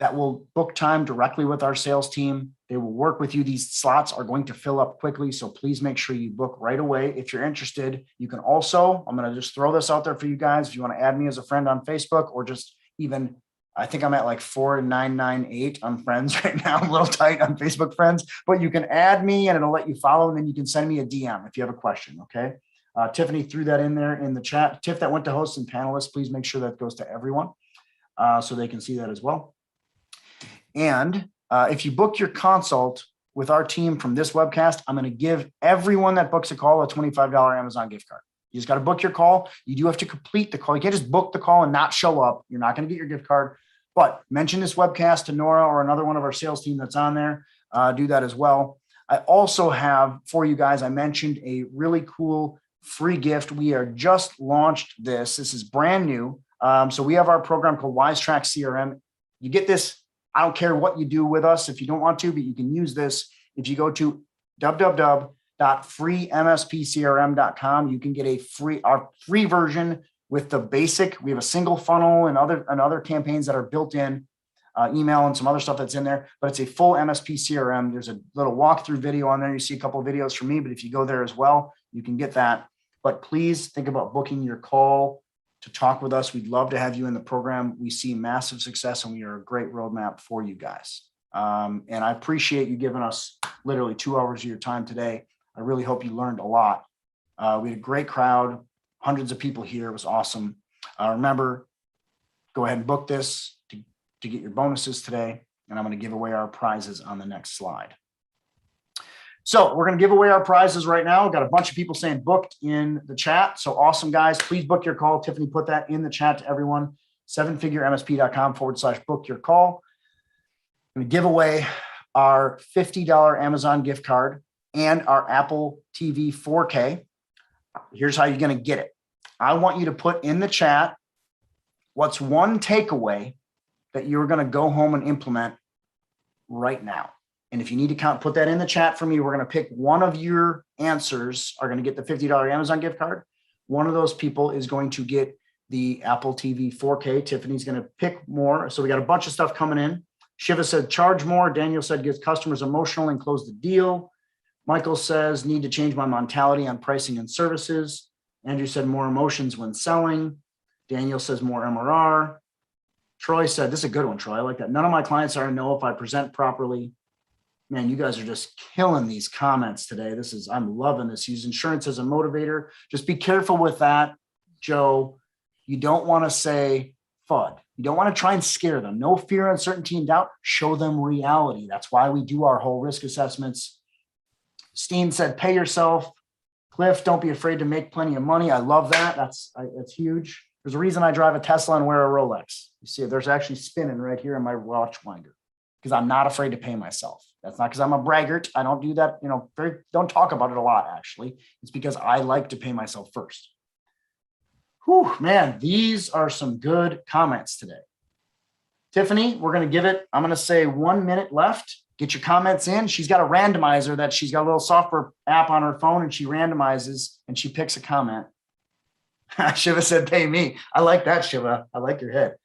that will book time directly with our sales team. They will work with you. These slots are going to fill up quickly, so please make sure you book right away. If you're interested, you can also, I'm going to just throw this out there for you guys. If you want to add me as a friend on Facebook, or just even, I think I'm at like 4998 on friends right now. I'm a little tight on Facebook friends, but you can add me and it'll let you follow, and then you can send me a DM if you have a question. Okay. Tiffany threw that in there in the chat. Tiff, that went to hosts and panelists. Please make sure that goes to everyone so they can see that as well. And if you book your consult with our team from this webcast, I'm going to give everyone that books a call a $25 Amazon gift card. You just got to book your call. You do have to complete the call. You can't just book the call and not show up. You're not going to get your gift card. But mention this webcast to Nora or another one of our sales team that's on there. Do that as well. I also have for you guys, I mentioned a really cool free gift. We are just launched this. This is brand new. So we have our program called WiseTrack CRM. You get this. I don't care what you do with us if you don't want to, but you can use this. If you go to www.freemspcrm.com, you can get our free version with the basic. We have a single funnel and other campaigns that are built in, email and some other stuff that's in there, but it's a full MSP CRM. There's a little walkthrough video on there. You see a couple of videos from me, but if you go there as well, you can get that. But please think about booking your call to talk with us. We'd love to have you in the program. We see massive success and we are a great roadmap for you guys. And I appreciate you giving us literally 2 hours of your time today. I really hope you learned a lot. We had a great crowd, hundreds of people here. It was awesome. Remember, go ahead and book this to get your bonuses today. And I'm going to give away our prizes on the next slide. So we're going to give away our prizes right now. We've got a bunch of people saying booked in the chat. So awesome, guys. Please book your call. Tiffany put that in the chat to everyone. 7figuremsp.com/book your call. I'm going to give away our $50 Amazon gift card and our Apple TV 4K. Here's how you're going to get it. I want you to put in the chat what's one takeaway that you're going to go home and implement right now. And if you need to put that in the chat for me, we're going to pick one of your answers are going to get the $50 Amazon gift card. One of those people is going to get the Apple TV 4K. Tiffany's going to pick more. So we got a bunch of stuff coming in. Shiva said, charge more. Daniel said, get customers emotional and close the deal. Michael says, need to change my mentality on pricing and services. Andrew said, more emotions when selling. Daniel says, more MRR. Troy said, this is a good one, Troy. I like that. None of my clients are to know if I present properly. Man, you guys are just killing these comments today. I'm loving this. Use insurance as a motivator. Just be careful with that, Joe. You don't want to say FUD. You don't want to try and scare them. No fear, uncertainty, and doubt. Show them reality. That's why we do our whole risk assessments. Steen said, pay yourself. Cliff, don't be afraid to make plenty of money. I love that. That's huge. There's a reason I drive a Tesla and wear a Rolex. You see, there's actually spinning right here in my watch winder because I'm not afraid to pay myself. That's not because I'm a braggart. I don't do that, don't talk about it a lot, actually. It's because I like to pay myself first. Whew, man, these are some good comments today. Tiffany, we're going to give it, I'm going to say 1 minute left. Get your comments in. She's got a randomizer that she's got a little software app on her phone and she randomizes and she picks a comment. Shiva said, pay me. I like that, Shiva. I like your head.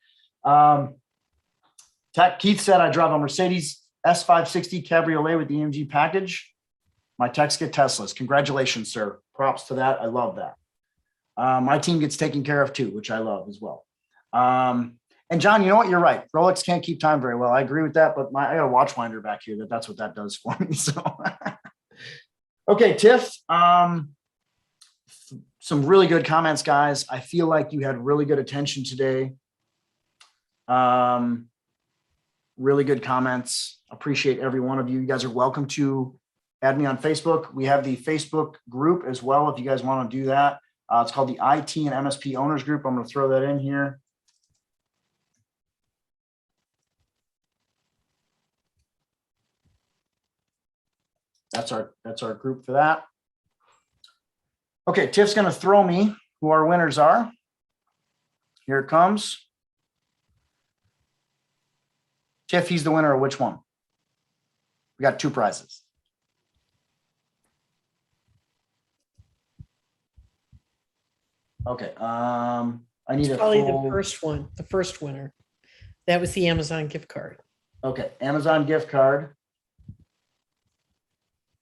Keith said, I drive a Mercedes S560 Cabriolet with the EMG package. My techs get Teslas. Congratulations, sir. Props to that. I love that. My team gets taken care of too, which I love as well. And John, you know what? You're right. Rolex can't keep time very well. I agree with that, but I got a watch winder back here that's what that does for me. So, okay, Tiff, some really good comments, guys. I feel like you had really good attention today. Really good comments. Appreciate every one of you. You guys are welcome to add me on Facebook. We have the Facebook group as well if you guys want to do that. It's called the IT and MSP Owners Group. I'm going to throw that in here. That's our group for that. Okay, Tiff's going to throw me who our winners are. Here it comes. Tiff, he's the winner of which one? We got 2 prizes. Okay. I need It's probably the first one, the first winner. That was the Amazon gift card. Okay. Amazon gift card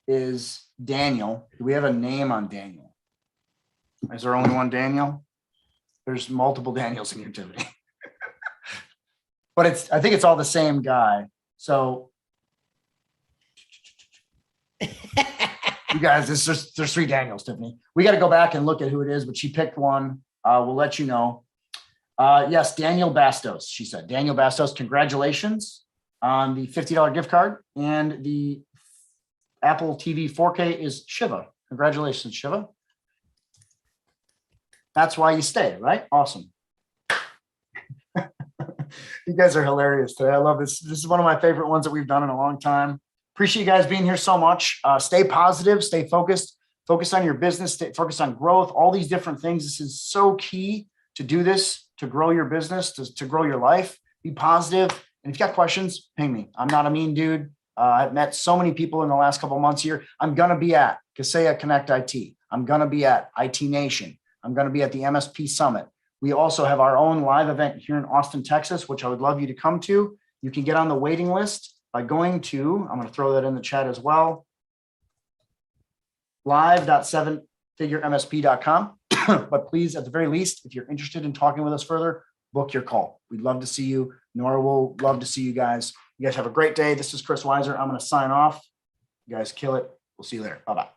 is Daniel. Do we have a name on Daniel? Is there only one Daniel? There's multiple Daniels in Utivity. But I think it's all the same guy. So you guys, there's 3 Daniels, Tiffany. We got to go back and look at who it is, but she picked one. We'll let you know. Yes, Daniel Bastos, she said. Daniel Bastos, congratulations on the $50 gift card. And the Apple TV 4K is Shiva. Congratulations, Shiva. That's why you stay, right? Awesome. You guys are hilarious today. I love this. This is one of my favorite ones that we've done in a long time. Appreciate you guys being here so much. Stay positive, stay focused, focus on your business, stay focused on growth, all these different things. This is so key to do this, to grow your business, to grow your life. Be positive. And if you got questions, ping me. I'm not a mean dude. I've met so many people in the last couple of months here. I'm going to be at Kaseya Connect IT. I'm going to be at IT Nation. I'm going to be at the MSP Summit. We also have our own live event here in Austin, Texas, which I would love you to come to. You can get on the waiting list by going to, I'm going to throw that in the chat as well, live.7figuremsp.com. But please, at the very least, if you're interested in talking with us further, book your call. We'd love to see you. Nora will love to see you guys. You guys have a great day. This is Chris Weiser. I'm going to sign off. You guys kill it. We'll see you later. Bye-bye.